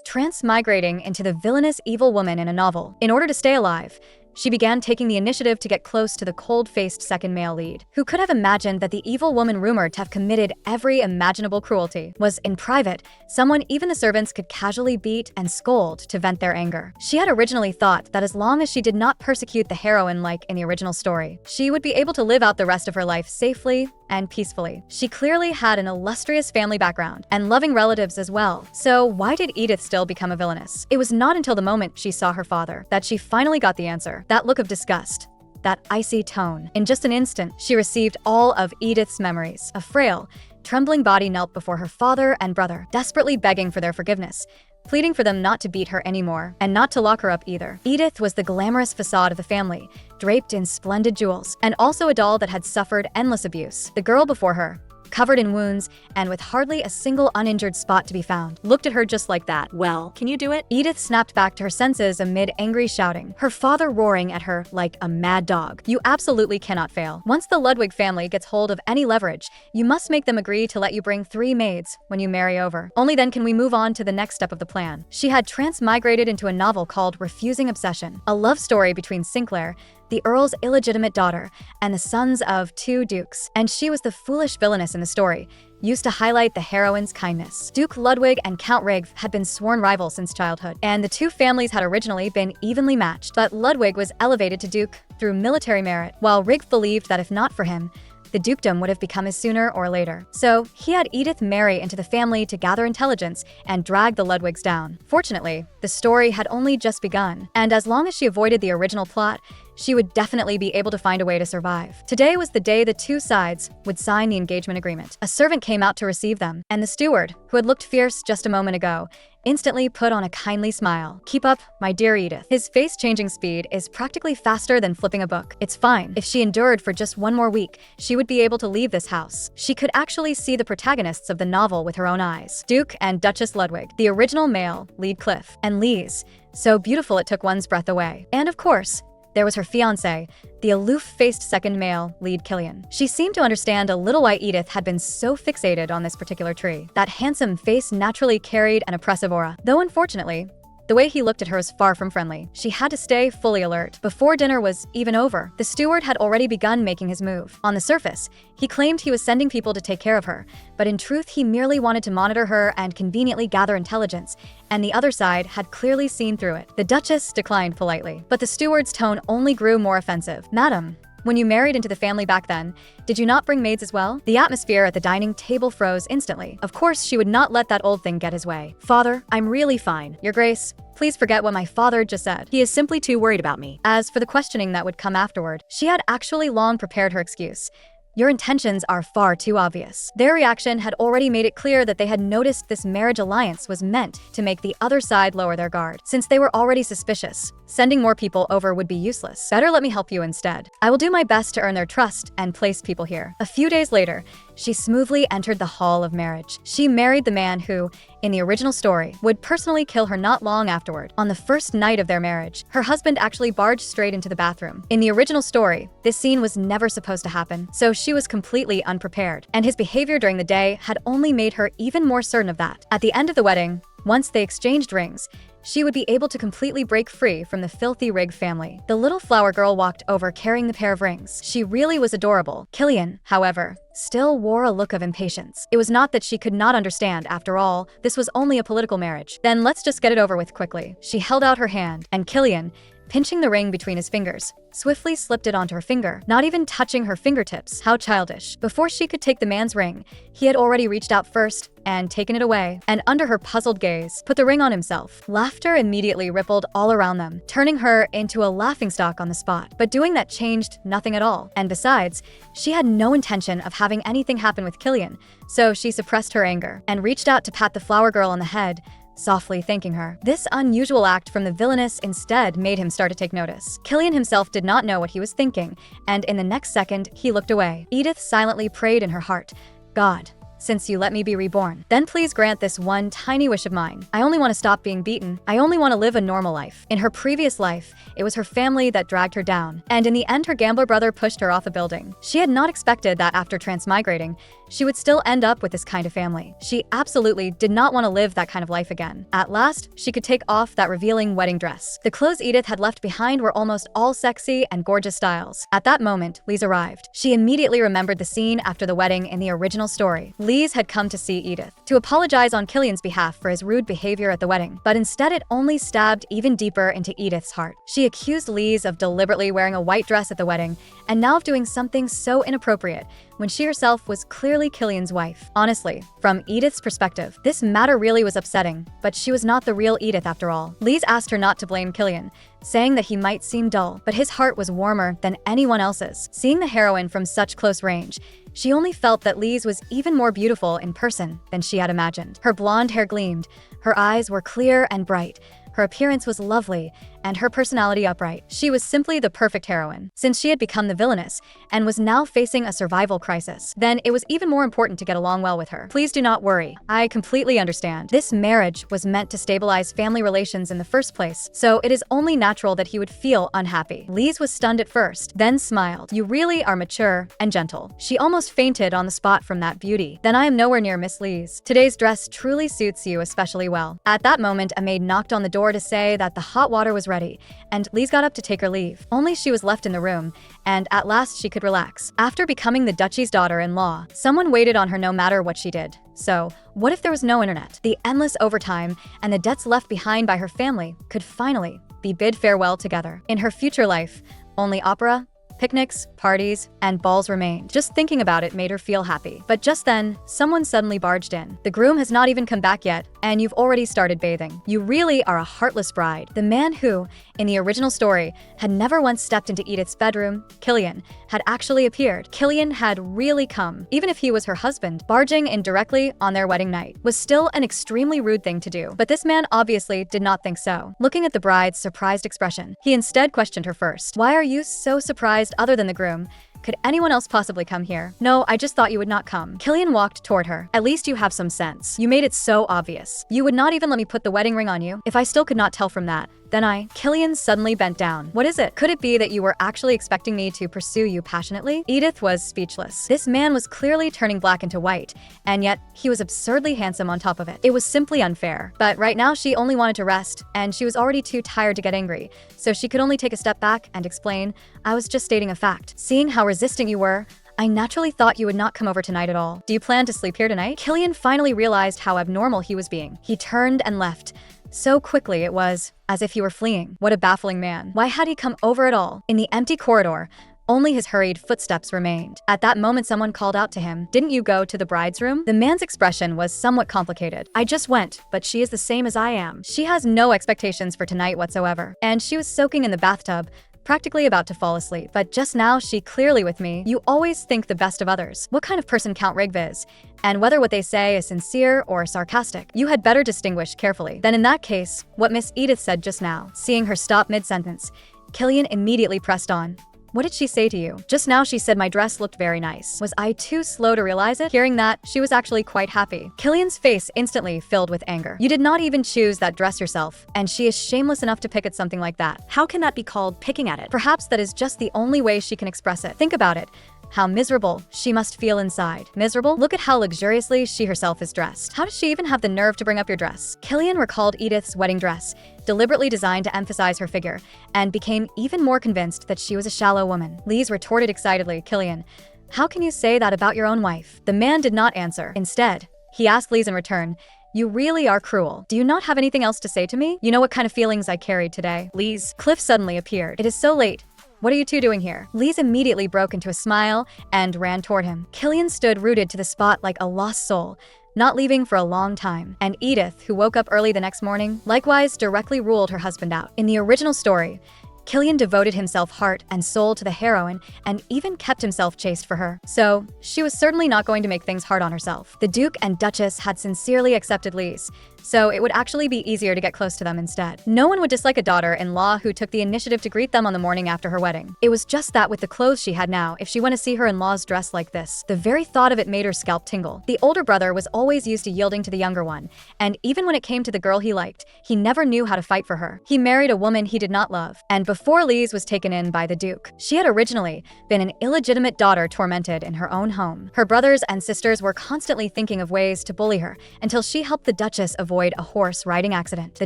transmigrating into the villainous evil woman in a novel. In order to stay alive, she began taking the initiative to get close to the cold-faced second male lead. Who could have imagined that the evil woman rumored to have committed every imaginable cruelty was, in private, someone even the servants could casually beat and scold to vent their anger? She had originally thought that as long as she did not persecute the heroine like in the original story, she would be able to live out the rest of her life safely and peacefully. She clearly had an illustrious family background and loving relatives as well. So why did Edith still become a villainess? It was not until the moment she saw her father that she finally got the answer. That look of disgust, that icy tone. In just an instant, she received all of Edith's memories. A frail, trembling body knelt before her father and brother, desperately begging for their forgiveness, pleading for them not to beat her anymore, and not to lock her up either. Edith was the glamorous facade of the family, draped in splendid jewels, and also a doll that had suffered endless abuse. The girl before her, covered in wounds and with hardly a single uninjured spot to be found, looked at her just like that. "Well, can you do it?" Edith snapped back to her senses amid angry shouting, her father roaring at her like a mad dog. "You absolutely cannot fail. Once the Ludwig family gets hold of any leverage, you must make them agree to let you bring 3 maids when you marry over. Only then can we move on to the next step of the plan." She had transmigrated into a novel called Refusing Obsession, a love story between Sinclair, the Earl's illegitimate daughter, and the sons of 2 dukes. And she was the foolish villainess in the story, used to highlight the heroine's kindness. Duke Ludwig and Count Rig had been sworn rivals since childhood, and the 2 families had originally been evenly matched. But Ludwig was elevated to duke through military merit, while Rig believed that if not for him, the dukedom would have become his sooner or later. So he had Edith marry into the family to gather intelligence and drag the Ludwigs down. Fortunately, the story had only just begun, and as long as she avoided the original plot, she would definitely be able to find a way to survive. Today was the day the 2 sides would sign the engagement agreement. A servant came out to receive them, and the steward, who had looked fierce just a moment ago, instantly put on a kindly smile. "Keep up, my dear Edith." His face-changing speed is practically faster than flipping a book. It's fine. If she endured for just 1 more week, she would be able to leave this house. She could actually see the protagonists of the novel with her own eyes. Duke and Duchess Ludwig, the original male lead Cliff, and Lise, so beautiful it took one's breath away. And of course, there was her fiancé, the aloof-faced second male lead Killian. She seemed to understand a little why Edith had been so fixated on this particular tree. That handsome face naturally carried an oppressive aura, though unfortunately, the way he looked at her was far from friendly. She had to stay fully alert. Before dinner was even over, the steward had already begun making his move. On the surface, he claimed he was sending people to take care of her, but in truth he merely wanted to monitor her and conveniently gather intelligence, and the other side had clearly seen through it. The Duchess declined politely, but the steward's tone only grew more offensive. "Madam, when you married into the family back then, did you not bring maids as well?" The atmosphere at the dining table froze instantly. Of course, she would not let that old thing get his way. "Father, I'm really fine. Your Grace, please forget what my father just said. He is simply too worried about me." As for the questioning that would come afterward, she had actually long prepared her excuse. "Your intentions are far too obvious." Their reaction had already made it clear that they had noticed this marriage alliance was meant to make the other side lower their guard. Since they were already suspicious, sending more people over would be useless. "Better let me help you instead. I will do my best to earn their trust and place people here." A few days later, she smoothly entered the hall of marriage. She married the man who, in the original story, would personally kill her not long afterward. On the first night of their marriage, her husband actually barged straight into the bathroom. In the original story, this scene was never supposed to happen, so she was completely unprepared, and his behavior during the day had only made her even more certain of that. At the end of the wedding, once they exchanged rings, she would be able to completely break free from the filthy Rig family. The little flower girl walked over carrying the pair of rings. She really was adorable. Killian, however, still wore a look of impatience. It was not that she could not understand, after all, this was only a political marriage. "Then let's just get it over with quickly." She held out her hand, and Killian, pinching the ring between his fingers, swiftly slipped it onto her finger, not even touching her fingertips. How childish. Before she could take the man's ring, he had already reached out first and taken it away, and under her puzzled gaze, put the ring on himself. Laughter immediately rippled all around them, turning her into a laughingstock on the spot. But doing that changed nothing at all. And besides, she had no intention of having anything happen with Killian, so she suppressed her anger and reached out to pat the flower girl on the head, softly thanking her. This unusual act from the villainess instead made him start to take notice. Killian himself did not know what he was thinking, and in the next second, he looked away. Edith silently prayed in her heart, "God, since you let me be reborn, then please grant this one tiny wish of mine. I only want to stop being beaten. I only want to live a normal life." In her previous life, it was her family that dragged her down, and in the end her gambler brother pushed her off a building. She had not expected that after transmigrating, she would still end up with this kind of family. She absolutely did not want to live that kind of life again. At last, she could take off that revealing wedding dress. The clothes Edith had left behind were almost all sexy and gorgeous styles. At that moment, Lise arrived. She immediately remembered the scene after the wedding in the original story. Lise had come to see Edith to apologize on Killian's behalf for his rude behavior at the wedding, but instead it only stabbed even deeper into Edith's heart. She accused Lise of deliberately wearing a white dress at the wedding and now of doing something so inappropriate when she herself was clearly Killian's wife. Honestly, from Edith's perspective, this matter really was upsetting, but she was not the real Edith after all. Lise asked her not to blame Killian, saying that he might seem dull, but his heart was warmer than anyone else's. Seeing the heroine from such close range, she only felt that Lise was even more beautiful in person than she had imagined. Her blonde hair gleamed, her eyes were clear and bright, her appearance was lovely, and her personality upright. She was simply the perfect heroine, since she had become the villainess and was now facing a survival crisis. Then it was even more important to get along well with her. Please do not worry. I completely understand. This marriage was meant to stabilize family relations in the first place, so it is only natural that he would feel unhappy. Lise was stunned at first, then smiled. You really are mature and gentle. She almost fainted on the spot from that beauty. Then I am nowhere near Miss Lise. Today's dress truly suits you especially well. At that moment, a maid knocked on the door to say that the hot water was ready, and Lise got up to take her leave. Only she was left in the room, and at last she could relax. After becoming the Duchy's daughter-in-law, someone waited on her no matter what she did. So, what if there was no internet? The endless overtime and the debts left behind by her family could finally be bid farewell together. In her future life, only opera, picnics, parties, and balls remained. Just thinking about it made her feel happy. But just then, someone suddenly barged in. The groom has not even come back yet, and you've already started bathing. You really are a heartless bride. The man who, in the original story, had never once stepped into Edith's bedroom, Killian, had actually appeared. Killian had really come. Even if he was her husband, barging in directly on their wedding night was still an extremely rude thing to do. But this man obviously did not think so. Looking at the bride's surprised expression, he instead questioned her first. Why are you so surprised other than the groom? Could anyone else possibly come here? No, I just thought you would not come. Killian walked toward her. At least you have some sense. You made it so obvious. You would not even let me put the wedding ring on you. If I still could not tell from that, then Killian suddenly bent down. What is it? Could it be that you were actually expecting me to pursue you passionately? Edith was speechless. This man was clearly turning black into white, and yet he was absurdly handsome on top of it. It was simply unfair. But right now she only wanted to rest, and she was already too tired to get angry, so she could only take a step back and explain, I was just stating a fact. Seeing how resistant you were, I naturally thought you would not come over tonight at all. Do you plan to sleep here tonight? Killian finally realized how abnormal he was being. He turned and left. So quickly it was as if he were fleeing. What a baffling man. Why had he come over at all? In the empty corridor, only his hurried footsteps remained. At that moment, someone called out to him, Didn't you go to the bride's room? The man's expression was somewhat complicated. I just went, but she is the same as I am. She has no expectations for tonight whatsoever. And she was soaking in the bathtub, practically about to fall asleep. But just now, she clearly with me. You always think the best of others. What kind of person Count Rigv is? And whether what they say is sincere or sarcastic, you had better distinguish carefully. Then in that case, what Miss Edith said just now. Seeing her stop mid-sentence, Killian immediately pressed on. What did she say to you? Just now she said my dress looked very nice. Was I too slow to realize it? Hearing that, she was actually quite happy. Killian's face instantly filled with anger. You did not even choose that dress yourself, and she is shameless enough to pick at something like that. How can that be called picking at it? Perhaps that is just the only way she can express it. Think about it. How miserable she must feel inside. Miserable? Look at how luxuriously she herself is dressed. How does she even have the nerve to bring up your dress? Killian recalled Edith's wedding dress, deliberately designed to emphasize her figure, and became even more convinced that she was a shallow woman. Lise retorted excitedly, Killian, how can you say that about your own wife? The man did not answer. Instead, he asked Lise in return, You really are cruel. Do you not have anything else to say to me? You know what kind of feelings I carried today. Lise. Cliff suddenly appeared. It is so late. What are you two doing here? Lise immediately broke into a smile and ran toward him. Killian stood rooted to the spot like a lost soul, not leaving for a long time. And Edith, who woke up early the next morning, likewise directly ruled her husband out. In the original story, Killian devoted himself heart and soul to the heroine and even kept himself chaste for her. So, she was certainly not going to make things hard on herself. The Duke and Duchess had sincerely accepted Lise, so it would actually be easier to get close to them instead. No one would dislike a daughter-in-law who took the initiative to greet them on the morning after her wedding. It was just that with the clothes she had now, if she went to see her in-laws dressed like this, the very thought of it made her scalp tingle. The older brother was always used to yielding to the younger one, and even when it came to the girl he liked, he never knew how to fight for her. He married a woman he did not love, and before Lise was taken in by the Duke, she had originally been an illegitimate daughter tormented in her own home. Her brothers and sisters were constantly thinking of ways to bully her until she helped the Duchess avoid a horse riding accident. The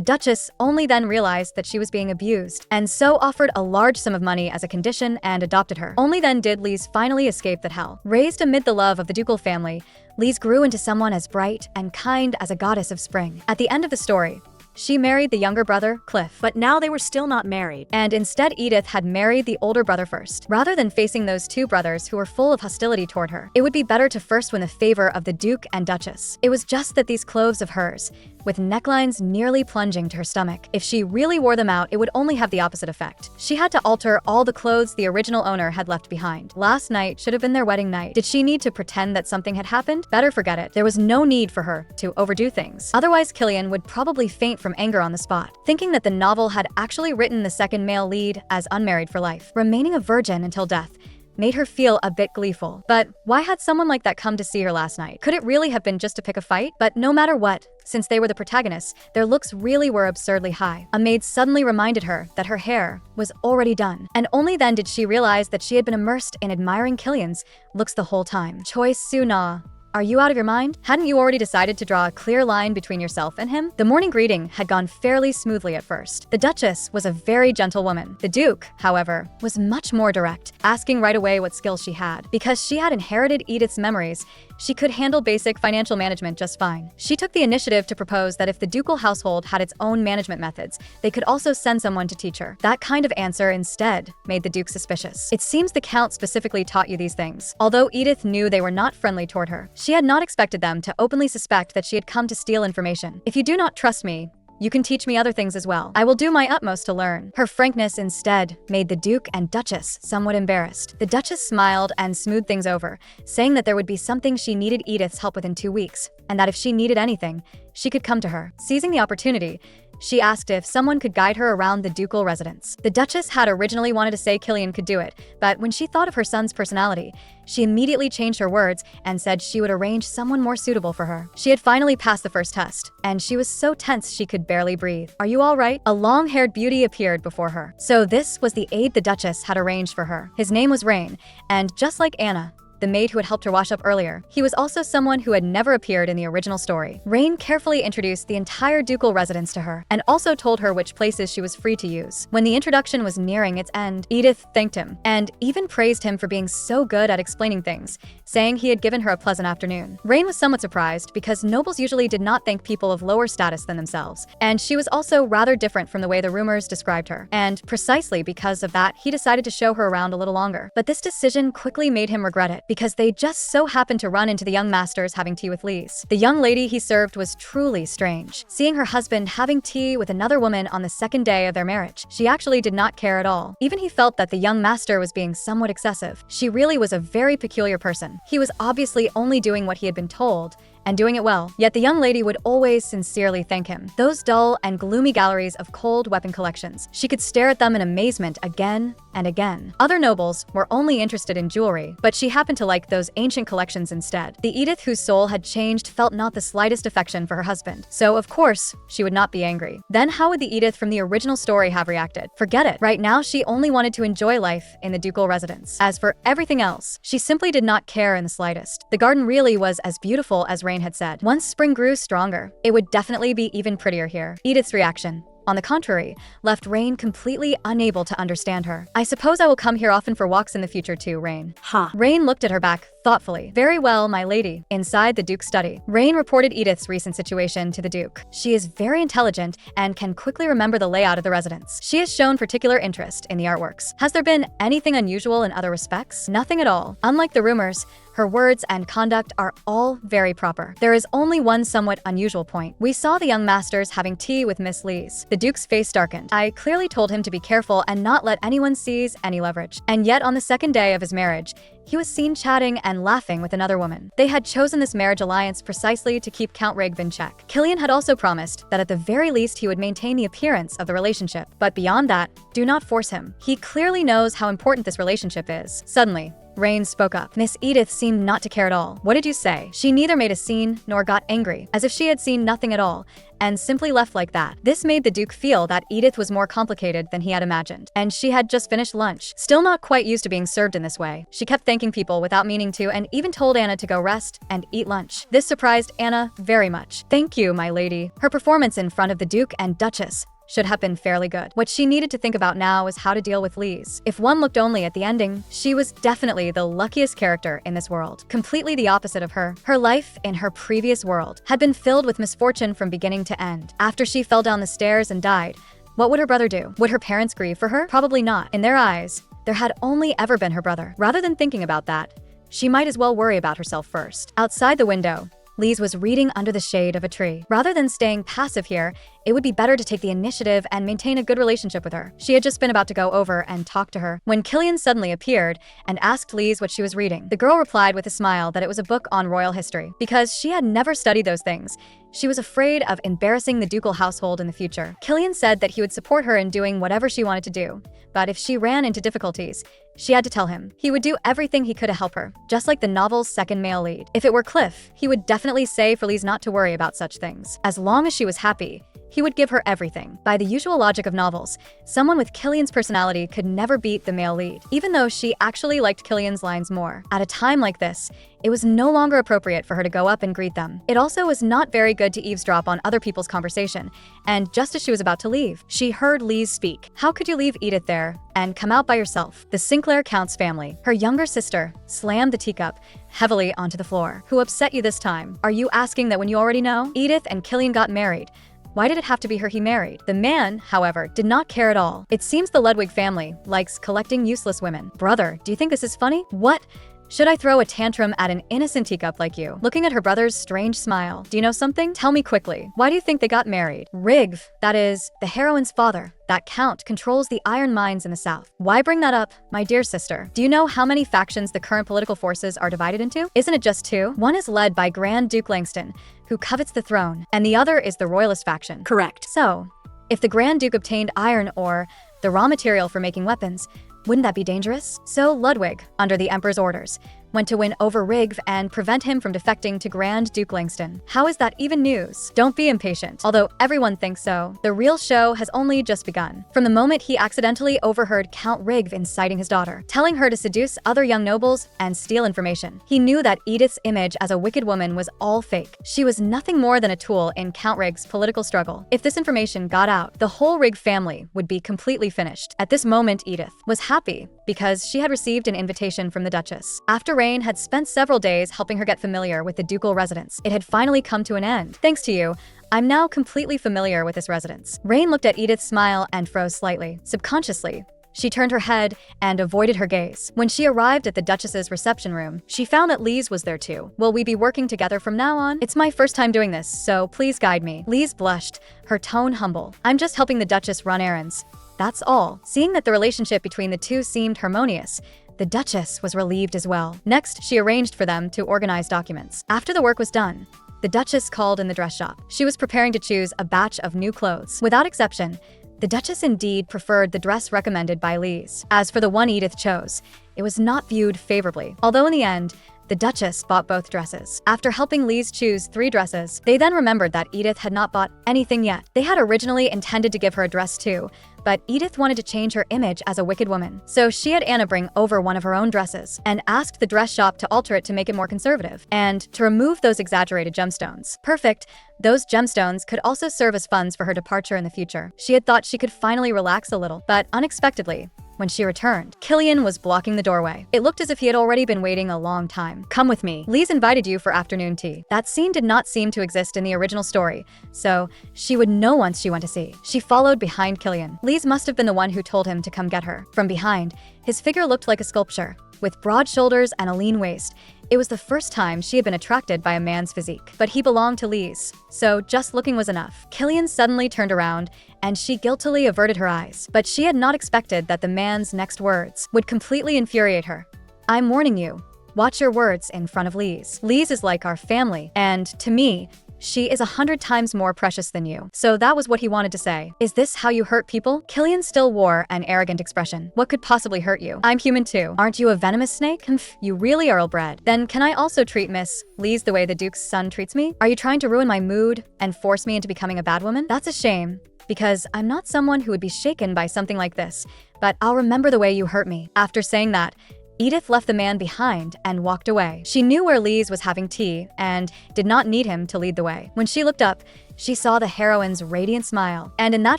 Duchess only then realized that she was being abused, and so offered a large sum of money as a condition and adopted her. Only then did Lise finally escape that hell. Raised amid the love of the ducal family, Lise grew into someone as bright and kind as a goddess of spring. At the end of the story, she married the younger brother, Cliff. But now they were still not married. And instead Edith had married the older brother first. Rather than facing those two brothers who were full of hostility toward her, it would be better to first win the favor of the Duke and Duchess. It was just that these clothes of hers, with necklines nearly plunging to her stomach, if she really wore them out, it would only have the opposite effect. She had to alter all the clothes the original owner had left behind. Last night should have been their wedding night. Did she need to pretend that something had happened? Better forget it. There was no need for her to overdo things. Otherwise, Killian would probably faint from anger on the spot. Thinking that the novel had actually written the second male lead as unmarried for life, remaining a virgin until death, made her feel a bit gleeful. But why had someone like that come to see her last night? Could it really have been just to pick a fight? But no matter what, since they were the protagonists, their looks really were absurdly high. A maid suddenly reminded her that her hair was already done, and only then did she realize that she had been immersed in admiring Killian's looks the whole time. Choi Soo-na, are you out of your mind? Hadn't you already decided to draw a clear line between yourself and him? The morning greeting had gone fairly smoothly at first. The Duchess was a very gentle woman. The Duke, however, was much more direct, asking right away what skills she had. Because she had inherited Edith's memories, she could handle basic financial management just fine. She took the initiative to propose that if the ducal household had its own management methods, they could also send someone to teach her. That kind of answer instead made the Duke suspicious. It seems the Count specifically taught you these things. Although Edith knew they were not friendly toward her, she had not expected them to openly suspect that she had come to steal information. If you do not trust me, you can teach me other things as well. I will do my utmost to learn. Her frankness instead made the Duke and Duchess somewhat embarrassed. The Duchess smiled and smoothed things over, saying that there would be something she needed Edith's help with in 2 weeks, and that if she needed anything, she could come to her. Seizing the opportunity, she asked if someone could guide her around the ducal residence. The Duchess had originally wanted to say Killian could do it, but when she thought of her son's personality, she immediately changed her words and said she would arrange someone more suitable for her. She had finally passed the first test, and she was so tense she could barely breathe. Are you all right? A long-haired beauty appeared before her. So this was the aide the Duchess had arranged for her. His name was Rain, and just like Anna, the maid who had helped her wash up earlier, he was also someone who had never appeared in the original story. Rain carefully introduced the entire ducal residence to her, and also told her which places she was free to use. When the introduction was nearing its end, Edith thanked him, and even praised him for being so good at explaining things, saying he had given her a pleasant afternoon. Rain was somewhat surprised, because nobles usually did not thank people of lower status than themselves, and she was also rather different from the way the rumors described her, and precisely because of that, he decided to show her around a little longer. But this decision quickly made him regret it, because they just so happened to run into the young masters having tea with Lise. The young lady he served was truly strange. Seeing her husband having tea with another woman on the second day of their marriage, she actually did not care at all. Even he felt that the young master was being somewhat excessive. She really was a very peculiar person. He was obviously only doing what he had been told, and doing it well. Yet the young lady would always sincerely thank him. Those dull and gloomy galleries of cold weapon collections, she could stare at them in amazement again and again. Other nobles were only interested in jewelry, but she happened to like those ancient collections instead. The Edith whose soul had changed felt not the slightest affection for her husband, so of course, she would not be angry. Then how would the Edith from the original story have reacted? Forget it. Right now, she only wanted to enjoy life in the ducal residence. As for everything else, she simply did not care in the slightest. The garden really was as beautiful as Rain had said. Once spring grew stronger, it would definitely be even prettier here. Edith's reaction, on the contrary, left Rain completely unable to understand her. I suppose I will come here often for walks in the future too, Rain. Huh. Rain looked at her back thoughtfully. Very well, my lady. Inside the Duke's study, Rain reported Edith's recent situation to the Duke. She is very intelligent and can quickly remember the layout of the residence. She has shown particular interest in the artworks. Has there been anything unusual in other respects? Nothing at all. Unlike the rumors, Her words and conduct are all very proper. There is only one somewhat unusual point. We saw the young masters having tea with Miss Lees. The Duke's face darkened. I clearly told him to be careful and not let anyone seize any leverage. And yet on the second day of his marriage, he was seen chatting and laughing with another woman. They had chosen this marriage alliance precisely to keep Count Rigv in check. Killian had also promised that at the very least he would maintain the appearance of the relationship. But beyond that, do not force him. He clearly knows how important this relationship is. Suddenly, Rain spoke up. Miss Edith seemed not to care at all. What did you say? She neither made a scene nor got angry, as if she had seen nothing at all, and simply left like that. This made the Duke feel that Edith was more complicated than he had imagined, and she had just finished lunch. Still not quite used to being served in this way, she kept thanking people without meaning to and even told Anna to go rest and eat lunch. This surprised Anna very much. Thank you, my lady. Her performance in front of the Duke and Duchess should have been fairly good. What she needed to think about now was how to deal with Lees. If one looked only at the ending, she was definitely the luckiest character in this world. Completely the opposite of her. Her life in her previous world had been filled with misfortune from beginning to end. After she fell down the stairs and died, what would her brother do? Would her parents grieve for her? Probably not. In their eyes, there had only ever been her brother. Rather than thinking about that, she might as well worry about herself first. Outside the window, Lees was reading under the shade of a tree. Rather than staying passive here, it would be better to take the initiative and maintain a good relationship with her. She had just been about to go over and talk to her when Killian suddenly appeared and asked Lees what she was reading. The girl replied with a smile that it was a book on royal history. Because she had never studied those things, she was afraid of embarrassing the ducal household in the future. Killian said that he would support her in doing whatever she wanted to do, but if she ran into difficulties, she had to tell him. He would do everything he could to help her, just like the novel's second male lead. If it were Cliff, he would definitely say for Lees not to worry about such things. As long as she was happy, he would give her everything. By the usual logic of novels, someone with Killian's personality could never beat the male lead, even though she actually liked Killian's lines more. At a time like this, it was no longer appropriate for her to go up and greet them. It also was not very good to eavesdrop on other people's conversation, and just as she was about to leave, she heard Lees speak. How could you leave Edith there and come out by yourself? The Sinclair Count's family, her younger sister, slammed the teacup heavily onto the floor. Who upset you this time? Are you asking that when you already know? Edith and Killian got married. Why did it have to be her he married? The man, however, did not care at all. It seems the Ludwig family likes collecting useless women. Brother, do you think this is funny? What? Should I throw a tantrum at an innocent teacup like you? Looking at her brother's strange smile. Do you know something? Tell me quickly. Why do you think they got married? Rigv, that is, the heroine's father, that count, controls the iron mines in the south. Why bring that up, my dear sister? Do you know how many factions the current political forces are divided into? Isn't it just two? One is led by Grand Duke Langston, who covets the throne, and the other is the royalist faction. Correct. So, if the Grand Duke obtained iron ore, the raw material for making weapons, wouldn't that be dangerous? So Ludwig, under the Emperor's orders, went to win over Rigv and prevent him from defecting to Grand Duke Langston. How is that even news? Don't be impatient. Although everyone thinks so, the real show has only just begun. From the moment he accidentally overheard Count Rigv inciting his daughter, telling her to seduce other young nobles and steal information, he knew that Edith's image as a wicked woman was all fake. She was nothing more than a tool in Count Rigg's political struggle. If this information got out, the whole Rigg family would be completely finished. At this moment, Edith was happy because she had received an invitation from the Duchess. After Rain had spent several days helping her get familiar with the ducal residence, it had finally come to an end. Thanks to you, I'm now completely familiar with this residence. Rain looked at Edith's smile and froze slightly. Subconsciously, she turned her head and avoided her gaze. When she arrived at the Duchess's reception room, she found that Lees was there too. Will we be working together from now on? It's my first time doing this, so please guide me. Lees blushed, her tone humble. I'm just helping the Duchess run errands. That's all. Seeing that the relationship between the two seemed harmonious, the Duchess was relieved as well. Next, she arranged for them to organize documents. After the work was done, the Duchess called in the dress shop. She was preparing to choose a batch of new clothes. Without exception, the Duchess indeed preferred the dress recommended by Lees. As for the one Edith chose, it was not viewed favorably, although in the end, the Duchess bought both dresses. After helping Lees choose 3 dresses, they then remembered that Edith had not bought anything yet. They had originally intended to give her a dress too, but Edith wanted to change her image as a wicked woman. So she had Anna bring over one of her own dresses and asked the dress shop to alter it to make it more conservative and to remove those exaggerated gemstones. Perfect. Those gemstones could also serve as funds for her departure in the future. She had thought she could finally relax a little, but unexpectedly, when she returned, Killian was blocking the doorway. It looked as if he had already been waiting a long time. Come with me. Lees invited you for afternoon tea. That scene did not seem to exist in the original story, so she would know once she went to see. She followed behind Killian. Lees must have been the one who told him to come get her. From behind, his figure looked like a sculpture. With broad shoulders and a lean waist, It was the first time she had been attracted by a man's physique. But he belonged to Lee's, so just looking was enough. Killian suddenly turned around, and she guiltily averted her eyes. But she had not expected that the man's next words would completely infuriate her. "I'm warning you. Watch your words in front of Lee's. Lee's is like our family, and to me, she is 100 times more precious than you." So that was what he wanted to say. Is this how you hurt people? Killian still wore an arrogant expression. What could possibly hurt you? I'm human too. Aren't you a venomous snake? Humph, you really are ill-bred. Then can I also treat Miss Lee's the way the Duke's son treats me? Are you trying to ruin my mood and force me into becoming a bad woman? That's a shame, because I'm not someone who would be shaken by something like this, but I'll remember the way you hurt me. After saying that, Edith left the man behind and walked away. She knew where Lee's was having tea and did not need him to lead the way. When she looked up, she saw the heroine's radiant smile. And in that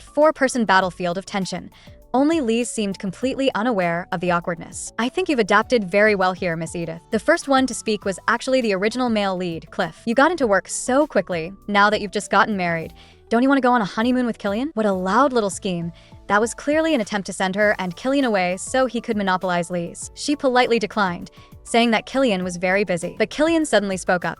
four-person battlefield of tension, only Lee's seemed completely unaware of the awkwardness. "I think you've adapted very well here, Miss Edith." The first one to speak was actually the original male lead, Cliff. "You got into work so quickly, now that you've just gotten married. Don't you want to go on a honeymoon with Killian?" What a loud little scheme. That was clearly an attempt to send her and Killian away so he could monopolize Lee's. She politely declined, saying that Killian was very busy. But Killian suddenly spoke up.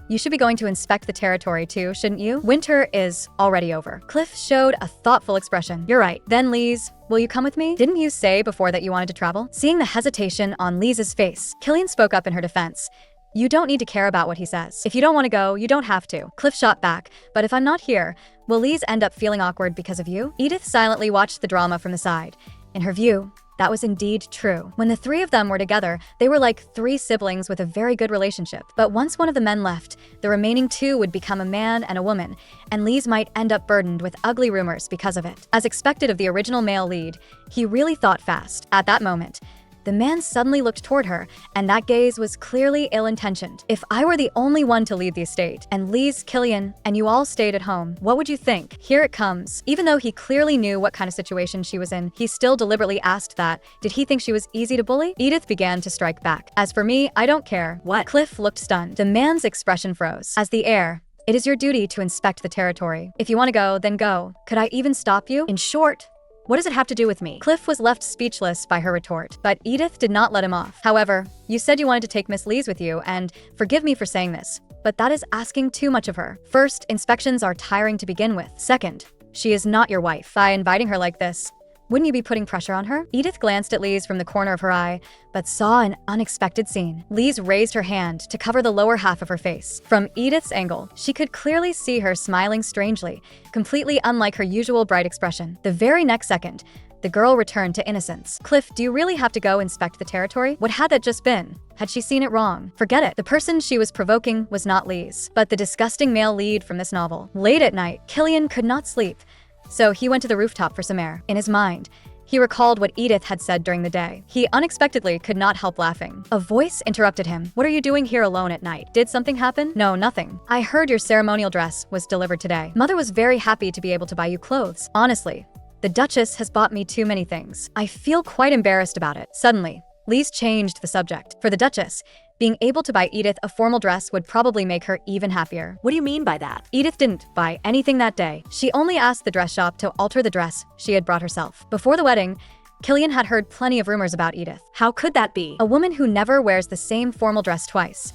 "You should be going to inspect the territory too, shouldn't you? Winter is already over." Cliff showed a thoughtful expression. "You're right. Then Lee's, will you come with me? Didn't you say before that you wanted to travel?" Seeing the hesitation on Lee's face, Killian spoke up in her defense. "You don't need to care about what he says. If you don't want to go, you don't have to." Cliff shot back. "But if I'm not here, will Lee's end up feeling awkward because of you?" Edith silently watched the drama from the side. In her view, that was indeed true. When the three of them were together, they were like three siblings with a very good relationship. But once one of the men left, the remaining two would become a man and a woman, and Lee's might end up burdened with ugly rumors because of it. As expected of the original male lead, he really thought fast. At that moment, the man suddenly looked toward her, and that gaze was clearly ill-intentioned. "If I were the only one to leave the estate, and Lee's Killian, and you all stayed at home, what would you think?" Here it comes. Even though he clearly knew what kind of situation she was in, he still deliberately asked that. Did he think she was easy to bully? Edith began to strike back. "As for me, I don't care." What? Cliff looked stunned. The man's expression froze. "As the heir, it is your duty to inspect the territory. If you want to go, then go. Could I even stop you? In short, what does it have to do with me?" Cliff was left speechless by her retort, but Edith did not let him off. "However, you said you wanted to take Miss Lee's with you, and forgive me for saying this, but that is asking too much of her. First, inspections are tiring to begin with. Second, she is not your wife. By inviting her like this, wouldn't you be putting pressure on her?" Edith glanced at Lee's from the corner of her eye, but saw an unexpected scene. Lee's raised her hand to cover the lower half of her face. From Edith's angle, she could clearly see her smiling strangely, completely unlike her usual bright expression. The very next second, the girl returned to innocence. "Cliff, do you really have to go inspect the territory? What had that just been? Had she seen it wrong? Forget it. The person she was provoking was not Lee's, but the disgusting male lead from this novel." Late at night, Killian could not sleep, so he went to the rooftop for some air. In his mind, he recalled what Edith had said during the day. He unexpectedly could not help laughing. A voice interrupted him. "What are you doing here alone at night? Did something happen?" "No, nothing. I heard your ceremonial dress was delivered today. Mother was very happy to be able to buy you clothes. Honestly, the Duchess has bought me too many things. I feel quite embarrassed about it." Suddenly, Lee's changed the subject. For the Duchess, being able to buy Edith a formal dress would probably make her even happier. What do you mean by that? Edith didn't buy anything that day. She only asked the dress shop to alter the dress she had brought herself. Before the wedding, Killian had heard plenty of rumors about Edith. How could that be? A woman who never wears the same formal dress twice.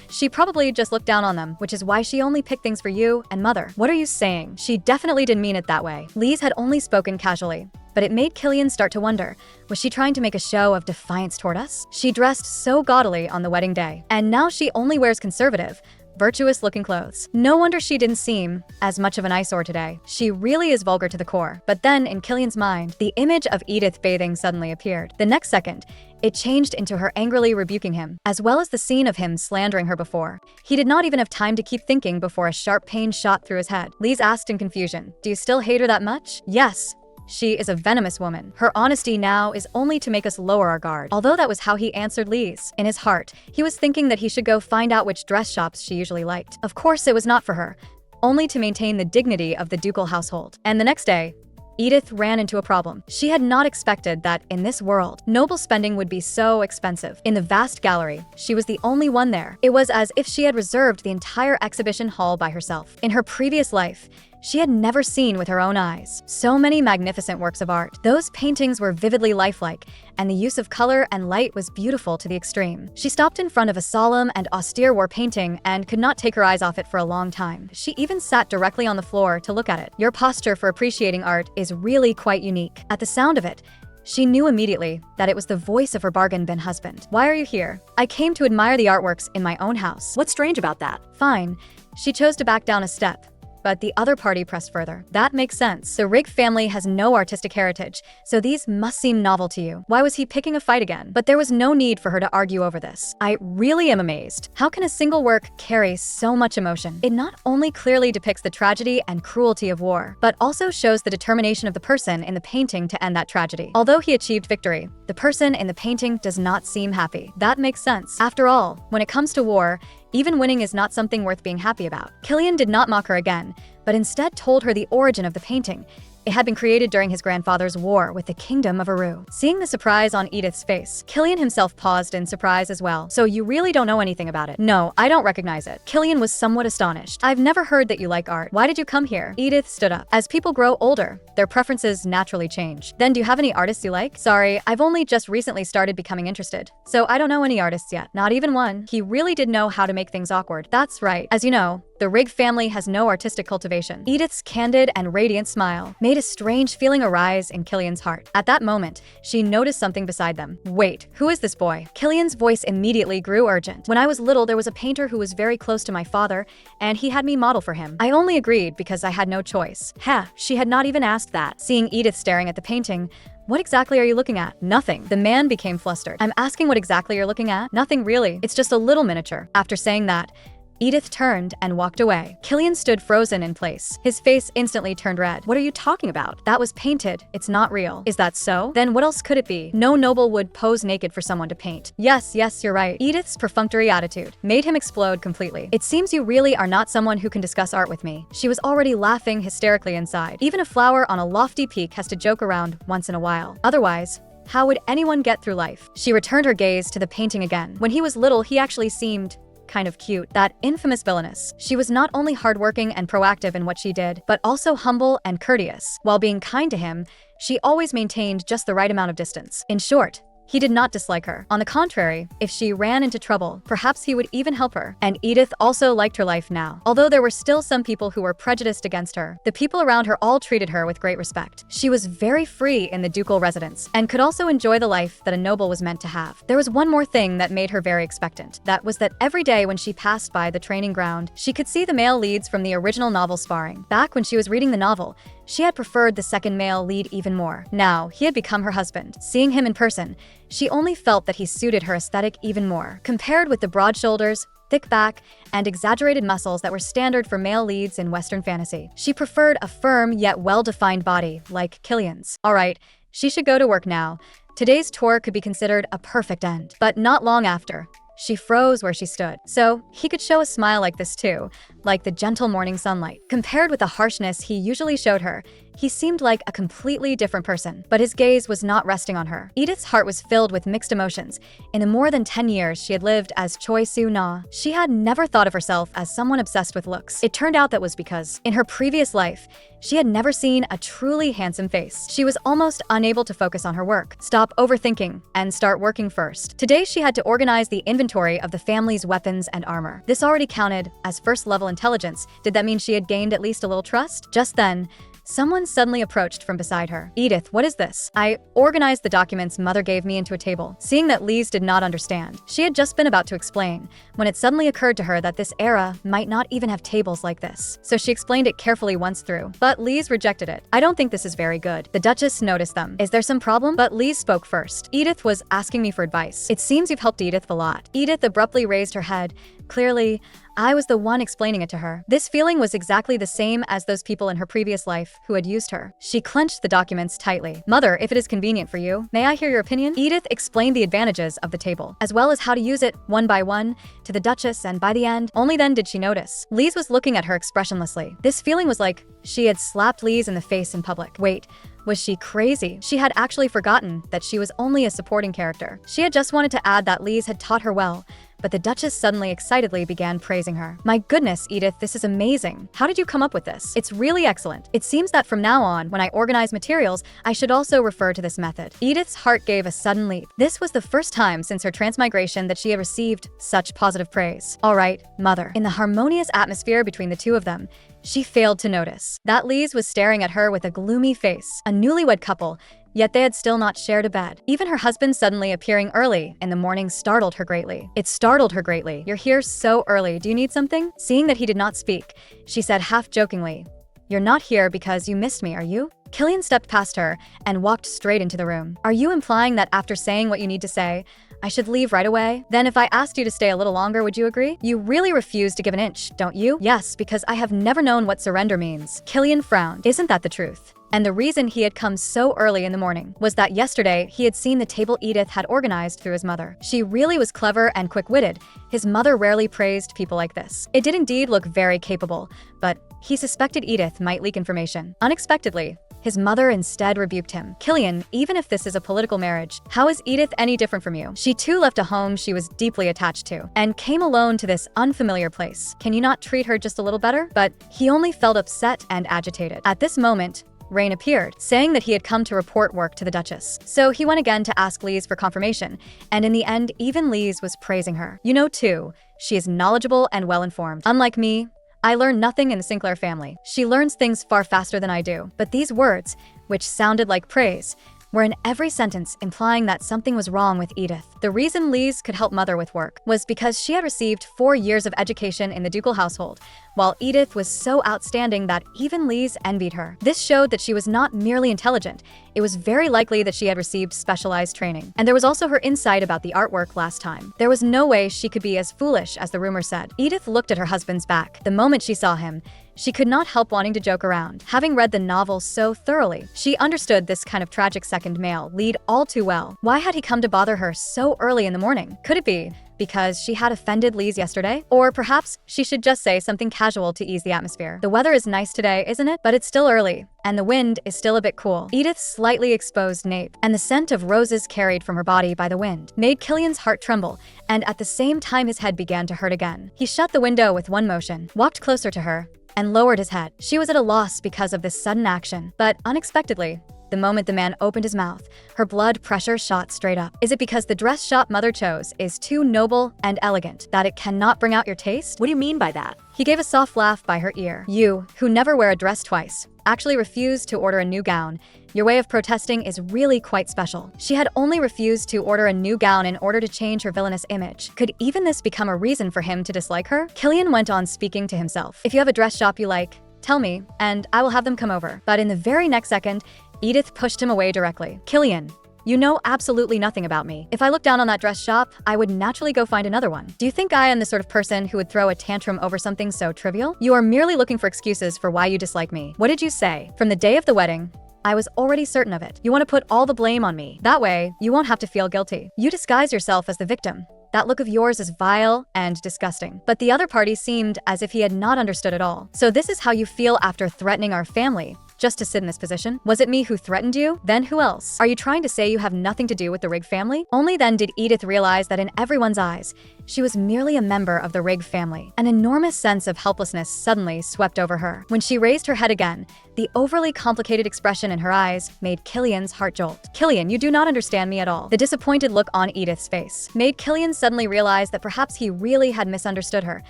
She probably just looked down on them, which is why she only picked things for you and Mother. What are you saying? She definitely didn't mean it that way. Lee's had only spoken casually, but it made Killian start to wonder, was she trying to make a show of defiance toward us? She dressed so gaudily on the wedding day, and now she only wears conservative, virtuous-looking clothes. No wonder she didn't seem as much of an eyesore today. She really is vulgar to the core. But then, in Killian's mind, the image of Edith bathing suddenly appeared. The next second, it changed into her angrily rebuking him, as well as the scene of him slandering her before. He did not even have time to keep thinking before a sharp pain shot through his head. Lee's asked in confusion, "Do you still hate her that much?" "Yes. She is a venomous woman. Her honesty now is only to make us lower our guard." Although that was how he answered Lee's. In his heart, he was thinking that he should go find out which dress shops she usually liked. Of course, it was not for her, only to maintain the dignity of the ducal household. And the next day, Edith ran into a problem. She had not expected that in this world, noble spending would be so expensive. In the vast gallery, she was the only one there. It was as if she had reserved the entire exhibition hall by herself. In her previous life, she had never seen with her own eyes. So many magnificent works of art. Those paintings were vividly lifelike, and the use of color and light was beautiful to the extreme. She stopped in front of a solemn and austere war painting and could not take her eyes off it for a long time. She even sat directly on the floor to look at it. Your posture for appreciating art is really quite unique. At the sound of it, she knew immediately that it was the voice of her bargain bin husband. Why are you here? I came to admire the artworks in my own house. What's strange about that? Fine. She chose to back down a step, but the other party pressed further. That makes sense. The Rig family has no artistic heritage, so these must seem novel to you. Why was he picking a fight again? But there was no need for her to argue over this. I really am amazed. How can a single work carry so much emotion? It not only clearly depicts the tragedy and cruelty of war, but also shows the determination of the person in the painting to end that tragedy. Although he achieved victory, the person in the painting does not seem happy. That makes sense. After all, when it comes to war, even winning is not something worth being happy about. Killian did not mock her again, but instead told her the origin of the painting. It had been created during his grandfather's war with the kingdom of Aru. Seeing the surprise on Edith's face, Killian himself paused in surprise as well. So you really don't know anything about it? No, I don't recognize it. Killian was somewhat astonished. I've never heard that you like art. Why did you come here? Edith stood up. As people grow older, their preferences naturally change. Then do you have any artists you like? Sorry, I've only just recently started becoming interested, so I don't know any artists yet. Not even one. He really did know how to make things awkward. That's right. As you know, the Rig family has no artistic cultivation. Edith's candid and radiant smile made a strange feeling arise in Killian's heart. At that moment, she noticed something beside them. Wait, who is this boy? Killian's voice immediately grew urgent. When I was little, there was a painter who was very close to my father, and he had me model for him. I only agreed because I had no choice. She had not even asked that. Seeing Edith staring at the painting, what exactly are you looking at? Nothing. The man became flustered. I'm asking what exactly you're looking at? Nothing really. It's just a little miniature. After saying that, Edith turned and walked away. Killian stood frozen in place. His face instantly turned red. What are you talking about? That was painted. It's not real. Is that so? Then what else could it be? No noble would pose naked for someone to paint. Yes, you're right. Edith's perfunctory attitude made him explode completely. It seems you really are not someone who can discuss art with me. She was already laughing hysterically inside. Even a flower on a lofty peak has to joke around once in a while. Otherwise, how would anyone get through life? She returned her gaze to the painting again. When he was little, he actually seemed kind of cute. That infamous Villainess. She was not only hardworking and proactive in what she did, but also humble and courteous. While being kind to him, she always maintained just the right amount of distance. In short, he did not dislike her. On the contrary, if she ran into trouble, perhaps he would even help her. And Edith also liked her life now. Although there were still some people who were prejudiced against her, the people around her all treated her with great respect. She was very free in the ducal residence and could also enjoy the life that a noble was meant to have. There was one more thing that made her very expectant. That was that every day when she passed by the training ground, she could see the male leads from the original novel sparring. Back when she was reading the novel, she had preferred the second male lead even more. Now, he had become her husband. Seeing him in person, she only felt that he suited her aesthetic even more. Compared with the broad shoulders, thick back, and exaggerated muscles that were standard for male leads in Western fantasy, she preferred a firm yet well-defined body like Killian's. Alright, she should go to work now. Today's tour could be considered a perfect end. But not long after, she froze where she stood. So he could show a smile like this too, like the gentle morning sunlight. Compared with the harshness he usually showed her, he seemed like a completely different person, but his gaze was not resting on her. Edith's heart was filled with mixed emotions. In the more than 10 years she had lived as Choi Soo-na, she had never thought of herself as someone obsessed with looks. It turned out that was because, in her previous life, she had never seen a truly handsome face. She was almost unable to focus on her work, stop overthinking, and start working first. Today she had to organize the inventory of the family's weapons and armor. This already counted as first-level intelligence. Did that mean she had gained at least a little trust? Just then, someone suddenly approached from beside her. Edith, what is this? I organized the documents Mother gave me into a table. Seeing that Lise did not understand, she had just been about to explain, when it suddenly occurred to her that this era might not even have tables like this. So she explained it carefully once through, but Lise rejected it. I don't think this is very good. The Duchess noticed them. Is there some problem? But Lise spoke first. Edith was asking me for advice. It seems you've helped Edith a lot. Edith abruptly raised her head. Clearly, I was the one explaining it to her. This feeling was exactly the same as those people in her previous life who had used her. She clenched the documents tightly. Mother, if it is convenient for you, may I hear your opinion? Edith explained the advantages of the table, as well as how to use it one by one, to the Duchess, and by the end, only then did she notice. Lise was looking at her expressionlessly. This feeling was like she had slapped Lise in the face in public. Wait, was she crazy? She had actually forgotten that she was only a supporting character. She had just wanted to add that Lise had taught her well, but the Duchess suddenly excitedly began praising her. My goodness, Edith, this is amazing. How did you come up with this? It's really excellent. It seems that from now on, when I organize materials, I should also refer to this method. Edith's heart gave a sudden leap. This was the first time since her transmigration that she had received such positive praise. All right, mother. In the harmonious atmosphere between the two of them, she failed to notice that Lise was staring at her with a gloomy face. A newlywed couple, yet they had still not shared a bed. Even her husband suddenly appearing early in the morning startled her greatly. It startled her greatly. You're here so early. Do you need something? Seeing that he did not speak, she said half-jokingly, You're not here because you missed me, are you? Killian stepped past her and walked straight into the room. Are you implying that after saying what you need to say, I should leave right away? Then if I asked you to stay a little longer, would you agree? You really refuse to give an inch, don't you? Yes, because I have never known what surrender means. Killian frowned. Isn't that the truth? And the reason he had come so early in the morning was that yesterday he had seen the table Edith had organized through his mother. She really was clever and quick-witted. His mother rarely praised people like this. It did indeed look very capable, but he suspected Edith might leak information. Unexpectedly, his mother instead rebuked him. Killian, even if this is a political marriage, how is Edith any different from you? She too left a home she was deeply attached to and came alone to this unfamiliar place. Can you not treat her just a little better? But he only felt upset and agitated. At this moment, Rain appeared, saying that he had come to report work to the Duchess. So he went again to ask Lise for confirmation, and in the end, even Lise was praising her. You know too, she is knowledgeable and well-informed. Unlike me, I learn nothing in the Sinclair family. She learns things far faster than I do. But these words, which sounded like praise, were in every sentence implying that something was wrong with Edith. The reason Lise could help mother with work was because she had received 4 years of education in the ducal household, while Edith was so outstanding that even Lise envied her. This showed that she was not merely intelligent, it was very likely that she had received specialized training. And there was also her insight about the artwork last time. There was no way she could be as foolish as the rumor said. Edith looked at her husband's back. The moment she saw him, she could not help wanting to joke around. Having read the novel so thoroughly, she understood this kind of tragic second male lead all too well. Why had he come to bother her so early in the morning? Could it be because she had offended Lise yesterday? Or perhaps she should just say something casual to ease the atmosphere. The weather is nice today, isn't it? But it's still early, and the wind is still a bit cool. Edith's slightly exposed nape and the scent of roses carried from her body by the wind made Killian's heart tremble, and at the same time his head began to hurt again. He shut the window with one motion, walked closer to her, and lowered his head. She was at a loss because of this sudden action, but unexpectedly, the moment the man opened his mouth, her blood pressure shot straight up. Is it because the dress shop mother chose is too noble and elegant that it cannot bring out your taste? What do you mean by that? He gave a soft laugh by her ear. You, who never wear a dress twice, actually refused to order a new gown. Your way of protesting is really quite special. She had only refused to order a new gown in order to change her villainous image. Could even this become a reason for him to dislike her? Killian went on speaking to himself. If you have a dress shop you like, tell me, and I will have them come over. But in the very next second, Edith pushed him away directly. Killian, you know absolutely nothing about me. If I look down on that dress shop, I would naturally go find another one. Do you think I am the sort of person who would throw a tantrum over something so trivial? You are merely looking for excuses for why you dislike me. What did you say? From the day of the wedding, I was already certain of it. You want to put all the blame on me. That way, you won't have to feel guilty. You disguise yourself as the victim. That look of yours is vile and disgusting. But the other party seemed as if he had not understood at all. So this is how you feel after threatening our family, just to sit in this position? Was it me who threatened you? Then who else? Are you trying to say you have nothing to do with the Rigg family? Only then did Edith realize that in everyone's eyes, she was merely a member of the Rigg family. An enormous sense of helplessness suddenly swept over her. When she raised her head again, the overly complicated expression in her eyes made Killian's heart jolt. Killian, you do not understand me at all. The disappointed look on Edith's face made Killian suddenly realize that perhaps he really had misunderstood her,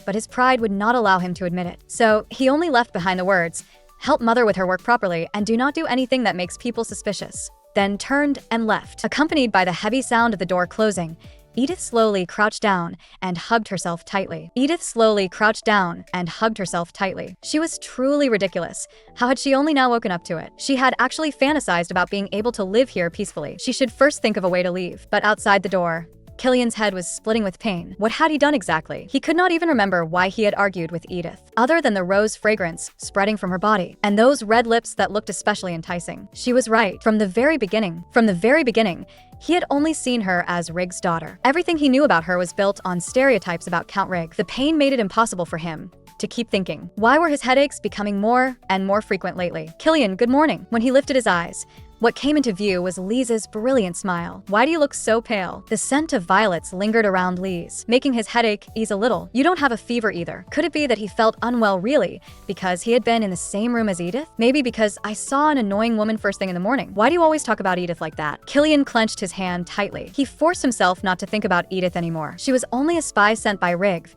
but his pride would not allow him to admit it. So he only left behind the words, help mother with her work properly and do not do anything that makes people suspicious. Then turned and left. Accompanied by the heavy sound of the door closing, Edith slowly crouched down and hugged herself tightly. Edith slowly crouched down and hugged herself tightly. She was truly ridiculous. How had she only now woken up to it? She had actually fantasized about being able to live here peacefully. She should first think of a way to leave. But outside the door, Killian's head was splitting with pain. What had he done exactly? He could not even remember why he had argued with Edith, other than the rose fragrance spreading from her body, and those red lips that looked especially enticing. She was right. From the very beginning, he had only seen her as Rigg's daughter. Everything he knew about her was built on stereotypes about Count Rigg. The pain made it impossible for him to keep thinking. Why were his headaches becoming more and more frequent lately? Killian, good morning. When he lifted his eyes, What came into view was Lise's brilliant smile. "Why do you look so pale?" The scent of violets lingered around Lise, making his headache ease a little. "You don't have a fever either." Could it be that he felt unwell really because he had been in the same room as Edith? Maybe because "I saw an annoying woman first thing in the morning." Why do you always talk about Edith like that? Killian clenched his hand tightly. He forced himself not to think about Edith anymore. She was only a spy sent by Rigv.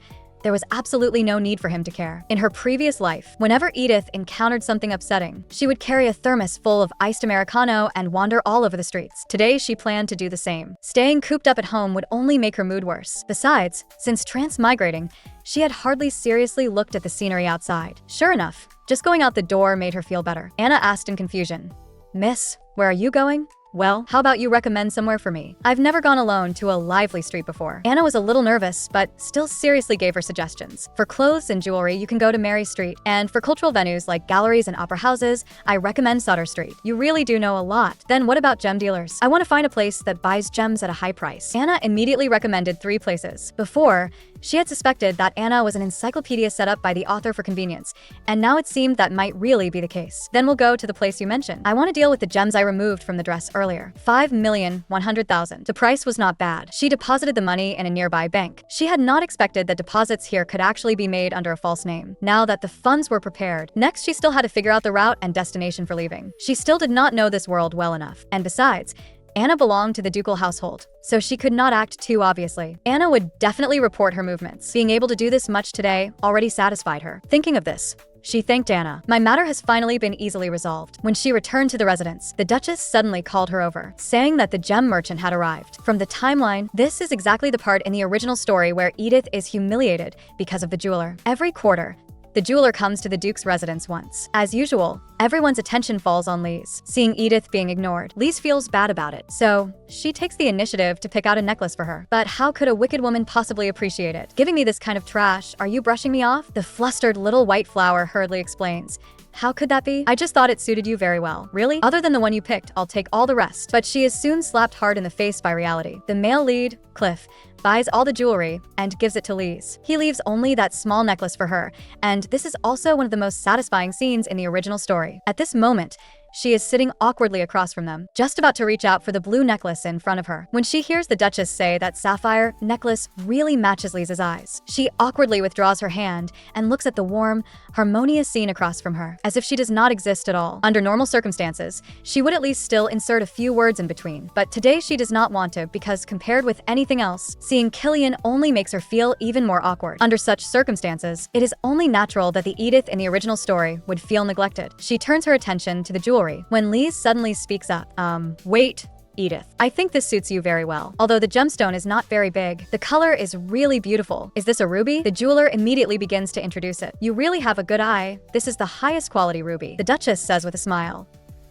There was absolutely no need for him to care. In her previous life, whenever Edith encountered something upsetting, she would carry a thermos full of iced Americano and wander all over the streets. Today, she planned to do the same. Staying cooped up at home would only make her mood worse. Besides, since transmigrating, she had hardly seriously looked at the scenery outside. Sure enough, just going out the door made her feel better. Anna asked in confusion, "Miss, where are you going?" "Well, how about you recommend somewhere for me? I've never gone alone to a lively street before." Anna was a little nervous, but still seriously gave her suggestions. "For clothes and jewelry, you can go to Mary Street. And for cultural venues like galleries and opera houses, I recommend Sutter Street." "You really do know a lot. Then what about gem dealers?" "I want to find a place that buys gems at a high price." Anna immediately recommended 3 places. Before, she had suspected that Anna was an encyclopedia set up by the author for convenience, and now it seemed that might really be the case. "Then we'll go to the place you mentioned. I want to deal with the gems I removed from the dress earlier. 5,100,000. The price was not bad. She deposited the money in a nearby bank. She had not expected that deposits here could actually be made under a false name. Now that the funds were prepared, next she still had to figure out the route and destination for leaving. She still did not know this world well enough. And besides, Anna belonged to the ducal household, so she could not act too obviously. Anna would definitely report her movements. Being able to do this much today already satisfied her. Thinking of this, she thanked Anna. "My matter has finally been easily resolved." When she returned to the residence, the Duchess suddenly called her over, saying that the gem merchant had arrived. From the timeline, this is exactly the part in the original story where Edith is humiliated because of the jeweler. Every quarter, the jeweler comes to the Duke's residence once. As usual, everyone's attention falls on Lise. Seeing Edith being ignored, Lise feels bad about it, so she takes the initiative to pick out a necklace for her. "But how could a wicked woman possibly appreciate it? Giving me this kind of trash, are you brushing me off?" The flustered little white flower hurriedly explains. "How could that be? I just thought it suited you very well." "Really? Other than the one you picked, I'll take all the rest." But she is soon slapped hard in the face by reality. The male lead, Cliff, buys all the jewelry and gives it to Lise. He leaves only that small necklace for her, and this is also one of the most satisfying scenes in the original story. At this moment, she is sitting awkwardly across from them, just about to reach out for the blue necklace in front of her, when she hears the Duchess say that sapphire necklace really matches Lisa's eyes. She awkwardly withdraws her hand and looks at the warm, harmonious scene across from her, as if she does not exist at all. Under normal circumstances, she would at least still insert a few words in between, but today she does not want to because compared with anything else, seeing Killian only makes her feel even more awkward. Under such circumstances, it is only natural that the Edith in the original story would feel neglected. She turns her attention to the jewelry when Lise suddenly speaks up. Wait, Edith. I think this suits you very well. Although the gemstone is not very big, the color is really beautiful. Is this a ruby?" The jeweler immediately begins to introduce it. "You really have a good eye. This is the highest quality ruby," the Duchess says with a smile.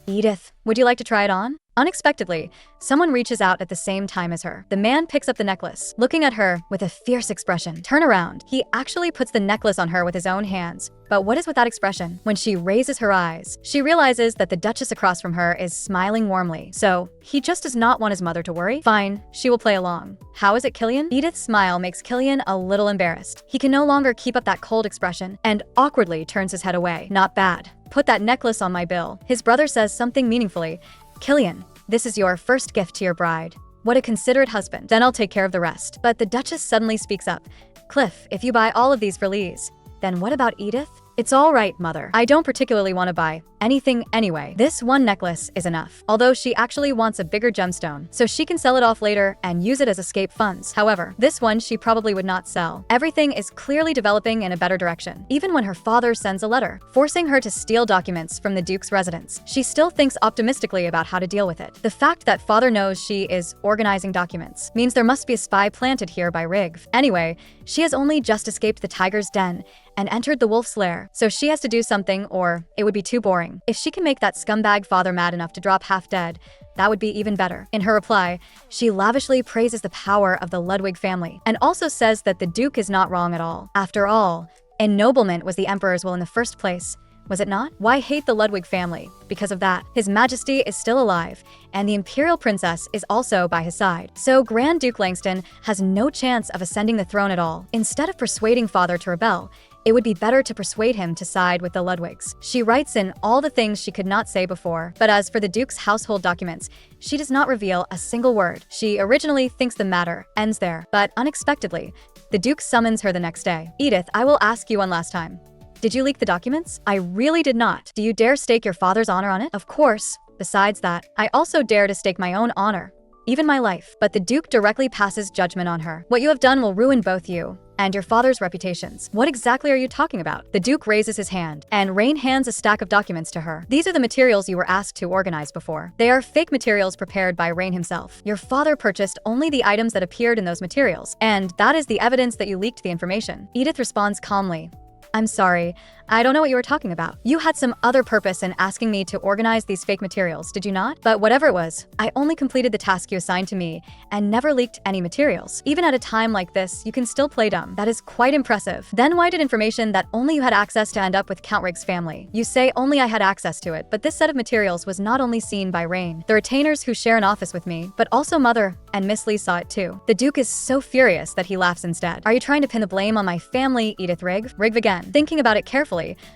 "Edith, would you like to try it on?" Unexpectedly, someone reaches out at the same time as her. The man picks up the necklace, looking at her with a fierce expression. Turn around. He actually puts the necklace on her with his own hands. But what is with that expression? When she raises her eyes, she realizes that the Duchess across from her is smiling warmly. So, he just does not want his mother to worry? Fine, she will play along. "How is it, Killian?" Edith's smile makes Killian a little embarrassed. He can no longer keep up that cold expression and awkwardly turns his head away. "Not bad. Put that necklace on my bill." His brother says something meaningfully. "Killian, this is your first gift to your bride. What a considerate husband. Then I'll take care of the rest." But the Duchess suddenly speaks up. "Cliff, if you buy all of these for Lise, then what about Edith?" "It's all right, mother. I don't particularly want to buy anything anyway. This one necklace is enough." Although she actually wants a bigger gemstone, so she can sell it off later and use it as escape funds. However, this one she probably would not sell. Everything is clearly developing in a better direction. Even when her father sends a letter, forcing her to steal documents from the Duke's residence, she still thinks optimistically about how to deal with it. The fact that father knows she is organizing documents means there must be a spy planted here by Rigv. Anyway, she has only just escaped the tiger's den and entered the wolf's lair, so she has to do something or it would be too boring. If she can make that scumbag father mad enough to drop half dead, that would be even better. In her reply, she lavishly praises the power of the Ludwig family and also says that the Duke is not wrong at all. After all, ennoblement was the Emperor's will in the first place, was it not? Why hate the Ludwig family? Because of that, His Majesty is still alive, and the Imperial Princess is also by his side. So Grand Duke Langston has no chance of ascending the throne at all. Instead of persuading father to rebel, It would be better to persuade him to side with the Ludwigs. She writes in all the things she could not say before, but as for the Duke's household documents, she does not reveal a single word. She originally thinks the matter ends there, but unexpectedly, the Duke summons her the next day. Edith, I will ask you one last time. Did you leak the documents? I really did not. Do you dare stake your father's honor on it? Of course. Besides that, I also dare to stake my own honor, even my life. But the Duke directly passes judgment on her. What you have done will ruin both you and your father's reputations. What exactly are you talking about? The Duke raises his hand, and Rain hands a stack of documents to her. These are the materials you were asked to organize before. They are fake materials prepared by Rain himself. Your father purchased only the items that appeared in those materials, and that is the evidence that you leaked the information. Edith responds calmly. I'm sorry, I don't know what you were talking about. You had some other purpose in asking me to organize these fake materials, did you not? But whatever it was, I only completed the task you assigned to me and never leaked any materials. Even at a time like this, you can still play dumb. That is quite impressive. Then why did information that only you had access to end up with Count Rig's family? You say only I had access to it, but this set of materials was not only seen by Rain, the retainers who share an office with me, but also Mother and Miss Lee saw it too. The Duke is so furious that he laughs instead. Are you trying to pin the blame on my family, Edith Rigg? Rigg again. Thinking about it carefully,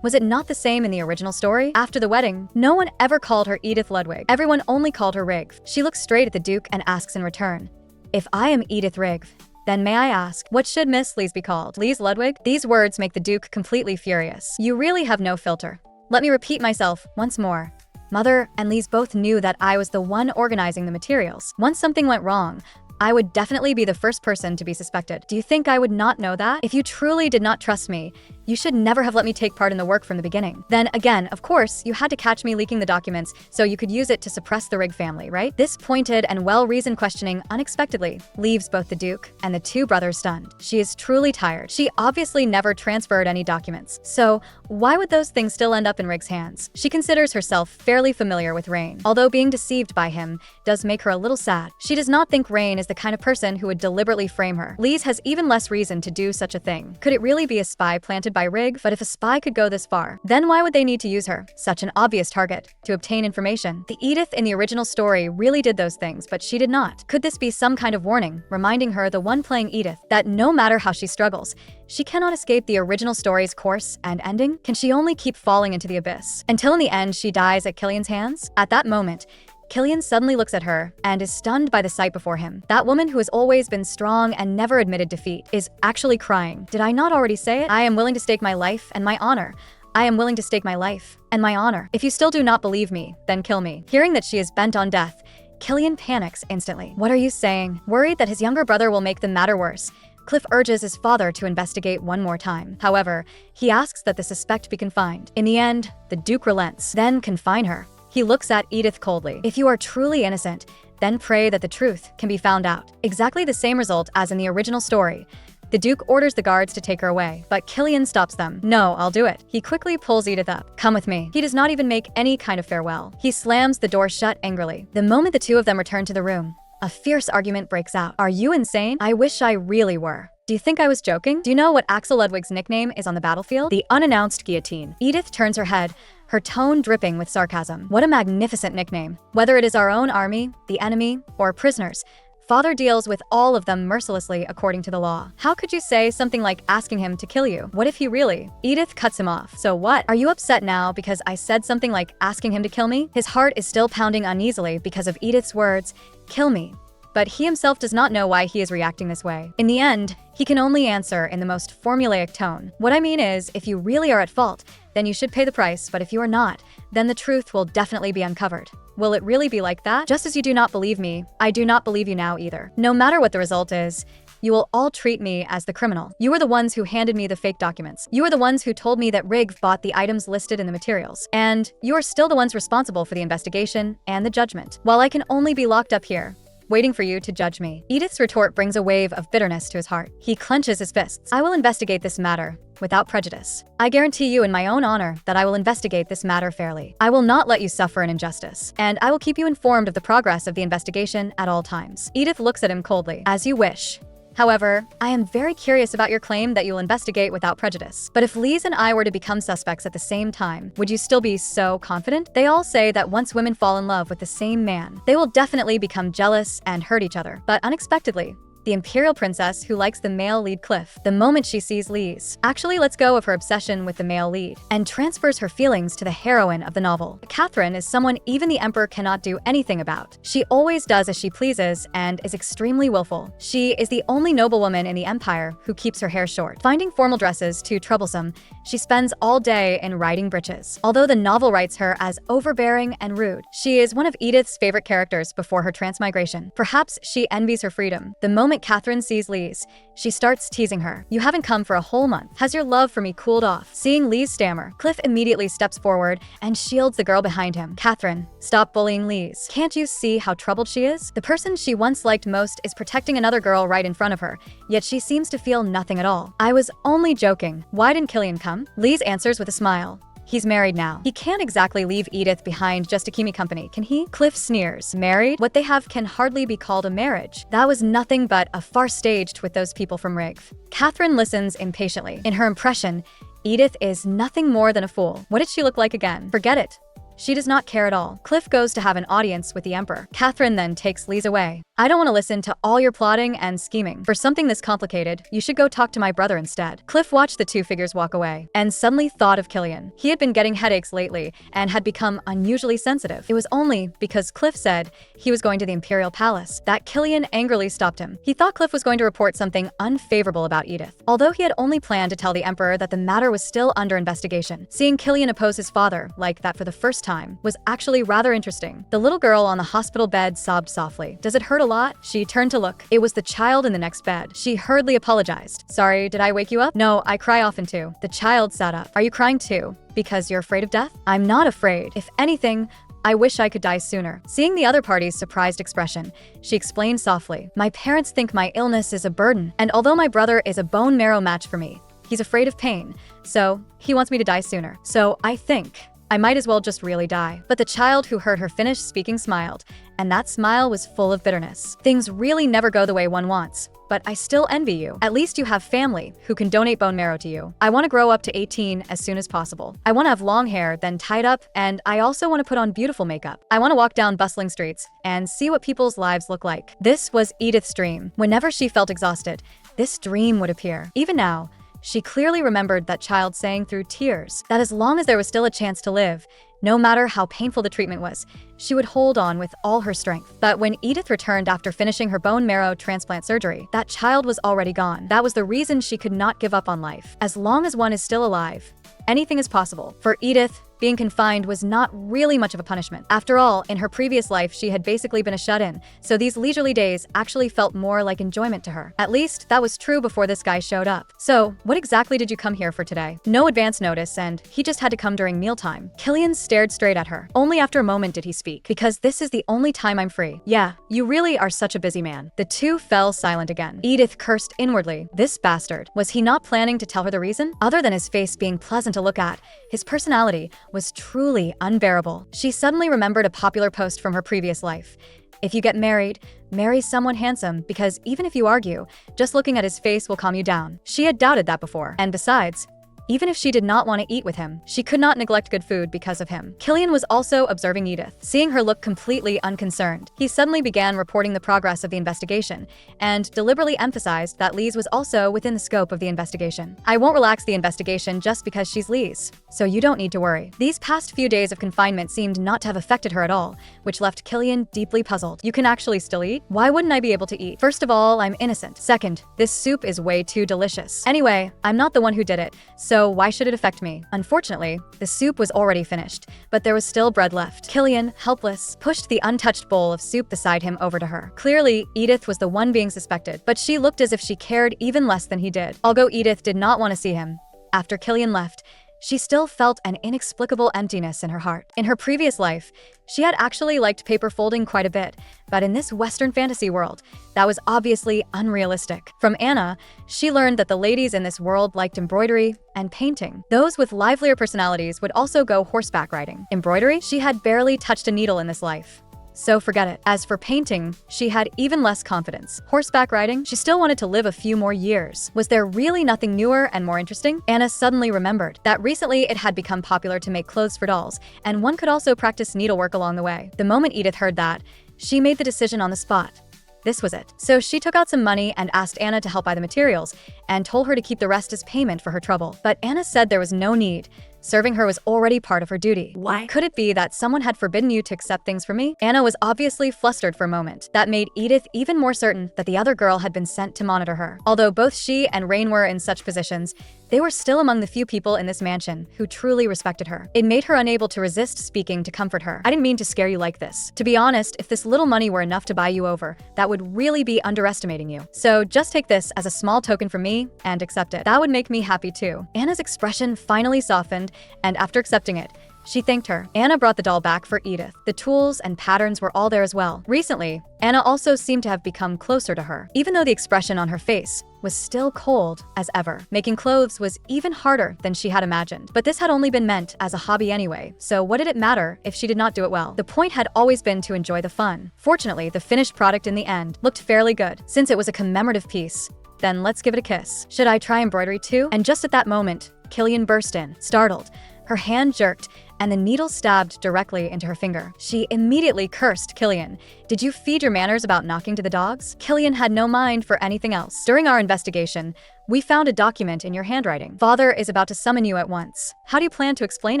was it not the same in the original story? After the wedding, no one ever called her Edith Ludwig. Everyone only called her Rigg. She looks straight at the Duke and asks in return, if I am Edith Rigg, then may I ask, what should Miss Lees be called? Lees Ludwig? These words make the Duke completely furious. You really have no filter. Let me repeat myself once more. Mother and Lees both knew that I was the one organizing the materials. Once something went wrong, I would definitely be the first person to be suspected. Do you think I would not know that? If you truly did not trust me, you should never have let me take part in the work from the beginning. Then again, of course, you had to catch me leaking the documents so you could use it to suppress the Rigg family, right? This pointed and well-reasoned questioning unexpectedly leaves both the Duke and the two brothers stunned. She is truly tired. She obviously never transferred any documents. So why would those things still end up in Rigg's hands? She considers herself fairly familiar with Rain, although being deceived by him does make her a little sad. She does not think Rain is the kind of person who would deliberately frame her. Lees has even less reason to do such a thing. Could it really be a spy planted by Rigg? But if a spy could go this far, then why would they need to use her, such an obvious target, to obtain information? The Edith in the original story really did those things, but she did not. Could this be some kind of warning, reminding her, the one playing Edith, that no matter how she struggles, she cannot escape the original story's course and ending? Can she only keep falling into the abyss, until in the end she dies at Killian's hands? At that moment, Killian suddenly looks at her and is stunned by the sight before him. That woman who has always been strong and never admitted defeat is actually crying. Did I not already say it? I am willing to stake my life and my honor. I am willing to stake my life and my honor. If you still do not believe me, then kill me. Hearing that she is bent on death, Killian panics instantly. What are you saying? Worried that his younger brother will make the matter worse, Cliff urges his father to investigate one more time. However, he asks that the suspect be confined. In the end, the Duke relents. Then confine her. He looks at Edith coldly. If you are truly innocent, then pray that the truth can be found out. Exactly the same result as in the original story. The Duke orders the guards to take her away, but Killian stops them. No, I'll do it. He quickly pulls Edith up. Come with me. He does not even make any kind of farewell. He slams the door shut angrily. The moment the two of them return to the room, a fierce argument breaks out. Are you insane? I wish I really were. Do you think I was joking? Do you know what Axel Ludwig's nickname is on the battlefield? The unannounced guillotine. Edith turns her head, her tone dripping with sarcasm. What a magnificent nickname. Whether it is our own army, the enemy, or prisoners, Father deals with all of them mercilessly according to the law. How could you say something like asking him to kill you? What if he really? Edith cuts him off. So what? Are you upset now because I said something like asking him to kill me? His heart is still pounding uneasily because of Edith's words, kill me. But he himself does not know why he is reacting this way. In the end, he can only answer in the most formulaic tone. What I mean is, if you really are at fault, then you should pay the price, but if you are not, then the truth will definitely be uncovered. Will it really be like that? Just as you do not believe me, I do not believe you now either. No matter what the result is, you will all treat me as the criminal. You are the ones who handed me the fake documents. You are the ones who told me that Rigg bought the items listed in the materials. And you are still the ones responsible for the investigation and the judgment. While I can only be locked up here, waiting for you to judge me. Edith's retort brings a wave of bitterness to his heart. He clenches his fists. I will investigate this matter without prejudice. I guarantee you in my own honor that I will investigate this matter fairly. I will not let you suffer an injustice, and I will keep you informed of the progress of the investigation at all times. Edith looks at him coldly. As you wish. However, I am very curious about your claim that you'll investigate without prejudice. But if Lees and I were to become suspects at the same time, would you still be so confident? They all say that once women fall in love with the same man, they will definitely become jealous and hurt each other. But unexpectedly, the imperial princess who likes the male lead Cliff the moment she sees Lee's. Actually lets go of her obsession with the male lead and transfers her feelings to the heroine of the novel. Catherine is someone even the emperor cannot do anything about. She always does as she pleases and is extremely willful. She is the only noblewoman in the empire who keeps her hair short. Finding formal dresses too troublesome, she spends all day in riding breeches. Although the novel writes her as overbearing and rude, she is one of Edith's favorite characters before her transmigration. Perhaps she envies her freedom. The moment Catherine sees Lee's, she starts teasing her. "You haven't come for a whole month. Has your love for me cooled off?" Seeing Lee's stammer, Cliff immediately steps forward and shields the girl behind him. "Catherine, stop bullying Lee's. Can't you see how troubled she is? The person she once liked most is protecting another girl right in front of her, yet she seems to feel nothing at all." "I was only joking. Why didn't Killian come?" Lee's answers with a smile. "He's married now. He can't exactly leave Edith behind just to keep me company, can he?" Cliff sneers. "Married? What they have can hardly be called a marriage. That was nothing but a farce staged with those people from Rigv." Catherine listens impatiently. In her impression, Edith is nothing more than a fool. What did she look like again? Forget it. She does not care at all. Cliff goes to have an audience with the emperor. Catherine then takes Lee's away. "I don't want to listen to all your plotting and scheming. For something this complicated, you should go talk to my brother instead." Cliff watched the two figures walk away and suddenly thought of Killian. He had been getting headaches lately and had become unusually sensitive. It was only because Cliff said he was going to the imperial palace that Killian angrily stopped him. He thought Cliff was going to report something unfavorable about Edith, although he had only planned to tell the emperor that the matter was still under investigation. Seeing Killian oppose his father like that for the first time was actually rather interesting. The little girl on the hospital bed sobbed softly. "Does it hurt a lot?" She turned to look. It was the child in the next bed. She hurriedly apologized. "Sorry, did I wake you up?" "No, I cry often too." The child sat up. "Are you crying too? Because you're afraid of death?" "I'm not afraid. If anything, I wish I could die sooner." Seeing the other party's surprised expression, she explained softly, "My parents think my illness is a burden, and although my brother is a bone marrow match for me, he's afraid of pain, so he wants me to die sooner. So I think I might as well just really die." But the child who heard her finish speaking smiled, and that smile was full of bitterness. "Things really never go the way one wants, but I still envy you. At least you have family who can donate bone marrow to you. I want to grow up to 18 as soon as possible. I want to have long hair, then tied up, and I also want to put on beautiful makeup. I want to walk down bustling streets and see what people's lives look like." This was Edith's dream. Whenever she felt exhausted, this dream would appear. Even now, she clearly remembered that child saying through tears that as long as there was still a chance to live, no matter how painful the treatment was, she would hold on with all her strength. But when Edith returned after finishing her bone marrow transplant surgery, that child was already gone. That was the reason she could not give up on life. As long as one is still alive, anything is possible. For Edith, being confined was not really much of a punishment. After all, in her previous life, she had basically been a shut-in, so these leisurely days actually felt more like enjoyment to her. At least, that was true before this guy showed up. "So, what exactly did you come here for today?" No advance notice, and he just had to come during mealtime. Killian stared straight at her. Only after a moment did he speak. "Because this is the only time I'm free." "Yeah, you really are such a busy man." The two fell silent again. Edith cursed inwardly. This bastard. Was he not planning to tell her the reason? Other than his face being pleasant to look at, his personality was truly unbearable. She suddenly remembered a popular post from her previous life. "If you get married, marry someone handsome, because even if you argue, just looking at his face will calm you down." She had doubted that before. And besides, even if she did not want to eat with him, she could not neglect good food because of him. Killian was also observing Edith. Seeing her look completely unconcerned, he suddenly began reporting the progress of the investigation and deliberately emphasized that Lee's was also within the scope of the investigation. "I won't relax the investigation just because she's Lee's, so you don't need to worry." These past few days of confinement seemed not to have affected her at all, which left Killian deeply puzzled. "You can actually still eat? Why wouldn't I be able to eat? First of all, I'm innocent. Second, this soup is way too delicious. Anyway, I'm not the one who did it, so why should it affect me?" Unfortunately, the soup was already finished, but there was still bread left. Killian, helpless, pushed the untouched bowl of soup beside him over to her. Clearly, Edith was the one being suspected, but she looked as if she cared even less than he did. Although Edith did not want to see him, after Killian left, she still felt an inexplicable emptiness in her heart. In her previous life, she had actually liked paper folding quite a bit, but in this Western fantasy world, that was obviously unrealistic. From Anna, she learned that the ladies in this world liked embroidery and painting. Those with livelier personalities would also go horseback riding. Embroidery? She had barely touched a needle in this life, so forget it. As for painting, she had even less confidence. Horseback riding? She still wanted to live a few more years. Was there really nothing newer and more interesting? Anna suddenly remembered that recently it had become popular to make clothes for dolls, and one could also practice needlework along the way. The moment Edith heard that, she made the decision on the spot. This was it. So she took out some money and asked Anna to help buy the materials, and told her to keep the rest as payment for her trouble. But Anna said there was no need. Serving her was already part of her duty. Why? Could it be that someone had forbidden you to accept things from me? Anna was obviously flustered for a moment. That made Edith even more certain that the other girl had been sent to monitor her. Although both she and Rain were in such positions, they were still among the few people in this mansion who truly respected her. It made her unable to resist speaking to comfort her. I didn't mean to scare you like this. To be honest, if this little money were enough to buy you over, that would really be underestimating you. So just take this as a small token from me and accept it. That would make me happy too. Anna's expression finally softened, and after accepting it, she thanked her. Anna brought the doll back for Edith. The tools and patterns were all there as well. Recently, Anna also seemed to have become closer to her, even though the expression on her face was still cold as ever. Making clothes was even harder than she had imagined. But this had only been meant as a hobby anyway, so what did it matter if she did not do it well? The point had always been to enjoy the fun. Fortunately, the finished product in the end looked fairly good. Since it was a commemorative piece, then let's give it a kiss. Should I try embroidery too? And just at that moment, Killian burst in, startled. Her hand jerked, and the needle stabbed directly into her finger. She immediately cursed Killian. Did you feed your manners about knocking to the dogs? Killian had no mind for anything else. During our investigation, we found a document in your handwriting. Father is about to summon you at once. How do you plan to explain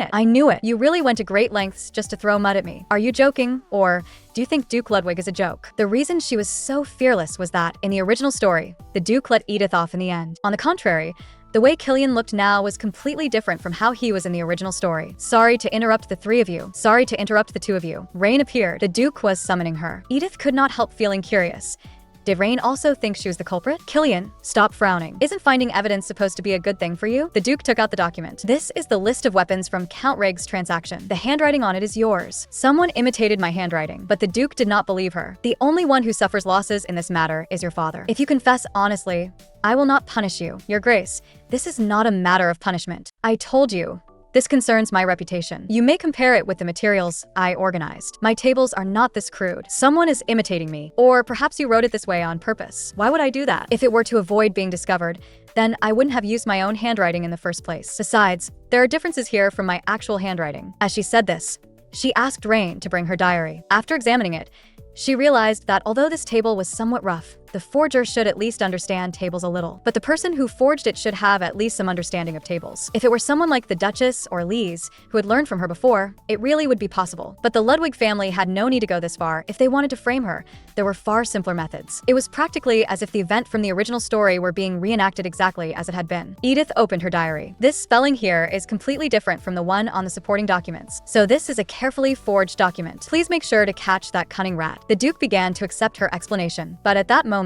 it? I knew it. You really went to great lengths just to throw mud at me. Are you joking? Or do you think Duke Ludwig is a joke? The reason she was so fearless was that, in the original story, the Duke let Edith off in the end. On the contrary, the way Killian looked now was completely different from how he was in the original story. Sorry to interrupt the three of you. Sorry to interrupt the two of you. Rain appeared. The Duke was summoning her. Edith could not help feeling curious. Did Rain also think she was the culprit? Killian, stop frowning. Isn't finding evidence supposed to be a good thing for you? The Duke took out the document. This is the list of weapons from Count Raig's transaction. The handwriting on it is yours. Someone imitated my handwriting, but the Duke did not believe her. The only one who suffers losses in this matter is your father. If you confess honestly, I will not punish you. Your Grace, this is not a matter of punishment. I told you. This concerns my reputation. You may compare it with the materials I organized. My tables are not this crude. Someone is imitating me. Or perhaps you wrote it this way on purpose. Why would I do that? If it were to avoid being discovered, then I wouldn't have used my own handwriting in the first place. Besides, there are differences here from my actual handwriting. As she said this, she asked Rain to bring her diary. After examining it, she realized that although this table was somewhat rough, the forger should at least understand tables a little. But the person who forged it should have at least some understanding of tables. If it were someone like the Duchess or Lise, who had learned from her before, it really would be possible. But the Ludwig family had no need to go this far if they wanted to frame her. There were far simpler methods. It was practically as if the event from the original story were being reenacted exactly as it had been. Edith opened her diary. This spelling here is completely different from the one on the supporting documents. So this is a carefully forged document. Please make sure to catch that cunning rat. The Duke began to accept her explanation, but at that moment,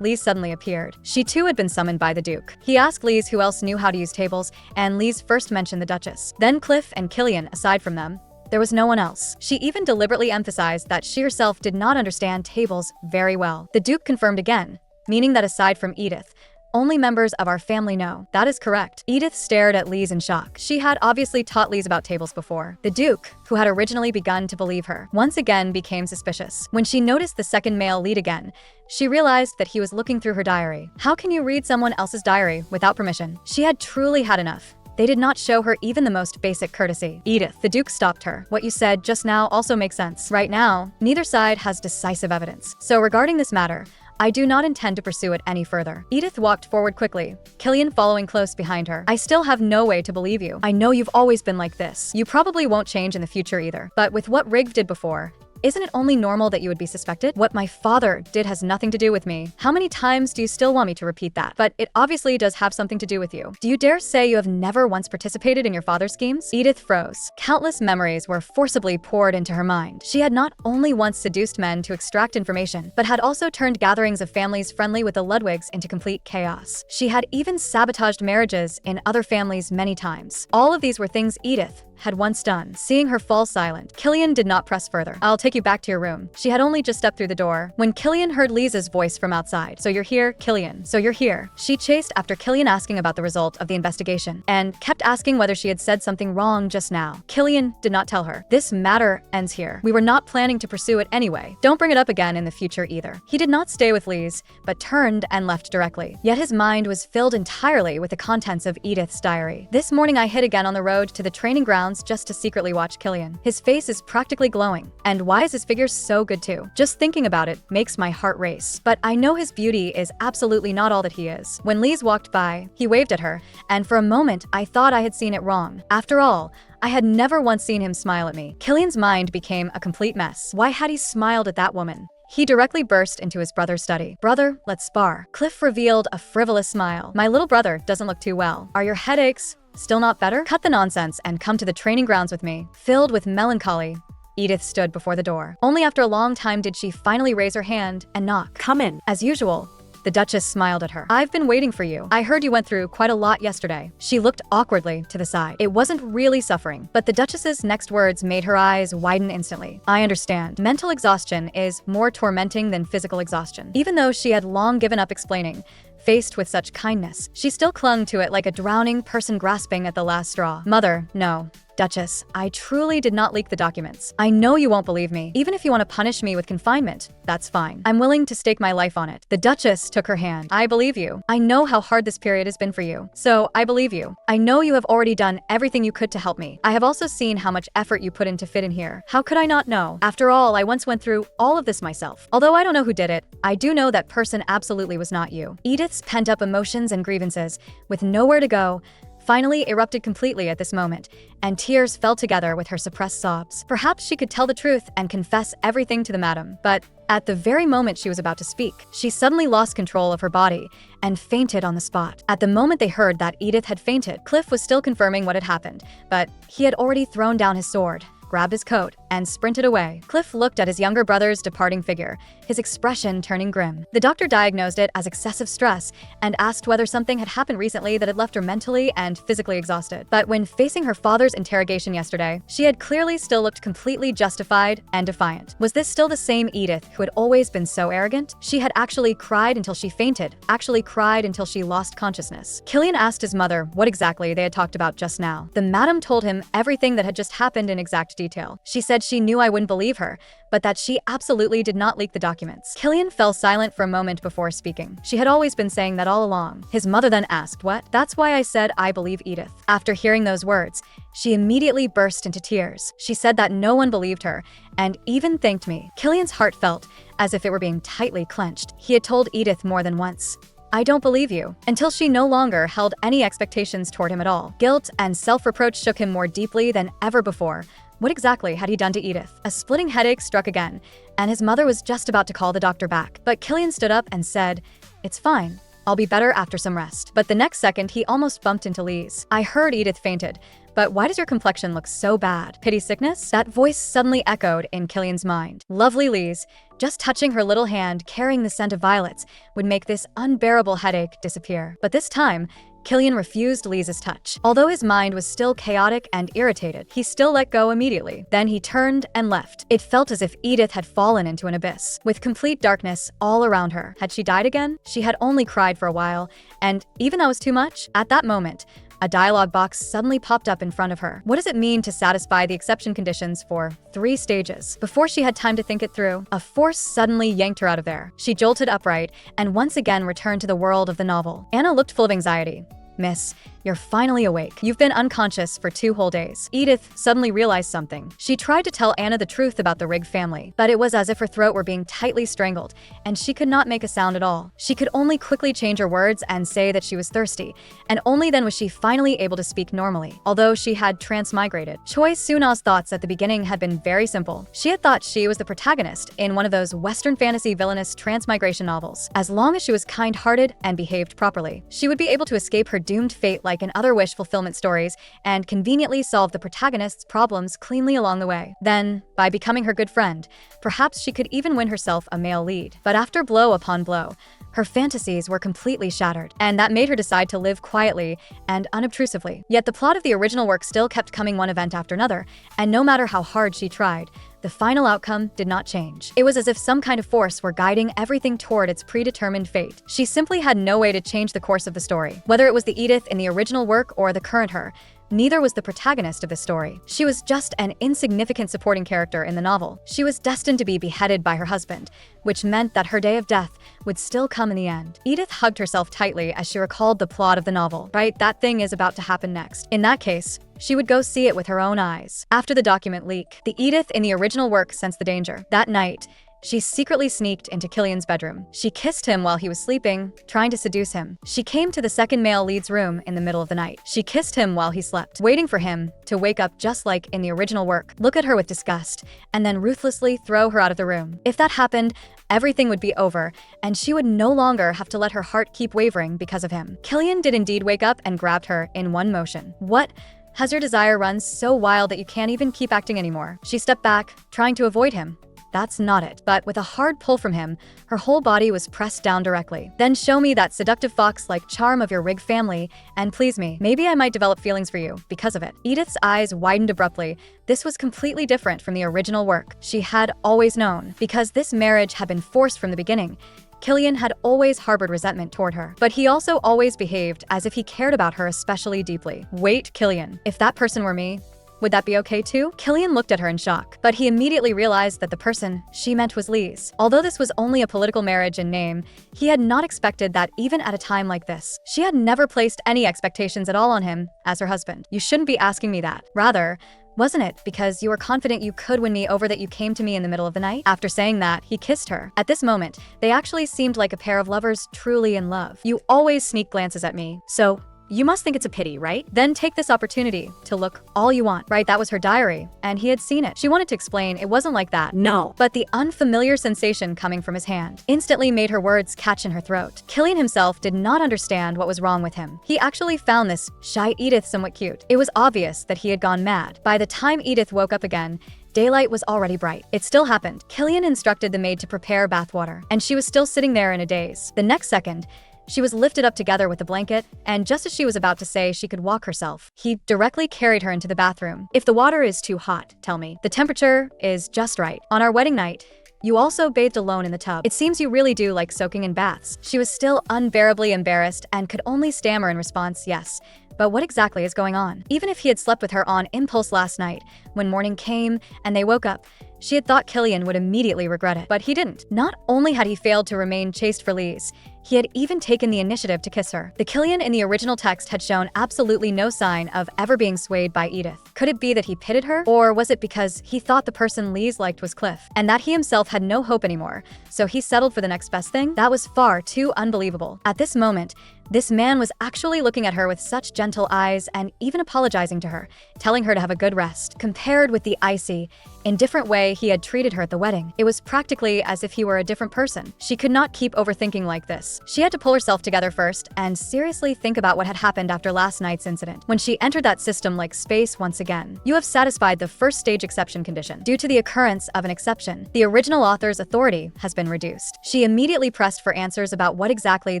Lise suddenly appeared. She too had been summoned by the Duke. He asked Lise who else knew how to use tables, and Lise first mentioned the Duchess. Then Cliff and Killian. Aside from them, there was no one else. She even deliberately emphasized that she herself did not understand tables very well. The Duke confirmed again, meaning that aside from Edith, only members of our family know. That is correct. Edith stared at Lise in shock. She had obviously taught Lise about tables before. The Duke, who had originally begun to believe her, once again became suspicious. When she noticed the second male lead again, she realized that he was looking through her diary. How can you read someone else's diary without permission? She had truly had enough. They did not show her even the most basic courtesy. Edith, the Duke stopped her. What you said just now also makes sense. Right now, neither side has decisive evidence. So regarding this matter, I do not intend to pursue it any further. Edith walked forward quickly, Killian following close behind her. I still have no way to believe you. I know you've always been like this. You probably won't change in the future either. But with what Rigg did before, isn't it only normal that you would be suspected? What my father did has nothing to do with me. How many times do you still want me to repeat that? But it obviously does have something to do with you. Do you dare say you have never once participated in your father's schemes? Edith froze. Countless memories were forcibly poured into her mind. She had not only once seduced men to extract information, but had also turned gatherings of families friendly with the Ludwigs into complete chaos. She had even sabotaged marriages in other families many times. All of these were things Edith had once done. Seeing her fall silent, Killian did not press further. I'll take you back to your room. She had only just stepped through the door when Killian heard Lisa's voice from outside. So you're here, Killian. So you're here. She chased after Killian asking about the result of the investigation and kept asking whether she had said something wrong just now. Killian did not tell her. This matter ends here. We were not planning to pursue it anyway. Don't bring it up again in the future either. He did not stay with Lise, but turned and left directly. Yet his mind was filled entirely with the contents of Edith's diary. This morning I hid again on the road to the training grounds grounds just to secretly watch Killian. His face is practically glowing. And why is his figure so good too? Just thinking about it makes my heart race. But I know his beauty is absolutely not all that he is. When Lise walked by, he waved at her, and for a moment I thought I had seen it wrong. After all, I had never once seen him smile at me. Killian's mind became a complete mess. Why had he smiled at that woman? He directly burst into his brother's study. "Brother, let's spar." Cliff revealed a frivolous smile. "My little brother doesn't look too well. Are your headaches still not better? Cut the nonsense and come to the training grounds with me." Filled with melancholy, Edith stood before the door. Only after a long time did she finally raise her hand and knock. Come in. As usual, the Duchess smiled at her. "I've been waiting for you. I heard you went through quite a lot yesterday." She looked awkwardly to the side. It wasn't really suffering, but the Duchess's next words made her eyes widen instantly. "I understand. Mental exhaustion is more tormenting than physical exhaustion." Even though she had long given up explaining, faced with such kindness, she still clung to it like a drowning person grasping at the last straw. "Mother, no. Duchess, I truly did not leak the documents. I know you won't believe me. Even if you want to punish me with confinement, that's fine. I'm willing to stake my life on it." The Duchess took her hand. "I believe you. I know how hard this period has been for you. So I believe you. I know you have already done everything you could to help me. I have also seen how much effort you put in to fit in here. How could I not know? After all, I once went through all of this myself. Although I don't know who did it, I do know that person absolutely was not you." Edith's pent-up emotions and grievances, with nowhere to go, finally erupted completely at this moment, and tears fell together with her suppressed sobs. Perhaps she could tell the truth and confess everything to the madam, but at the very moment she was about to speak, she suddenly lost control of her body and fainted on the spot. At the moment they heard that Edith had fainted, Cliff was still confirming what had happened, but he had already thrown down his sword, grabbed his coat, and sprinted away. Cliff looked at his younger brother's departing figure, his expression turning grim. The doctor diagnosed it as excessive stress and asked whether something had happened recently that had left her mentally and physically exhausted. But when facing her father's interrogation yesterday, she had clearly still looked completely justified and defiant. Was this still the same Edith who had always been so arrogant? She had actually cried until she fainted, actually cried until she lost consciousness. Killian asked his mother what exactly they had talked about just now. The madam told him everything that had just happened in exact detail. She said she knew I wouldn't believe her, but that she absolutely did not leak the documents. Killian fell silent for a moment before speaking. She had always been saying that all along. His mother then asked, "What?" "That's why I said I believe Edith." After hearing those words, she immediately burst into tears. She said that no one believed her, and even thanked me. Killian's heart felt as if it were being tightly clenched. He had told Edith more than once, "I don't believe you," until she no longer held any expectations toward him at all. Guilt and self-reproach shook him more deeply than ever before. What exactly had he done to Edith? A splitting headache struck again, and his mother was just about to call the doctor back. But Killian stood up and said, "It's fine. I'll be better after some rest." But the next second, he almost bumped into Lise. "I heard Edith fainted, but why does your complexion look so bad? Pity sickness?" That voice suddenly echoed in Killian's mind. Lovely Lise, just touching her little hand carrying the scent of violets would make this unbearable headache disappear. But this time, Killian refused Lise's touch. Although his mind was still chaotic and irritated, he still let go immediately. Then he turned and left. It felt as if Edith had fallen into an abyss, with complete darkness all around her. Had she died again? She had only cried for a while, and even that was too much. At that moment, a dialogue box suddenly popped up in front of her. What does it mean to satisfy the exception conditions for 3 stages? Before she had time to think it through, a force suddenly yanked her out of there. She jolted upright and once again returned to the world of the novel. Anna looked full of anxiety. "Miss, you're finally awake. You've been unconscious for 2 whole days." Edith suddenly realized something. She tried to tell Anna the truth about the Rigg family, but it was as if her throat were being tightly strangled, and she could not make a sound at all. She could only quickly change her words and say that she was thirsty, and only then was she finally able to speak normally, although she had transmigrated. Choi Suna's thoughts at the beginning had been very simple. She had thought she was the protagonist in one of those Western fantasy villainous transmigration novels. As long as she was kind-hearted and behaved properly, she would be able to escape her doomed fate like in other wish fulfillment stories and conveniently solve the protagonist's problems cleanly along the way. Then, by becoming her good friend, perhaps she could even win herself a male lead. But after blow upon blow, her fantasies were completely shattered, and that made her decide to live quietly and unobtrusively. Yet the plot of the original work still kept coming one event after another, and no matter how hard she tried, the final outcome did not change. It was as if some kind of force were guiding everything toward its predetermined fate. She simply had no way to change the course of the story. Whether it was the Edith in the original work or the current her, neither was the protagonist of the story. She was just an insignificant supporting character in the novel. She was destined to be beheaded by her husband, which meant that her day of death would still come in the end. Edith hugged herself tightly as she recalled the plot of the novel. Right, that thing is about to happen next. In that case, she would go see it with her own eyes. After the document leak, the Edith in the original work sensed the danger. That night, she secretly sneaked into Killian's bedroom. She kissed him while he was sleeping, trying to seduce him. She came to the second male lead's room in the middle of the night. She kissed him while he slept, waiting for him to wake up just like in the original work, look at her with disgust, and then ruthlessly throw her out of the room. If that happened, everything would be over, and she would no longer have to let her heart keep wavering because of him. Killian did indeed wake up and grabbed her in one motion. What? Has your desire run so wild that you can't even keep acting anymore? She stepped back, trying to avoid him. That's not it. But with a hard pull from him, her whole body was pressed down directly. Then show me that seductive fox-like charm of your Rig family, and please me. Maybe I might develop feelings for you because of it. Edith's eyes widened abruptly. This was completely different from the original work. She had always known, because this marriage had been forced from the beginning. Killian had always harbored resentment toward her, but he also always behaved as if he cared about her especially deeply. Wait, Killian, if that person were me, would that be okay too? Killian looked at her in shock, but he immediately realized that the person she meant was Lise. Although this was only a political marriage in name, he had not expected that even at a time like this. She had never placed any expectations at all on him as her husband. You shouldn't be asking me that. Rather, wasn't it because you were confident you could win me over that you came to me in the middle of the night? After saying that, he kissed her. At this moment, they actually seemed like a pair of lovers truly in love. You always sneak glances at me, so you must think it's a pity, right? Then take this opportunity to look all you want. Right, that was her diary, and he had seen it. She wanted to explain it wasn't like that. No. But the unfamiliar sensation coming from his hand instantly made her words catch in her throat. Killian himself did not understand what was wrong with him. He actually found this shy Edith somewhat cute. It was obvious that he had gone mad. By the time Edith woke up again, daylight was already bright. It still happened. Killian instructed the maid to prepare bathwater, and she was still sitting there in a daze. The next second, she was lifted up together with the blanket, and just as she was about to say she could walk herself, he directly carried her into the bathroom. If the water is too hot, tell me. The temperature is just right. On our wedding night, you also bathed alone in the tub. It seems you really do like soaking in baths. She was still unbearably embarrassed and could only stammer in response, yes. But what exactly is going on? Even if he had slept with her on impulse last night, when morning came and they woke up, she had thought Killian would immediately regret it, but he didn't. Not only had he failed to remain chaste for Lise, he had even taken the initiative to kiss her. The Killian in the original text had shown absolutely no sign of ever being swayed by Edith. Could it be that he pitied her? Or was it because he thought the person Lise liked was Cliff, and that he himself had no hope anymore, so he settled for the next best thing? That was far too unbelievable. At this moment, this man was actually looking at her with such gentle eyes and even apologizing to her, telling her to have a good rest. Compared with the icy, indifferent way he had treated her at the wedding, it was practically as if he were a different person. She could not keep overthinking like this. She had to pull herself together first and seriously think about what had happened after last night's incident. When she entered that system like space once again, you have satisfied the first stage exception condition. Due to the occurrence of an exception, the original author's authority has been reduced. She immediately pressed for answers about what exactly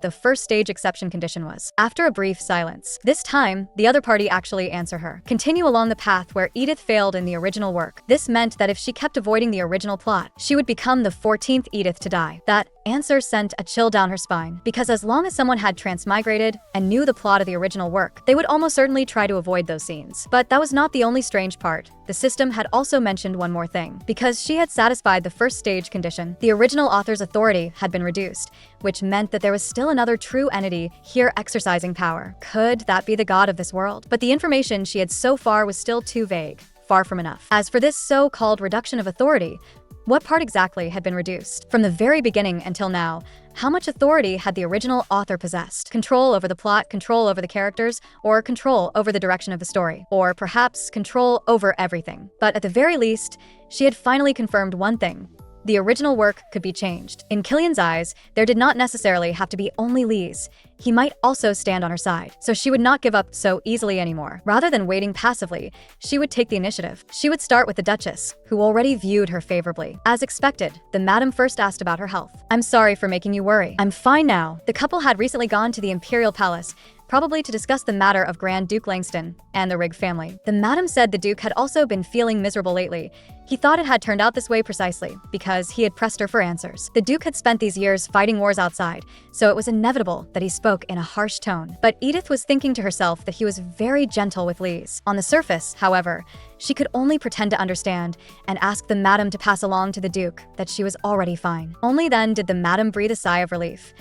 the first stage exception condition was. After a brief silence, this time, the other party actually answered her. Continue along the path where Edith failed in the original work. This meant that if she kept avoiding the original plot, she would become the 14th Edith to die. That answer sent a chill down her spine, because as long as someone had transmigrated and knew the plot of the original work, they would almost certainly try to avoid those scenes. But that was not the only strange part. The system had also mentioned one more thing. Because she had satisfied the first stage condition, the original author's authority had been reduced, which meant that there was still another true entity here exercising power. Could that be the god of this world? But the information she had so far was still too vague. Far from enough. As for this so-called reduction of authority, what part exactly had been reduced? From the very beginning until now, how much authority had the original author possessed? Control over the plot, control over the characters, or control over the direction of the story? Or perhaps control over everything? But at the very least, she had finally confirmed one thing. The original work could be changed. In Killian's eyes, there did not necessarily have to be only Lise. He might also stand on her side, so she would not give up so easily anymore. Rather than waiting passively, she would take the initiative. She would start with the Duchess, who already viewed her favorably. As expected, the madam first asked about her health. "I'm sorry for making you worry. I'm fine now." The couple had recently gone to the Imperial Palace, probably to discuss the matter of Grand Duke Langston and the Rig family. The madam said the Duke had also been feeling miserable lately. He thought it had turned out this way precisely because he had pressed her for answers. The Duke had spent these years fighting wars outside, so it was inevitable that he spoke in a harsh tone. But Edith was thinking to herself that he was very gentle with Lise. On the surface, however, she could only pretend to understand and ask the madam to pass along to the Duke that she was already fine. Only then did the madam breathe a sigh of relief.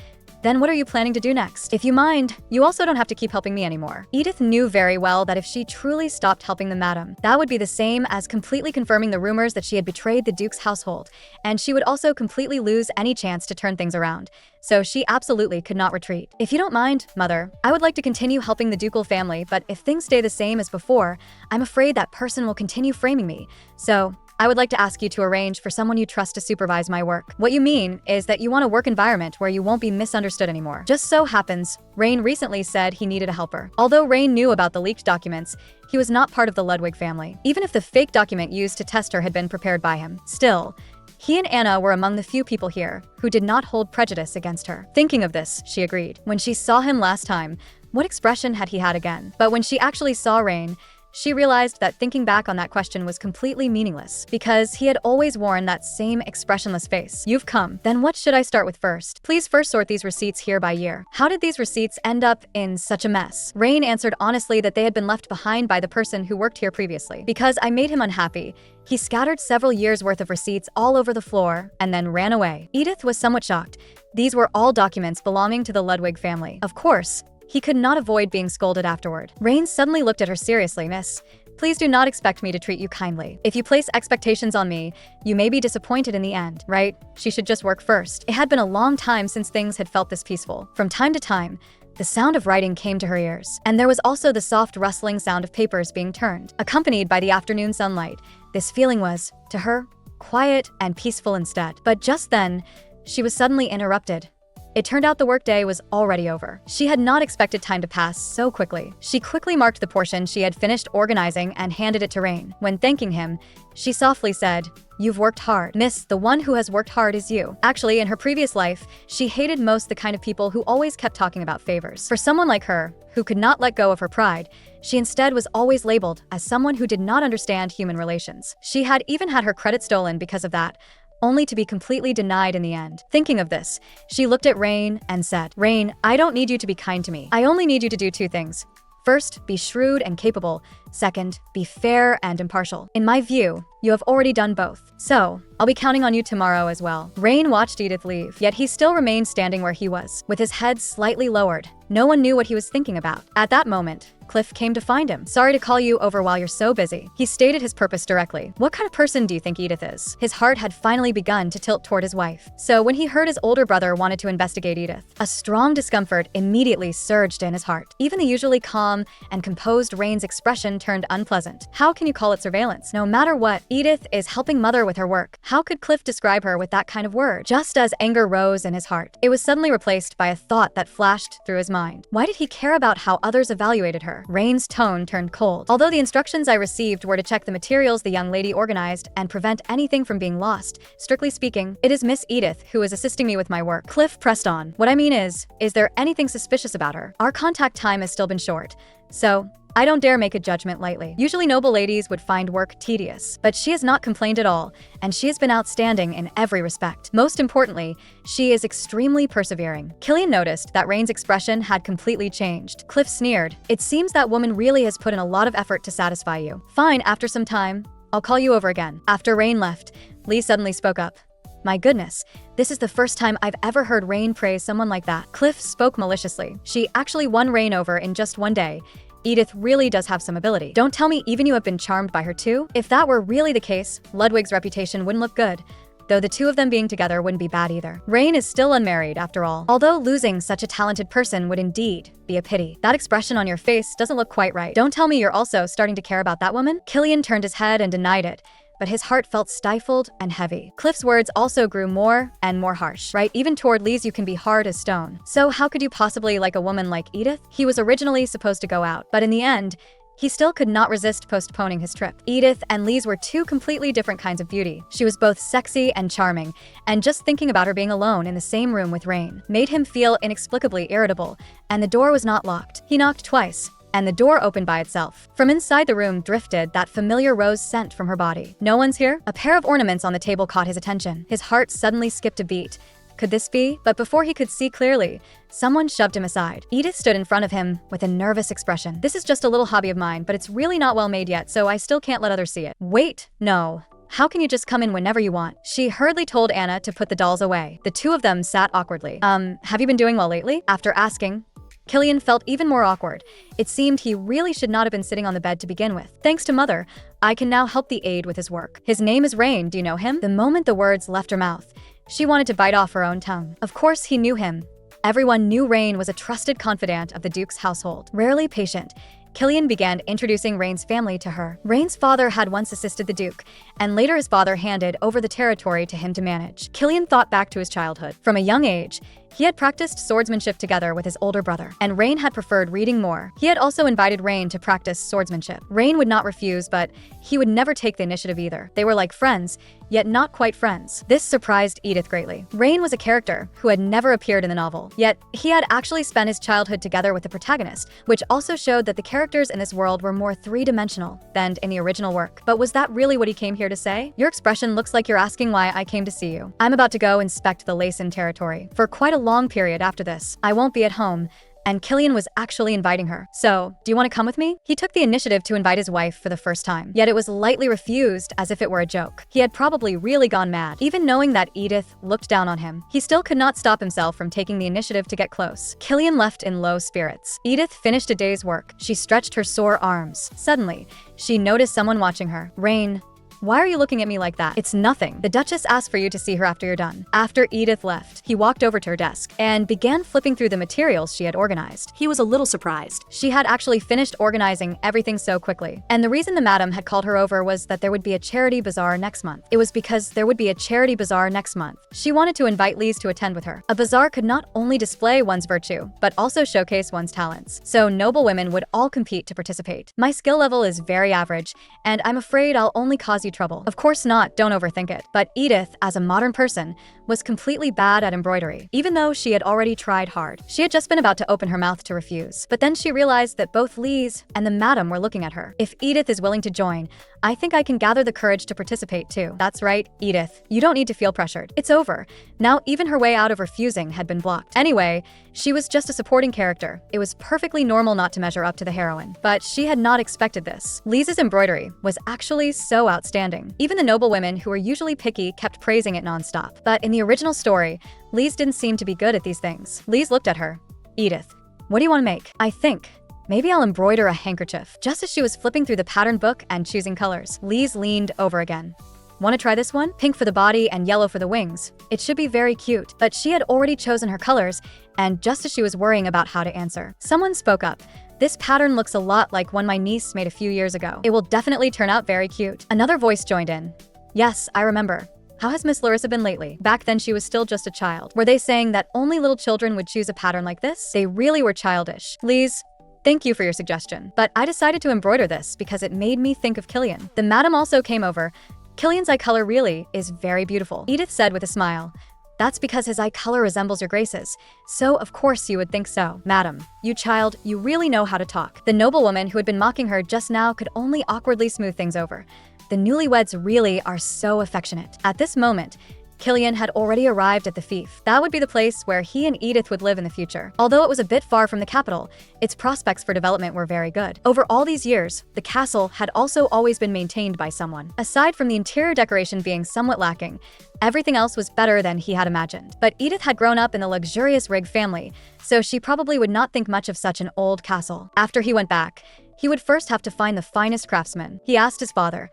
Then what are you planning to do next? If you mind, you also don't have to keep helping me anymore. Edith knew very well that if she truly stopped helping the madam, that would be the same as completely confirming the rumors that she had betrayed the Duke's household, and she would also completely lose any chance to turn things around. So she absolutely could not retreat. If you don't mind, Mother, I would like to continue helping the ducal family, but if things stay the same as before, I'm afraid that person will continue framing me. So I would like to ask you to arrange for someone you trust to supervise my work. What you mean is that you want a work environment where you won't be misunderstood anymore. Just so happens, Rain recently said he needed a helper. Although Rain knew about the leaked documents, he was not part of the Ludwig family. Even if the fake document used to test her had been prepared by him. Still, he and Anna were among the few people here who did not hold prejudice against her. Thinking of this, she agreed. When she saw him last time, what expression had he had again? But when she actually saw Rain, she realized that thinking back on that question was completely meaningless, because he had always worn that same expressionless face. You've come. Then what should I start with first? Please first sort these receipts year by year. How did these receipts end up in such a mess? Rain answered honestly that they had been left behind by the person who worked here previously. Because I made him unhappy, he scattered several years' worth of receipts all over the floor and then ran away. Edith was somewhat shocked. These were all documents belonging to the Ludwig family. Of course, he could not avoid being scolded afterward. Rain suddenly looked at her seriously. Miss, please do not expect me to treat you kindly. If you place expectations on me, you may be disappointed in the end, right? She should just work first. It had been a long time since things had felt this peaceful. From time to time, the sound of writing came to her ears, and there was also the soft rustling sound of papers being turned, accompanied by the afternoon sunlight. This feeling was, to her, quiet and peaceful instead. But just then, she was suddenly interrupted. It turned out the workday was already over. She had not expected time to pass so quickly. She quickly marked the portion she had finished organizing and handed it to Rain. When thanking him, she softly said, "You've worked hard. Miss, the one who has worked hard is you." Actually, in her previous life, she hated most the kind of people who always kept talking about favors. For someone like her, who could not let go of her pride, she instead was always labeled as someone who did not understand human relations. She had even had her credit stolen because of that, only to be completely denied in the end. Thinking of this, she looked at Rain and said, "Rain, I don't need you to be kind to me. I only need you to do two things. First, be shrewd and capable. Second, be fair and impartial. In my view, you have already done both. So, I'll be counting on you tomorrow as well." Rain watched Edith leave, yet he still remained standing where he was, with his head slightly lowered. No one knew what he was thinking about. At that moment, Cliff came to find him. "Sorry to call you over while you're so busy." He stated his purpose directly. What kind of person do you think Edith is? His heart had finally begun to tilt toward his wife. So when he heard his older brother wanted to investigate Edith, a strong discomfort immediately surged in his heart. Even the usually calm and composed Rain's expression turned unpleasant. How can you call it surveillance? No matter what, Edith is helping Mother with her work. How could Cliff describe her with that kind of word? Just as anger rose in his heart, it was suddenly replaced by a thought that flashed through his mind. Why did he care about how others evaluated her? Rain's tone turned cold. Although the instructions I received were to check the materials the young lady organized and prevent anything from being lost, strictly speaking, it is Miss Edith who is assisting me with my work. Cliff pressed on. What I mean is there anything suspicious about her? Our contact time has still been short, so I don't dare make a judgment lightly. Usually noble ladies would find work tedious, but she has not complained at all, and she has been outstanding in every respect. Most importantly, she is extremely persevering. Killian noticed that Rain's expression had completely changed. Cliff sneered. "It seems that woman really has put in a lot of effort to satisfy you. Fine, after some time, I'll call you over again." After Rain left, Lee suddenly spoke up. "My goodness, this is the first time I've ever heard Rain praise someone like that." Cliff spoke maliciously. "She actually won Rain over in just one day. Edith really does have some ability. Don't tell me even you have been charmed by her too? If that were really the case, Ludwig's reputation wouldn't look good, though the two of them being together wouldn't be bad either. Rain is still unmarried after all, although losing such a talented person would indeed be a pity. That expression on your face doesn't look quite right. Don't tell me you're also starting to care about that woman?" Killian turned his head and denied it, but his heart felt stifled and heavy. Cliff's words also grew more and more harsh. "Right, even toward Lise you can be hard as stone. So how could you possibly like a woman like Edith?" He was originally supposed to go out, but in the end, he still could not resist postponing his trip. Edith and Lise were two completely different kinds of beauty. She was both sexy and charming, and just thinking about her being alone in the same room with Rain made him feel inexplicably irritable, and the door was not locked. He knocked twice, and the door opened by itself. From inside the room drifted that familiar rose scent from her body. No one's here? A pair of ornaments on the table caught his attention. His heart suddenly skipped a beat. Could this be? But before he could see clearly, someone shoved him aside. Edith stood in front of him with a nervous expression. This is just a little hobby of mine, but it's really not well made yet, so I still can't let others see it. Wait, no. How can you just come in whenever you want? She hurriedly told Anna to put the dolls away. The two of them sat awkwardly. Have you been doing well lately? After asking, Killian felt even more awkward. It seemed he really should not have been sitting on the bed to begin with. Thanks to Mother, I can now help the aide with his work. His name is Rain, do you know him? The moment the words left her mouth, she wanted to bite off her own tongue. Of course he knew him. Everyone knew Rain was a trusted confidant of the Duke's household. Rarely patient, Killian began introducing Rain's family to her. Rain's father had once assisted the Duke, and later his father handed over the territory to him to manage. Killian thought back to his childhood. From a young age, he had practiced swordsmanship together with his older brother, and Rain had preferred reading more. He had also invited Rain to practice swordsmanship. Rain would not refuse, but he would never take the initiative either. They were like friends, yet not quite friends. This surprised Edith greatly. Rain was a character who had never appeared in the novel, yet he had actually spent his childhood together with the protagonist, which also showed that the characters in this world were more three-dimensional than in the original work. But was that really what he came here to say? Your expression looks like you're asking why I came to see you. I'm about to go inspect the Lacen territory. For quite a long period after this, I won't be at home, and Killian was actually inviting her. So, do you want to come with me? He took the initiative to invite his wife for the first time, yet it was lightly refused as if it were a joke. He had probably really gone mad. Even knowing that Edith looked down on him, he still could not stop himself from taking the initiative to get close. Killian left in low spirits. Edith finished a day's work. She stretched her sore arms. Suddenly, she noticed someone watching her. Rain. Why are you looking at me like that? It's nothing. The Duchess asked for you to see her after you're done. After Edith left, he walked over to her desk and began flipping through the materials she had organized. He was a little surprised. She had actually finished organizing everything so quickly. And the reason the madam had called her over was that there would be a charity bazaar next month. It was because there would be a charity bazaar next month. She wanted to invite Lise to attend with her. A bazaar could not only display one's virtue, but also showcase one's talents. So noble women would all compete to participate. My skill level is very average, and I'm afraid I'll only cause you trouble. Of course not, don't overthink it. But Edith, as a modern person, was completely bad at embroidery, even though she had already tried hard. She had just been about to open her mouth to refuse. But then she realized that both Lise and the madam were looking at her. If Edith is willing to join, I think I can gather the courage to participate too. That's right, Edith. You don't need to feel pressured. It's over. Now even her way out of refusing had been blocked. Anyway, she was just a supporting character. It was perfectly normal not to measure up to the heroine. But she had not expected this. Lise's embroidery was actually so outstanding. Even the noble women who were usually picky kept praising it nonstop. But in the original story, Lise didn't seem to be good at these things. Lise looked at her. Edith, what do you want to make? I think maybe I'll embroider a handkerchief. Just as she was flipping through the pattern book and choosing colors, Lise leaned over again. Want to try this one? Pink for the body and yellow for the wings. It should be very cute. But she had already chosen her colors, and just as she was worrying about how to answer, someone spoke up. This pattern looks a lot like one my niece made a few years ago. It will definitely turn out very cute. Another voice joined in. Yes, I remember. How has Miss Larissa been lately? Back then she was still just a child. Were they saying that only little children would choose a pattern like this? They really were childish. Lise, thank you for your suggestion. But I decided to embroider this because it made me think of Killian. The madam also came over. Killian's eye color really is very beautiful, Edith said with a smile. That's because his eye color resembles your graces. So of course you would think so. Madam, you child, you really know how to talk. The noblewoman who had been mocking her just now could only awkwardly smooth things over. The newlyweds really are so affectionate. At this moment, Killian had already arrived at the fief. That would be the place where he and Edith would live in the future. Although it was a bit far from the capital, its prospects for development were very good. Over all these years, the castle had also always been maintained by someone. Aside from the interior decoration being somewhat lacking, everything else was better than he had imagined. But Edith had grown up in the luxurious Rig family, so she probably would not think much of such an old castle. After he went back, he would first have to find the finest craftsman. He asked his father,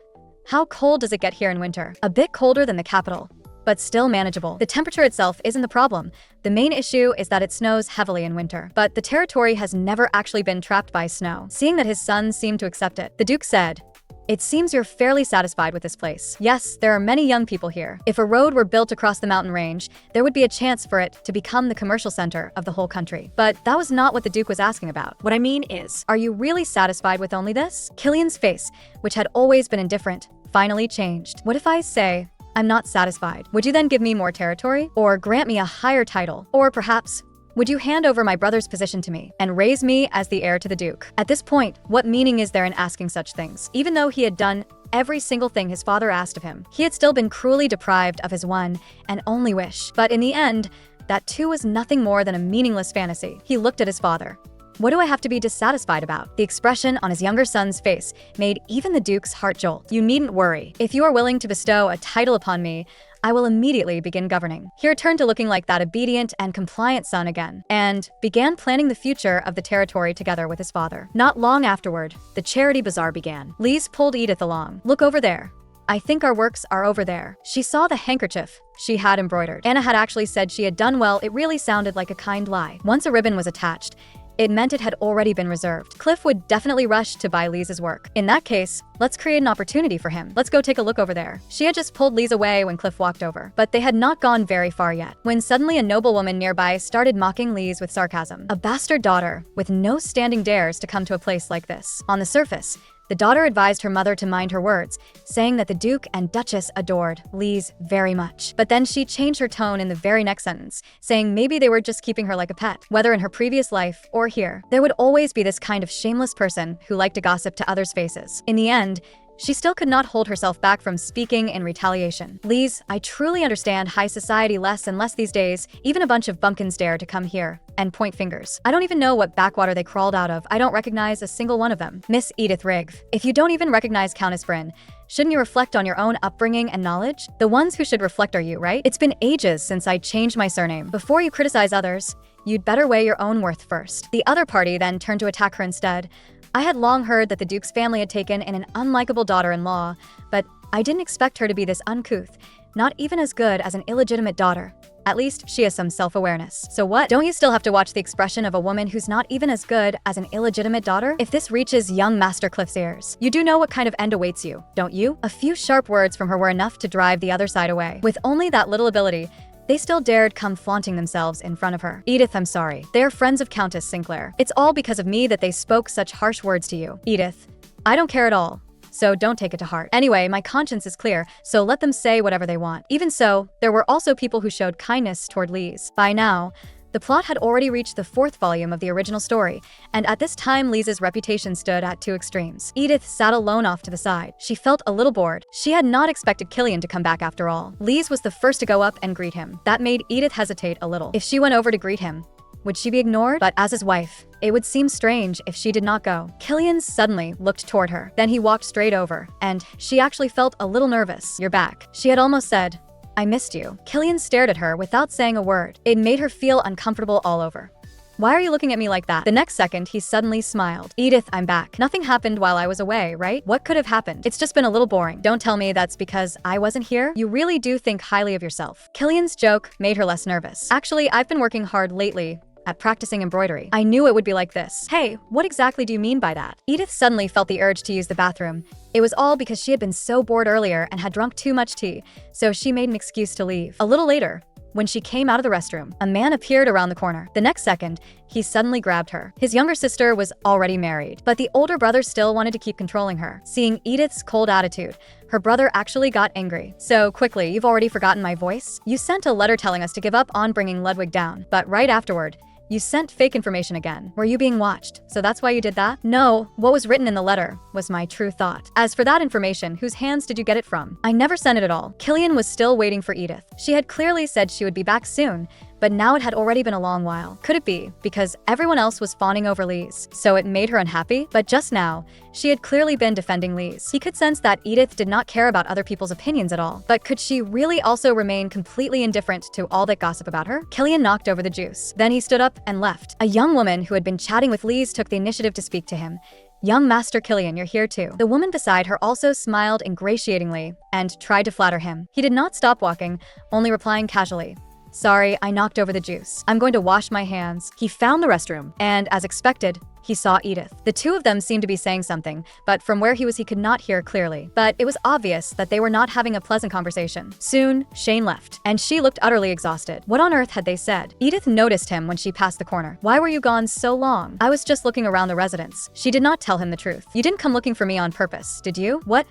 "How cold does it get here in winter?" "A bit colder than the capital. but still manageable. The temperature itself isn't the problem. The main issue is that it snows heavily in winter. But the territory has never actually been trapped by snow. Seeing that his sons seem to accept it, the Duke said, "It seems you're fairly satisfied with this place. Yes, there are many young people here. If a road were built across the mountain range, there would be a chance for it to become the commercial center of the whole country." But that was not what the Duke was asking about. What I mean is, Are you really satisfied with only this? Killian's face, which had always been indifferent, finally changed. What if I say, "I'm not satisfied"? Would you then give me more territory? Or grant me a higher title? Or perhaps, would you hand over my brother's position to me and raise me as the heir to the Duke? At this point, what meaning is there in asking such things? Even though he had done every single thing his father asked of him, he had still been cruelly deprived of his one and only wish. But in the end, that too was nothing more than a meaningless fantasy. He looked at his father. What do I have to be dissatisfied about? The expression on his younger son's face made even the Duke's heart jolt. "You needn't worry. If you are willing to bestow a title upon me, I will immediately begin governing." He returned to looking like that obedient and compliant son again, and began planning the future of the territory together with his father. Not long afterward, the charity bazaar began. Lise pulled Edith along. "Look over there. I think our works are over there." She saw the handkerchief she had embroidered. Anna had actually said she had done well. It really sounded like a kind lie. Once a ribbon was attached, it meant it had already been reserved. Cliff would definitely rush to buy Lisa's work. In that case, let's create an opportunity for him. Let's go take a look over there. She had just pulled Lisa away when Cliff walked over, but they had not gone very far yet, when suddenly a noblewoman nearby started mocking Lise with sarcasm. A bastard daughter with no standing dares to come to a place like this. On the surface, the daughter advised her mother to mind her words, saying that the Duke and Duchess adored Lise very much. But then she changed her tone in the very next sentence, saying maybe they were just keeping her like a pet. Whether in her previous life or here, there would always be this kind of shameless person who liked to gossip to others' faces. In the end, she still could not hold herself back from speaking in retaliation. "Lise, I truly understand high society less and less these days. Even a bunch of bumpkins dare to come here and point fingers. I don't even know what backwater they crawled out of. I don't recognize a single one of them." Miss Edith Rigg, if you don't even recognize Countess Bryn, shouldn't you reflect on your own upbringing and knowledge? The ones who should reflect are you, right? It's been ages since I changed my surname. Before you criticize others, you'd better weigh your own worth first. The other party then turned to attack her instead. "I had long heard that the Duke's family had taken in an unlikable daughter-in-law, but I didn't expect her to be this uncouth, not even as good as an illegitimate daughter. At least she has some self-awareness." So what? Don't you still have to watch the expression of a woman who's not even as good as an illegitimate daughter? If this reaches young Master Cliff's ears, you do know what kind of end awaits you, don't you? A few sharp words from her were enough to drive the other side away. With only that little ability, they still dared come flaunting themselves in front of her. "Edith, I'm sorry. They are friends of Countess Sinclair. It's all because of me that they spoke such harsh words to you." "Edith, I don't care at all, so don't take it to heart. Anyway, my conscience is clear, so let them say whatever they want." Even so, there were also people who showed kindness toward Lise. By now, the plot had already reached the 4th volume of the original story, and at this time Lisa's reputation stood at two extremes. Edith sat alone off to the side. She felt a little bored. She had not expected Killian to come back after all. Lise was the first to go up and greet him. That made Edith hesitate a little. If she went over to greet him, would she be ignored? But as his wife, it would seem strange if she did not go. Killian suddenly looked toward her. Then he walked straight over, and she actually felt a little nervous. "You're back," she had almost said. "I missed you." Killian stared at her without saying a word. It made her feel uncomfortable all over. "Why are you looking at me like that?" The next second, he suddenly smiled. "Edith, I'm back. Nothing happened while I was away, right? What could have happened? It's just been a little boring. Don't tell me that's because I wasn't here. You really do think highly of yourself." Killian's joke made her less nervous. "Actually, I've been working hard lately at practicing embroidery. I knew it would be like this." "Hey, what exactly do you mean by that?" Edith suddenly felt the urge to use the bathroom. It was all because she had been so bored earlier and had drunk too much tea, so she made an excuse to leave. A little later, when she came out of the restroom, a man appeared around the corner. The next second, he suddenly grabbed her. His younger sister was already married, but the older brother still wanted to keep controlling her. Seeing Edith's cold attitude, her brother actually got angry. "So quickly, you've already forgotten my voice? You sent a letter telling us to give up on bringing Ludwig down, but right afterward, you sent fake information again. Were you being watched? So that's why you did that?" "No, what was written in the letter was my true thought. As for that information, whose hands did you get it from? I never sent it at all." Killian was still waiting for Edith. She had clearly said she would be back soon, but now it had already been a long while. Could it be because everyone else was fawning over Lise, so it made her unhappy? But just now, she had clearly been defending Lise. He could sense that Edith did not care about other people's opinions at all. But could she really also remain completely indifferent to all that gossip about her? Killian knocked over the juice. Then he stood up and left. A young woman who had been chatting with Lise took the initiative to speak to him. Young Master Killian, you're here too. The woman beside her also smiled ingratiatingly and tried to flatter him. He did not stop walking, only replying casually, "Sorry, I knocked over the juice. I'm going to wash my hands." He found the restroom. And as expected, he saw Edith. The two of them seemed to be saying something, but from where he was he could not hear clearly. But it was obvious that they were not having a pleasant conversation. Soon, Shane left, and she looked utterly exhausted. What on earth had they said? Edith noticed him when she passed the corner. "Why were you gone so long?" "I was just looking around the residence." She did not tell him the truth. "You didn't come looking for me on purpose, did you?" "What?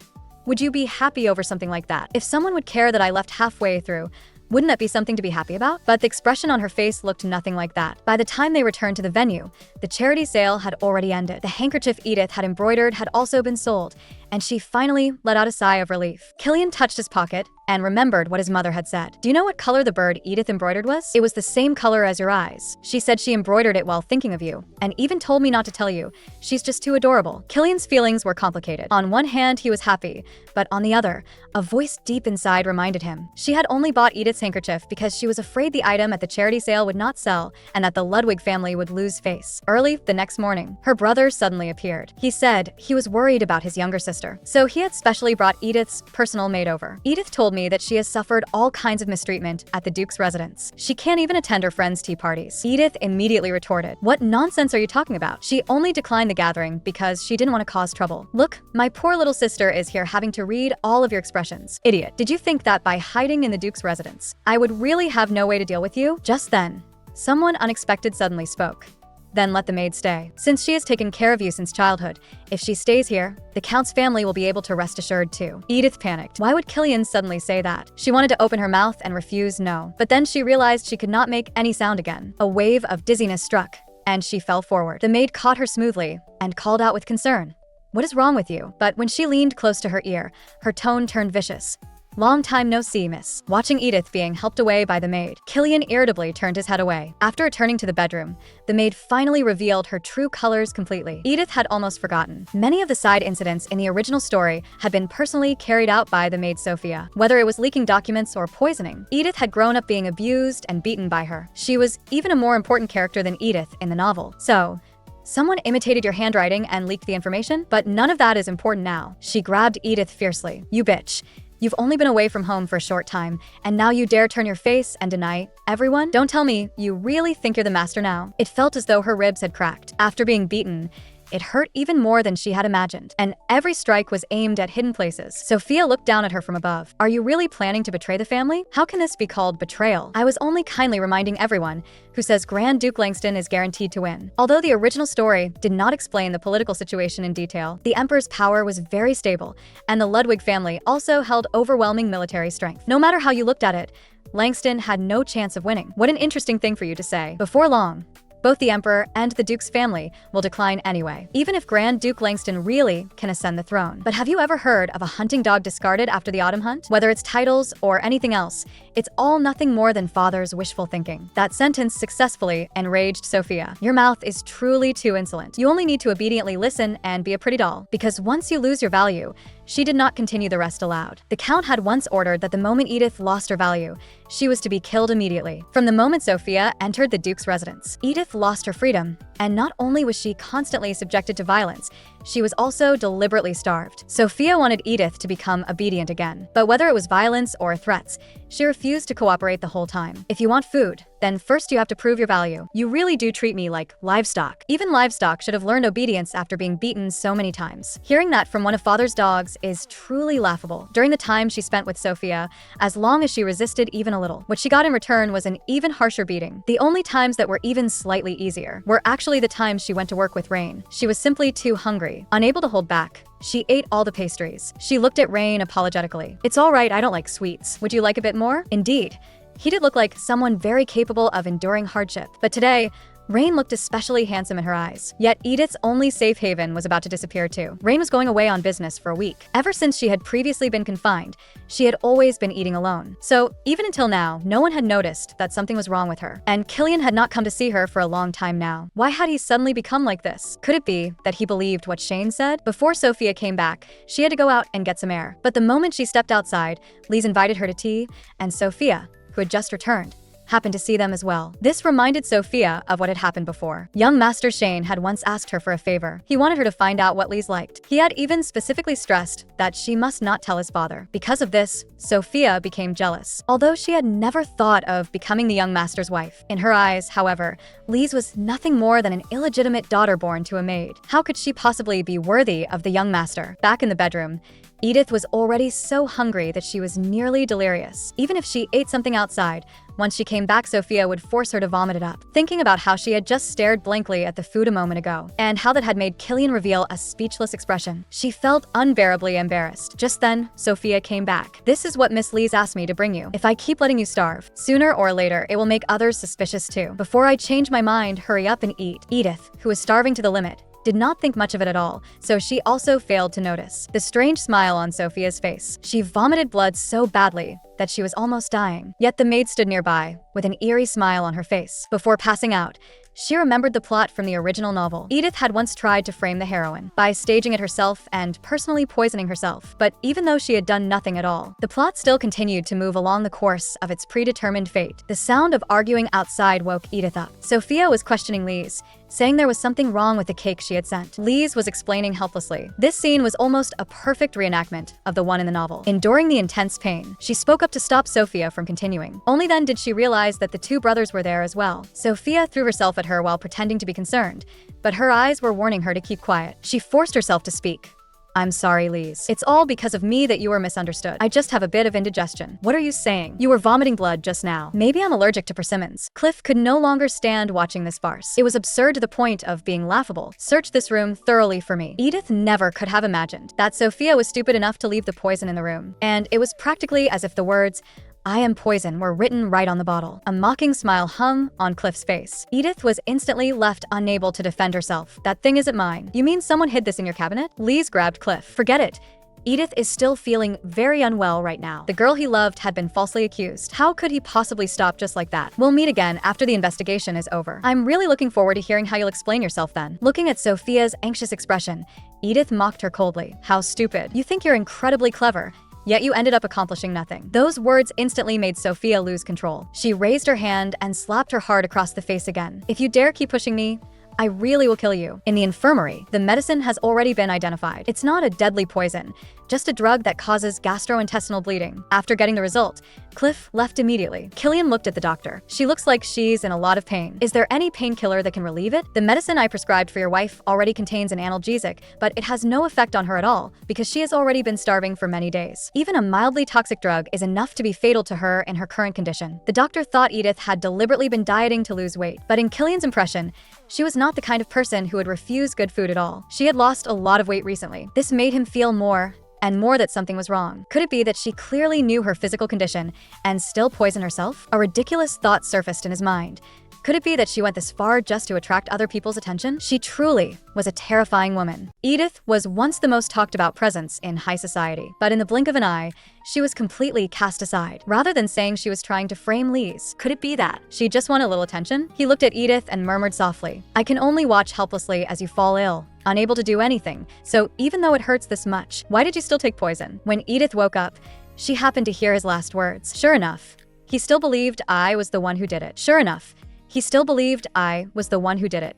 Would you be happy over something like that? If someone would care that I left halfway through, wouldn't that be something to be happy about?" But the expression on her face looked nothing like that. By the time they returned to the venue, the charity sale had already ended. The handkerchief Edith had embroidered had also been sold, and she finally let out a sigh of relief. Killian touched his pocket and remembered what his mother had said. "Do you know what color the bird Edith embroidered was? It was the same color as your eyes. She said she embroidered it while thinking of you, and even told me not to tell you. She's just too adorable." Killian's feelings were complicated. On one hand, he was happy, but on the other, a voice deep inside reminded him. She had only bought Edith's handkerchief because she was afraid the item at the charity sale would not sell and that the Ludwig family would lose face. Early the next morning, her brother suddenly appeared. He said he was worried about his younger sister, so he had specially brought Edith's personal maid over. "Edith told me that she has suffered all kinds of mistreatment at the Duke's residence. She can't even attend her friends' tea parties." Edith immediately retorted, "What nonsense are you talking about? She only declined the gathering because she didn't want to cause trouble. Look, my poor little sister is here having to read all of your expressions. Idiot, did you think that by hiding in the Duke's residence, I would really have no way to deal with you?" Just then, someone unexpected suddenly spoke. "Then let the maid stay. Since she has taken care of you since childhood, if she stays here, the Count's family will be able to rest assured too." Edith panicked. Why would Killian suddenly say that? She wanted to open her mouth and refuse no. But then she realized she could not make any sound again. A wave of dizziness struck, and she fell forward. The maid caught her smoothly and called out with concern, "What is wrong with you?" But when she leaned close to her ear, her tone turned vicious. "Long time no see, miss." Watching Edith being helped away by the maid, Killian irritably turned his head away. After returning to the bedroom, the maid finally revealed her true colors completely. Edith had almost forgotten. Many of the side incidents in the original story had been personally carried out by the maid Sophia. Whether it was leaking documents or poisoning, Edith had grown up being abused and beaten by her. She was even a more important character than Edith in the novel. So, someone imitated your handwriting and leaked the information? But none of that is important now. She grabbed Edith fiercely. "You bitch. You've only been away from home for a short time, and now you dare turn your face and deny everyone? Don't tell me you really think you're the master now." It felt as though her ribs had cracked. After being beaten, it hurt even more than she had imagined, and every strike was aimed at hidden places. Sophia looked down at her from above. "Are you really planning to betray the family? How can this be called betrayal? I was only kindly reminding everyone who says Grand Duke Langston is guaranteed to win." Although the original story did not explain the political situation in detail, the Emperor's power was very stable, and the Ludwig family also held overwhelming military strength. No matter how you looked at it, Langston had no chance of winning. What an interesting thing for you to say. Before long, both the Emperor and the Duke's family will decline anyway, even if Grand Duke Langston really can ascend the throne. But have you ever heard of a hunting dog discarded after the autumn hunt? Whether it's titles or anything else, it's all nothing more than father's wishful thinking. That sentence successfully enraged Sophia. Your mouth is truly too insolent. You only need to obediently listen and be a pretty doll, because once you lose your value, she did not continue the rest aloud. The Count had once ordered that the moment Edith lost her value, she was to be killed immediately. From the moment Sophia entered the Duke's residence, Edith lost her freedom, and not only was she constantly subjected to violence, she was also deliberately starved. Sophia wanted Edith to become obedient again, but whether it was violence or threats, she refused to cooperate the whole time. "If you want food, then first you have to prove your value. You really do treat me like livestock." Even livestock should have learned obedience after being beaten so many times. Hearing that from one of father's dogs is truly laughable. During the time she spent with Sophia, as long as she resisted even a little, what she got in return was an even harsher beating. The only times that were even slightly easier were actually the times she went to work with Rain. She was simply too hungry, unable to hold back. She ate all the pastries. She looked at Rain apologetically. "It's all right, I don't like sweets. Would you like a bit more?" Indeed, he did look like someone very capable of enduring hardship. But today, Rain looked especially handsome in her eyes. Yet Edith's only safe haven was about to disappear too. Rain was going away on business for a week. Ever since she had previously been confined, she had always been eating alone. So even until now, no one had noticed that something was wrong with her. And Killian had not come to see her for a long time now. Why had he suddenly become like this? Could it be that he believed what Shane said? Before Sophia came back, she had to go out and get some air. But the moment she stepped outside, Lise invited her to tea, and Sophia, who had just returned, happened to see them as well. This reminded Sophia of what had happened before. Young Master Shane had once asked her for a favor. He wanted her to find out what Lise liked. He had even specifically stressed that she must not tell his father. Because of this, Sophia became jealous, although she had never thought of becoming the young master's wife. In her eyes, however, Lise was nothing more than an illegitimate daughter born to a maid. How could she possibly be worthy of the young master? Back in the bedroom, Edith was already so hungry that she was nearly delirious. Even if she ate something outside, once she came back, Sophia would force her to vomit it up. Thinking about how she had just stared blankly at the food a moment ago, and how that had made Killian reveal a speechless expression, she felt unbearably embarrassed. Just then, Sophia came back. "This is what Miss Lise asked me to bring you. If I keep letting you starve, sooner or later it will make others suspicious too. Before I change my mind, hurry up and eat." Edith, who was starving to the limit, did not think much of it at all, so she also failed to notice the strange smile on Sophia's face. She vomited blood so badly that she was almost dying. Yet the maid stood nearby, with an eerie smile on her face. Before passing out, she remembered the plot from the original novel. Edith had once tried to frame the heroine by staging it herself and personally poisoning herself. But even though she had done nothing at all, the plot still continued to move along the course of its predetermined fate. The sound of arguing outside woke Edith up. Sophia was questioning Lise, saying there was something wrong with the cake she had sent. Lise was explaining helplessly. This scene was almost a perfect reenactment of the one in the novel. Enduring the intense pain, she spoke up to stop Sophia from continuing. Only then did she realize that the two brothers were there as well. Sophia threw herself at her while pretending to be concerned, but her eyes were warning her to keep quiet. She forced herself to speak. "I'm sorry, Lise. It's all because of me that you were misunderstood. I just have a bit of indigestion." "What are you saying? You were vomiting blood just now." "Maybe I'm allergic to persimmons." Cliff could no longer stand watching this farce. It was absurd to the point of being laughable. "Search this room thoroughly for me." Edith never could have imagined that Sophia was stupid enough to leave the poison in the room. And it was practically as if the words, "I am poison," were written right on the bottle. A mocking smile hung on Cliff's face. Edith was instantly left unable to defend herself. "That thing isn't mine." "You mean someone hid this in your cabinet?" Lise grabbed Cliff. "Forget it. Edith is still feeling very unwell right now. The girl he loved had been falsely accused. How could he possibly stop just like that? We'll meet again after the investigation is over. I'm really looking forward to hearing how you'll explain yourself then." Looking at Sophia's anxious expression, Edith mocked her coldly. "How stupid. You think you're incredibly clever, yet you ended up accomplishing nothing." Those words instantly made Sophia lose control. She raised her hand and slapped her hard across the face again. "If you dare keep pushing me, I really will kill you." In the infirmary, the medicine has already been identified. It's not a deadly poison, just a drug that causes gastrointestinal bleeding. After getting the result, Cliff left immediately. Killian looked at the doctor. "She looks like she's in a lot of pain. Is there any painkiller that can relieve it?" "The medicine I prescribed for your wife already contains an analgesic, but it has no effect on her at all because she has already been starving for many days. Even a mildly toxic drug is enough to be fatal to her in her current condition." The doctor thought Edith had deliberately been dieting to lose weight, but in Killian's impression, she was not the kind of person who would refuse good food at all. She had lost a lot of weight recently. This made him feel more that something was wrong. Could it be that she clearly knew her physical condition and still poisoned herself? A ridiculous thought surfaced in his mind. Could it be that she went this far just to attract other people's attention? She truly was a terrifying woman. Edith was once the most talked about presence in high society, but in the blink of an eye, she was completely cast aside. Rather than saying she was trying to frame Lise, could it be that she just wanted a little attention? He looked at Edith and murmured softly, "I can only watch helplessly as you fall ill, unable to do anything. So even though it hurts this much, why did you still take poison?" When Edith woke up, she happened to hear his last words. Sure enough, he still believed I was the one who did it.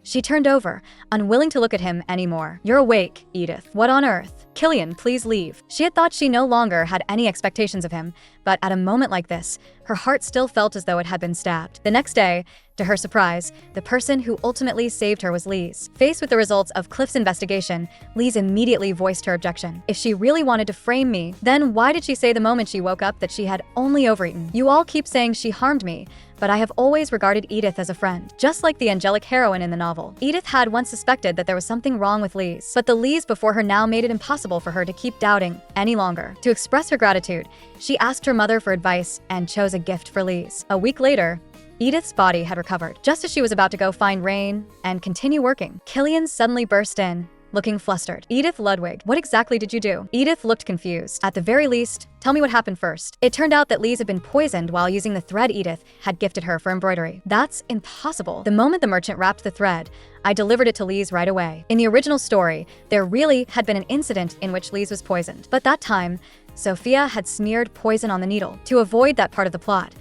She turned over, unwilling to look at him anymore. "You're awake, Edith. What on earth? Killian, please leave." She had thought she no longer had any expectations of him, but at a moment like this, her heart still felt as though it had been stabbed. The next day, to her surprise, the person who ultimately saved her was Lise. Faced with the results of Cliff's investigation, Lise immediately voiced her objection. If she really wanted to frame me, then why did she say the moment she woke up that she had only overeaten? "You all keep saying she harmed me, but I have always regarded Edith as a friend." Just like the angelic heroine in the novel, Edith had once suspected that there was something wrong with Lise, but the Lise before her now made it impossible for her to keep doubting any longer. To express her gratitude, she asked her mother for advice and chose a gift for Lise. A week later, Edith's body had recovered. Just as she was about to go find Rain and continue working, Killian suddenly burst in, looking flustered. "Edith Ludwig, what exactly did you do?" Edith looked confused. "At the very least, tell me what happened first." It turned out that Lise had been poisoned while using the thread Edith had gifted her for embroidery. "That's impossible. The moment the merchant wrapped the thread, I delivered it to Lise right away." In the original story, there really had been an incident in which Lise was poisoned. But that time, Sophia had smeared poison on the needle. To avoid that part of the plot,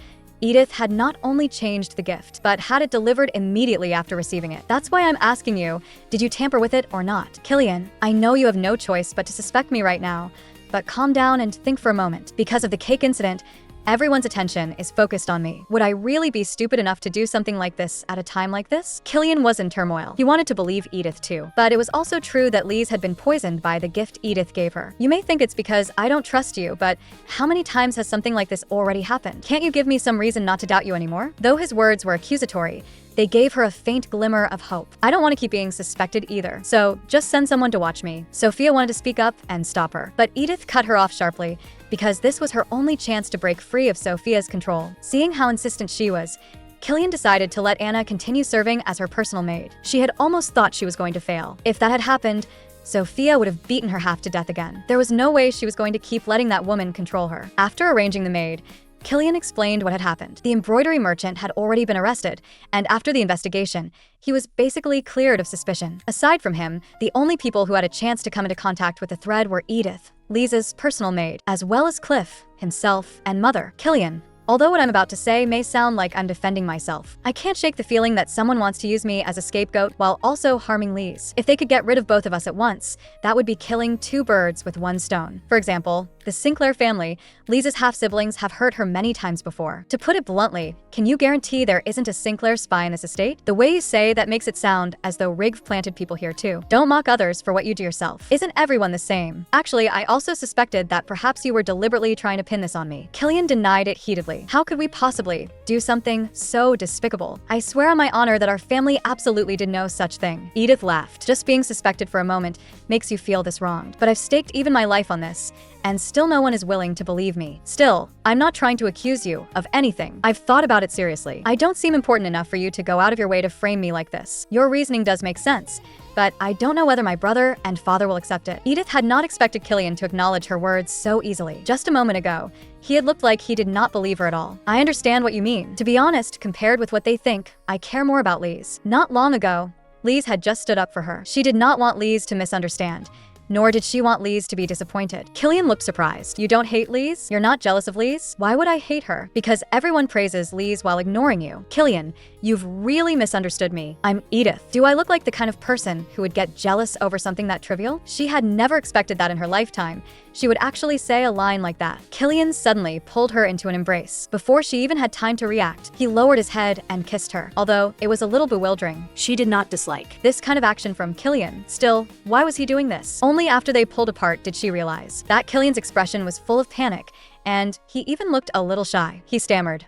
Edith had not only changed the gift, but had it delivered immediately after receiving it. That's why I'm asking you, did you tamper with it or not? Killian, I know you have no choice but to suspect me right now, but calm down and think for a moment. Because of the cake incident, everyone's attention is focused on me. Would I really be stupid enough to do something like this at a time like this? Killian was in turmoil. He wanted to believe Edith too. But it was also true that Lise had been poisoned by the gift Edith gave her. You may think it's because I don't trust you, but how many times has something like this already happened? Can't you give me some reason not to doubt you anymore? Though his words were accusatory, they gave her a faint glimmer of hope. I don't want to keep being suspected either, so just send someone to watch me. Sophia wanted to speak up and stop her, but Edith cut her off sharply because this was her only chance to break free of Sophia's control. Seeing how insistent she was, Killian decided to let Anna continue serving as her personal maid. She had almost thought she was going to fail. If that had happened, Sophia would have beaten her half to death again. There was no way she was going to keep letting that woman control her. After arranging the maid, Killian explained what had happened. The embroidery merchant had already been arrested, and after the investigation, he was basically cleared of suspicion. Aside from him, the only people who had a chance to come into contact with the thread were Edith, Lisa's personal maid, as well as Cliff, himself, and Mother. Killian, although what I'm about to say may sound like I'm defending myself, I can't shake the feeling that someone wants to use me as a scapegoat while also harming Lise. If they could get rid of both of us at once, that would be killing two birds with one stone. For example, the Sinclair family, Lisa's half-siblings, have hurt her many times before. To put it bluntly, can you guarantee there isn't a Sinclair spy in this estate? The way you say that makes it sound as though Rigg planted people here too. Don't mock others for what you do yourself. Isn't everyone the same? Actually, I also suspected that perhaps you were deliberately trying to pin this on me. Killian denied it heatedly. How could we possibly do something so despicable? I swear on my honor that our family absolutely did no such thing. Edith laughed. Just being suspected for a moment makes you feel this wronged. But I've staked even my life on this, and still no one is willing to believe me. Still, I'm not trying to accuse you of anything. I've thought about it seriously. I don't seem important enough for you to go out of your way to frame me like this. Your reasoning does make sense, but I don't know whether my brother and father will accept it. Edith had not expected Killian to acknowledge her words so easily. Just a moment ago, he had looked like he did not believe her at all. I understand what you mean. To be honest, compared with what they think, I care more about Lise. Not long ago, Lise had just stood up for her. She did not want Lise to misunderstand, nor did she want Lise to be disappointed. Killian looked surprised. You don't hate Lise? You're not jealous of Lise? Why would I hate her? Because everyone praises Lise while ignoring you. Killian, you've really misunderstood me. I'm Edith. Do I look like the kind of person who would get jealous over something that trivial? She had never expected that in her lifetime. She would actually say a line like that. Killian suddenly pulled her into an embrace. Before she even had time to react, he lowered his head and kissed her, although it was a little bewildering. She did not dislike This kind of action from Killian. Still, why was he doing this? Only after they pulled apart did she realize that Killian's expression was full of panic, and he even looked a little shy. He stammered,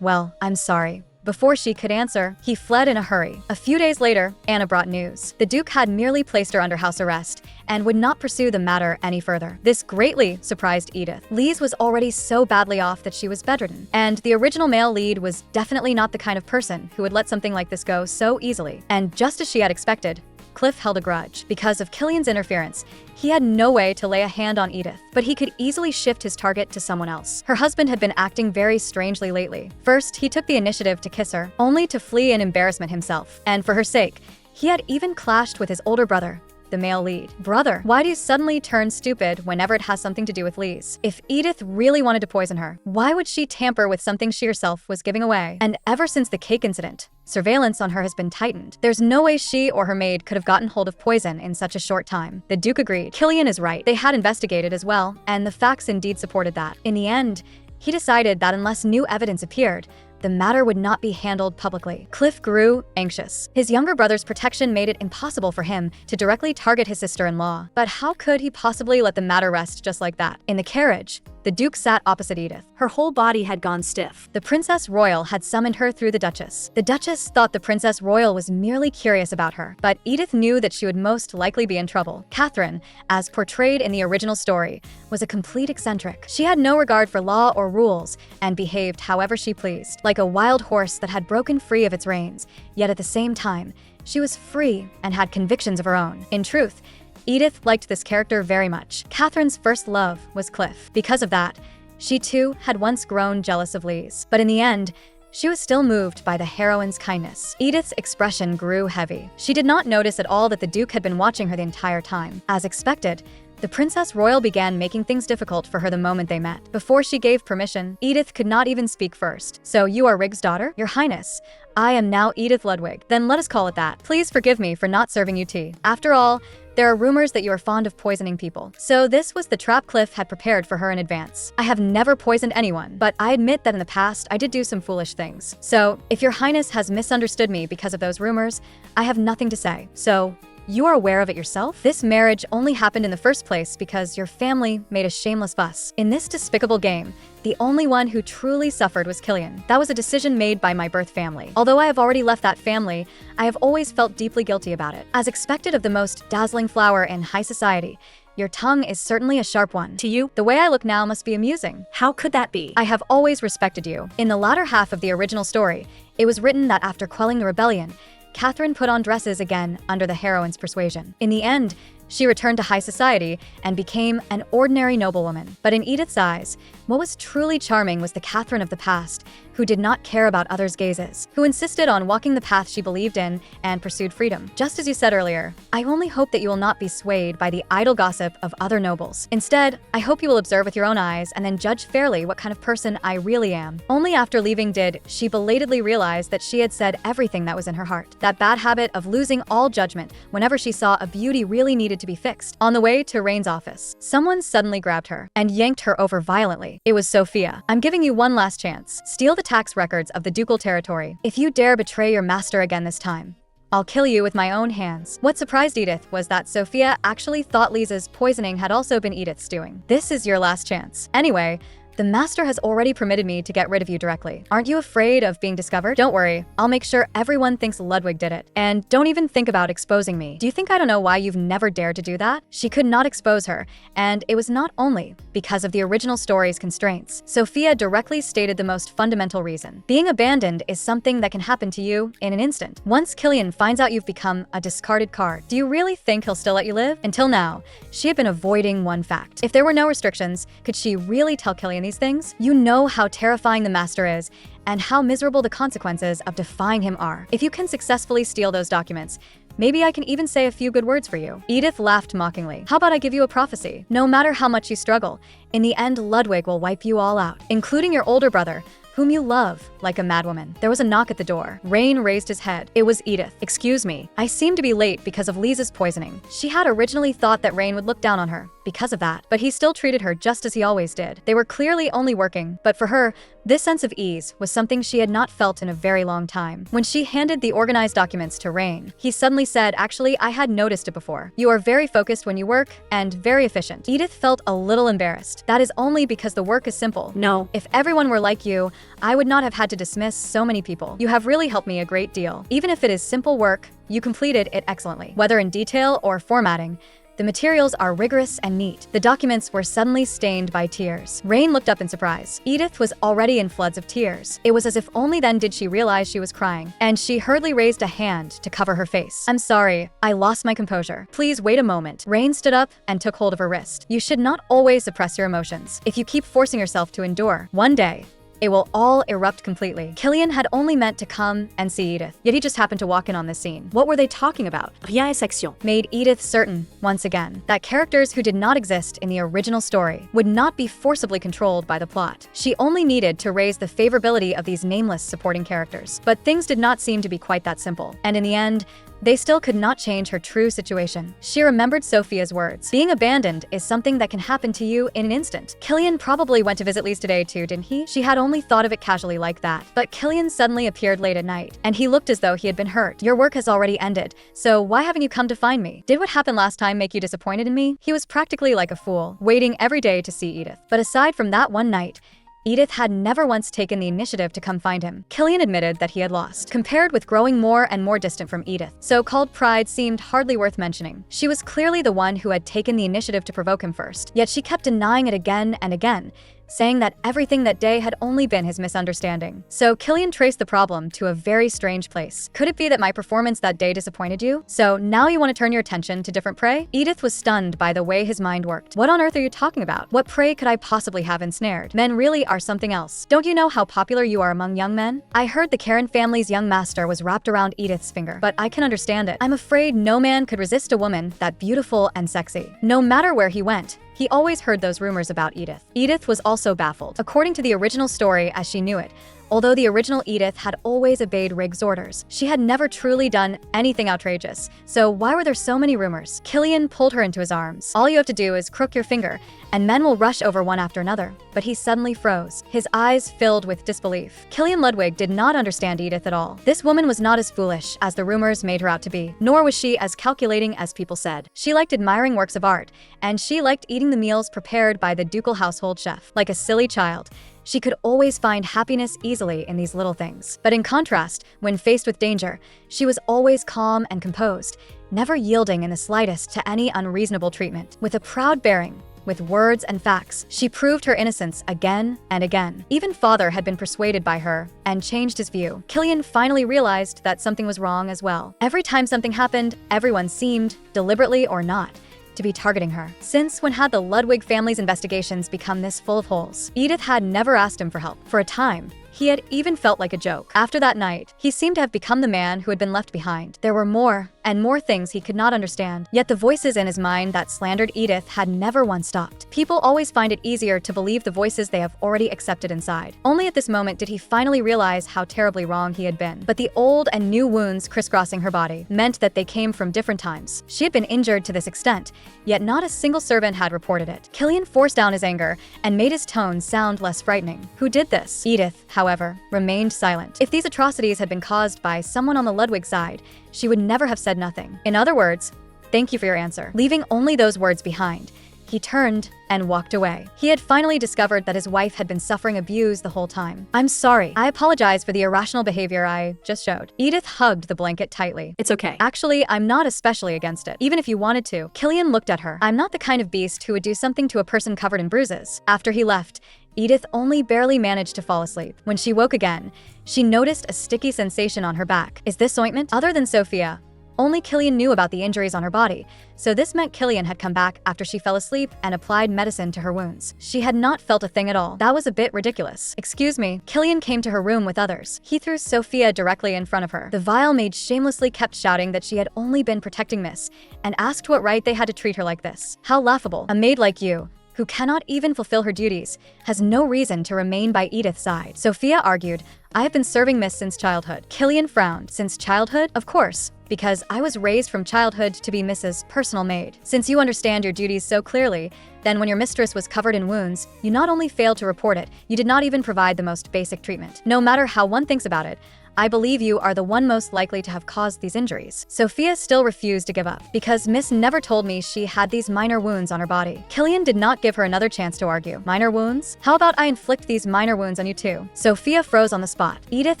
well, I'm sorry. Before she could answer, he fled in a hurry. A few days later, Anna brought news. The Duke had merely placed her under house arrest and would not pursue the matter any further. This greatly surprised Edith. Lise was already so badly off that she was bedridden, and the original male lead was definitely not the kind of person who would let something like this go so easily. And just as she had expected, Cliff held a grudge. Because of Killian's interference, he had no way to lay a hand on Edith, but he could easily shift his target to someone else. Her husband had been acting very strangely lately. First, he took the initiative to kiss her, only to flee in embarrassment himself. And for her sake, he had even clashed with his older brother, the male lead. Brother, why do you suddenly turn stupid whenever it has something to do with Lise? If Edith really wanted to poison her, why would she tamper with something she herself was giving away? And ever since the cake incident, surveillance on her has been tightened. There's no way she or her maid could have gotten hold of poison in such a short time. The Duke agreed. Killian is right. They had investigated as well, and the facts indeed supported that. In the end, he decided that unless new evidence appeared, the matter would not be handled publicly. Cliff grew anxious. His younger brother's protection made it impossible for him to directly target his sister-in-law. But how could he possibly let the matter rest just like that? In the carriage, the Duke sat opposite Edith. Her whole body had gone stiff. The Princess Royal had summoned her through the Duchess. The Duchess thought the Princess Royal was merely curious about her, but Edith knew that she would most likely be in trouble. Catherine, as portrayed in the original story, was a complete eccentric. She had no regard for law or rules and behaved however she pleased, like a wild horse that had broken free of its reins, yet at the same time, she was free and had convictions of her own. In truth, Edith liked this character very much. Catherine's first love was Cliff. Because of that, she too had once grown jealous of Lise. But in the end, she was still moved by the heroine's kindness. Edith's expression grew heavy. She did not notice at all that the Duke had been watching her the entire time. As expected, The Princess Royal began making things difficult for her the moment they met. Before she gave permission, Edith could not even speak first. "So you are Rig's daughter? Your Highness, I am now Edith Ludwig. Then let us call it that. Please forgive me for not serving you tea. After all, there are rumors that you are fond of poisoning people." So this was the trap Cliff had prepared for her in advance. "I have never poisoned anyone, but I admit that in the past I did do some foolish things. So if your Highness has misunderstood me because of those rumors, I have nothing to say. So you are aware of it yourself? This marriage only happened in the first place because your family made a shameless fuss. In this despicable game, the only one who truly suffered was Killian. That was a decision made by my birth family. Although I have already left that family, I have always felt deeply guilty about it. As expected of the most dazzling flower in high society, your tongue is certainly a sharp one. To you? The way I look now must be amusing. How could that be? I have always respected you. In the latter half of the original story, it was written that after quelling the rebellion, Catherine put on dresses again under the heroine's persuasion. In the end, she returned to high society and became an ordinary noblewoman. But in Edith's eyes, what was truly charming was the Catherine of the past, who did not care about others' gazes, who insisted on walking the path she believed in and pursued freedom. Just as you said earlier, I only hope that you will not be swayed by the idle gossip of other nobles. Instead, I hope you will observe with your own eyes and then judge fairly what kind of person I really am. Only after leaving did she belatedly realize that she had said everything that was in her heart. That bad habit of losing all judgment whenever she saw a beauty really needed to be fixed. On the way to Rain's office, someone suddenly grabbed her and yanked her over violently. It was Sophia. "I'm giving you one last chance. Steal the tax records of the ducal territory. If you dare betray your master again this time, I'll kill you with my own hands." What surprised Edith was that Sophia actually thought Lisa's poisoning had also been Edith's doing. "This is your last chance. Anyway, the master has already permitted me to get rid of you directly. Aren't you afraid of being discovered? Don't worry, I'll make sure everyone thinks Ludwig did it. And don't even think about exposing me. Do you think I don't know why you've never dared to do that?" She could not expose her, and it was not only because of the original story's constraints. Sophia directly stated the most fundamental reason. Being abandoned is something that can happen to you in an instant. Once Killian finds out you've become a discarded card, do you really think he'll still let you live? Until now, she had been avoiding one fact. If there were no restrictions, could she really tell Killian these things? You know how terrifying the master is and how miserable the consequences of defying him are. If you can successfully steal those documents, maybe I can even say a few good words for you. Edith laughed mockingly. "How about I give you a prophecy? No matter how much you struggle, in the end Ludwig will wipe you all out, including your older brother, whom you love like a madwoman." There was a knock at the door. Rain raised his head. It was Edith. "Excuse me, I seem to be late because of Lisa's poisoning." She had originally thought that Rain would look down on her because of that, but he still treated her just as he always did. They were clearly only working, but for her, this sense of ease was something she had not felt in a very long time. When she handed the organized documents to Rain, he suddenly said, "Actually, I had noticed it before. You are very focused when you work and very efficient." Edith felt a little embarrassed. "That is only because the work is simple. No. If everyone were like you, I would not have had to dismiss so many people. You have really helped me a great deal. Even if it is simple work, you completed it excellently. Whether in detail or formatting, the materials are rigorous and neat." The documents were suddenly stained by tears. Rain looked up in surprise. Edith was already in floods of tears. It was as if only then did she realize she was crying, and she hurriedly raised a hand to cover her face. "I'm sorry, I lost my composure. Please wait a moment." Rain stood up and took hold of her wrist. "You should not always suppress your emotions. If you keep forcing yourself to endure, one day, it will all erupt completely." Killian had only meant to come and see Edith, yet he just happened to walk in on this scene. What were they talking about? Rien est section. Made Edith certain, once again, that characters who did not exist in the original story would not be forcibly controlled by the plot. She only needed to raise the favorability of these nameless supporting characters. But things did not seem to be quite that simple, and in the end, they still could not change her true situation. She remembered Sophia's words. Being abandoned is something that can happen to you in an instant. Killian probably went to visit Lise today too, didn't he? She had only thought of it casually like that. But Killian suddenly appeared late at night, and he looked as though he had been hurt. "Your work has already ended, so why haven't you come to find me? Did what happened last time make you disappointed in me?" He was practically like a fool, waiting every day to see Edith. But aside from that one night, Edith had never once taken the initiative to come find him. Killian admitted that he had lost, compared with growing more and more distant from Edith. So-called pride seemed hardly worth mentioning. She was clearly the one who had taken the initiative to provoke him first, yet she kept denying it again and again, saying that everything that day had only been his misunderstanding. So Killian traced the problem to a very strange place. Could it be that my performance that day disappointed you? So now you want to turn your attention to different prey? Edith was stunned by the way his mind worked. What on earth are you talking about? What prey could I possibly have ensnared? Men really are something else. Don't you know how popular you are among young men? I heard the Karen family's young master was wrapped around Edith's finger, but I can understand it. I'm afraid no man could resist a woman that beautiful and sexy. No matter where he went, he always heard those rumors about Edith. Edith was also baffled. According to the original story as she knew it, although the original Edith had always obeyed Rig's orders, she had never truly done anything outrageous. So why were there so many rumors? Killian pulled her into his arms. All you have to do is crook your finger, and men will rush over one after another. But he suddenly froze, his eyes filled with disbelief. Killian Ludwig did not understand Edith at all. This woman was not as foolish as the rumors made her out to be, nor was she as calculating as people said. She liked admiring works of art, and she liked eating the meals prepared by the ducal household chef. Like a silly child, she could always find happiness easily in these little things. But in contrast, when faced with danger, she was always calm and composed, never yielding in the slightest to any unreasonable treatment. With a proud bearing, with words and facts, she proved her innocence again and again. Even father had been persuaded by her and changed his view. Killian finally realized that something was wrong as well. Every time something happened, everyone seemed, deliberately or not, to be targeting her. Since when had the Ludwig family's investigations become this full of holes? Edith had never asked him for help. For a time, he had even felt like a joke. After that night, he seemed to have become the man who had been left behind. There were more and more things he could not understand. Yet the voices in his mind that slandered Edith had never once stopped. People always find it easier to believe the voices they have already accepted inside. Only at this moment did he finally realize how terribly wrong he had been. But the old and new wounds crisscrossing her body meant that they came from different times. She had been injured to this extent, yet not a single servant had reported it. Killian forced down his anger and made his tone sound less frightening. Who did this? Edith, however, remained silent. If these atrocities had been caused by someone on the Ludwig side, she would never have said nothing. In other words, thank you for your answer. Leaving only those words behind, he turned and walked away. He had finally discovered that his wife had been suffering abuse the whole time. I'm sorry. I apologize for the irrational behavior I just showed. Edith hugged the blanket tightly. It's okay. Actually, I'm not especially against it, even if you wanted to. Killian looked at her. I'm not the kind of beast who would do something to a person covered in bruises. After he left, Edith only barely managed to fall asleep. When she woke again, she noticed a sticky sensation on her back. Is this ointment? Other than Sophia, only Killian knew about the injuries on her body, so this meant Killian had come back after she fell asleep and applied medicine to her wounds. She had not felt a thing at all. That was a bit ridiculous. Excuse me. Killian came to her room with others. He threw Sophia directly in front of her. The vile maid shamelessly kept shouting that she had only been protecting Miss, and asked what right they had to treat her like this. How laughable. A maid like you, who cannot even fulfill her duties, has no reason to remain by Edith's side. Sophia argued, I have been serving Miss since childhood. Killian frowned. Since childhood? Of course, because I was raised from childhood to be Miss's personal maid. Since you understand your duties so clearly, then when your mistress was covered in wounds, you not only failed to report it, you did not even provide the most basic treatment. No matter how one thinks about it, I believe you are the one most likely to have caused these injuries. Sophia still refused to give up, because Miss never told me she had these minor wounds on her body. Killian did not give her another chance to argue. Minor wounds? How about I inflict these minor wounds on you too? Sophia froze on the spot. Edith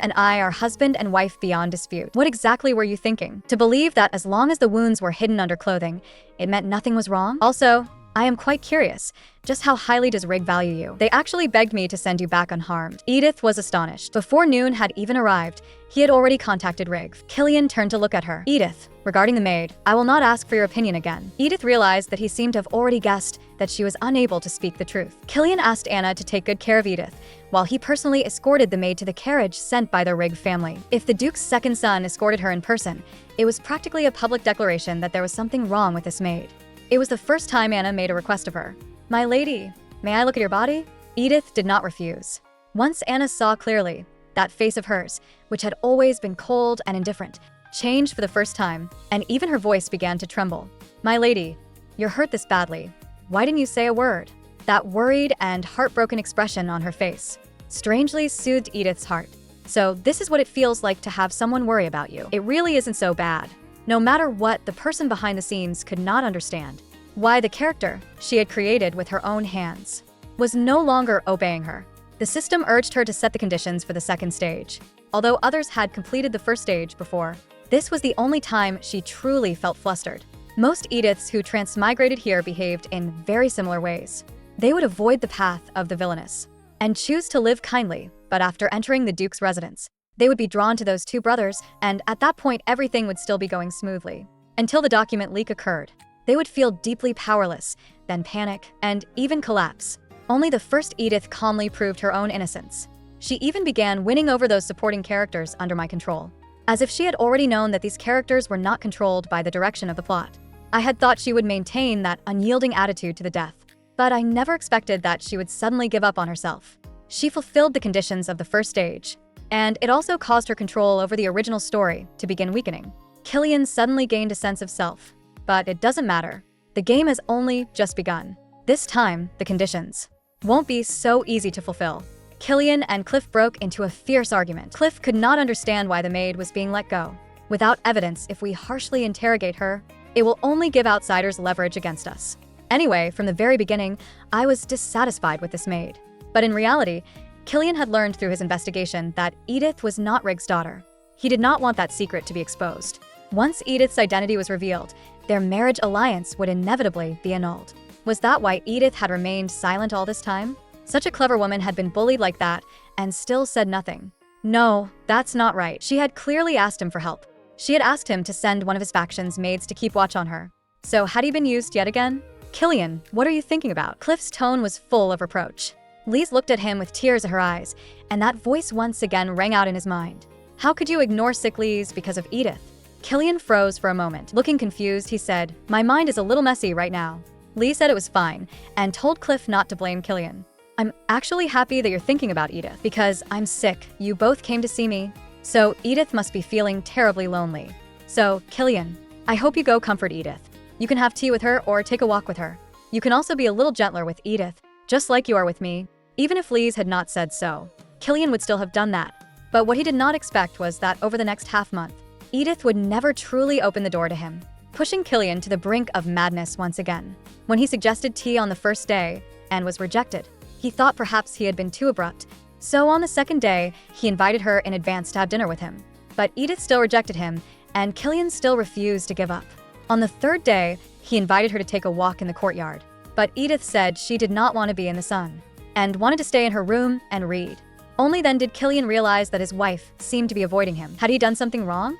and I are husband and wife beyond dispute. What exactly were you thinking? To believe that as long as the wounds were hidden under clothing, it meant nothing was wrong? Also, I am quite curious. Just how highly does Rig value you? They actually begged me to send you back unharmed. Edith was astonished. Before noon had even arrived, he had already contacted Rig. Killian turned to look at her. Edith, regarding the maid, I will not ask for your opinion again. Edith realized that he seemed to have already guessed that she was unable to speak the truth. Killian asked Anna to take good care of Edith, while he personally escorted the maid to the carriage sent by the Rig family. If the Duke's second son escorted her in person, it was practically a public declaration that there was something wrong with this maid. It was the first time Anna made a request of her. My lady, may I look at your body? Edith did not refuse. Once Anna saw clearly, that face of hers, which had always been cold and indifferent, changed for the first time, and even her voice began to tremble. My lady, you're hurt this badly. Why didn't you say a word? That worried and heartbroken expression on her face strangely soothed Edith's heart. So this is what it feels like to have someone worry about you. It really isn't so bad. No matter what, the person behind the scenes could not understand why the character she had created with her own hands was no longer obeying her. The system urged her to set the conditions for the second stage. Although others had completed the first stage before, this was the only time she truly felt flustered. Most Ediths who transmigrated here behaved in very similar ways. They would avoid the path of the villainess and choose to live kindly, but after entering the Duke's residence, they would be drawn to those two brothers, and at that point everything would still be going smoothly. Until the document leak occurred. They would feel deeply powerless, then panic, and even collapse. Only the first Edith calmly proved her own innocence. She even began winning over those supporting characters under my control, as if she had already known that these characters were not controlled by the direction of the plot. I had thought she would maintain that unyielding attitude to the death, but I never expected that she would suddenly give up on herself. She fulfilled the conditions of the first stage, and it also caused her control over the original story to begin weakening. Killian suddenly gained a sense of self, but it doesn't matter. The game has only just begun. This time, the conditions won't be so easy to fulfill. Killian and Cliff broke into a fierce argument. Cliff could not understand why the maid was being let go. Without evidence, if we harshly interrogate her, it will only give outsiders leverage against us. Anyway, from the very beginning, I was dissatisfied with this maid. But in reality, Killian had learned through his investigation that Edith was not Rig's daughter. He did not want that secret to be exposed. Once Edith's identity was revealed, their marriage alliance would inevitably be annulled. Was that why Edith had remained silent all this time? Such a clever woman had been bullied like that and still said nothing. No, that's not right. She had clearly asked him for help. She had asked him to send one of his faction's maids to keep watch on her. So had he been used yet again? Killian, what are you thinking about? Cliff's tone was full of reproach. Lise looked at him with tears in her eyes, and that voice once again rang out in his mind. How could you ignore sick Lise because of Edith? Killian froze for a moment. Looking confused, he said, "My mind is a little messy right now." Lise said it was fine, and told Cliff not to blame Killian. "I'm actually happy that you're thinking about Edith, because I'm sick. You both came to see me. So Edith must be feeling terribly lonely. So, Killian, I hope you go comfort Edith. You can have tea with her or take a walk with her. You can also be a little gentler with Edith, just like you are with me." Even if Lise had not said so, Killian would still have done that. But what he did not expect was that over the next half-month, Edith would never truly open the door to him, pushing Killian to the brink of madness once again. When he suggested tea on the first day and was rejected, he thought perhaps he had been too abrupt. So on the second day, he invited her in advance to have dinner with him. But Edith still rejected him, and Killian still refused to give up. On the third day, he invited her to take a walk in the courtyard. But Edith said she did not want to be in the sun, and wanted to stay in her room and read. Only then did Killian realize that his wife seemed to be avoiding him. Had he done something wrong?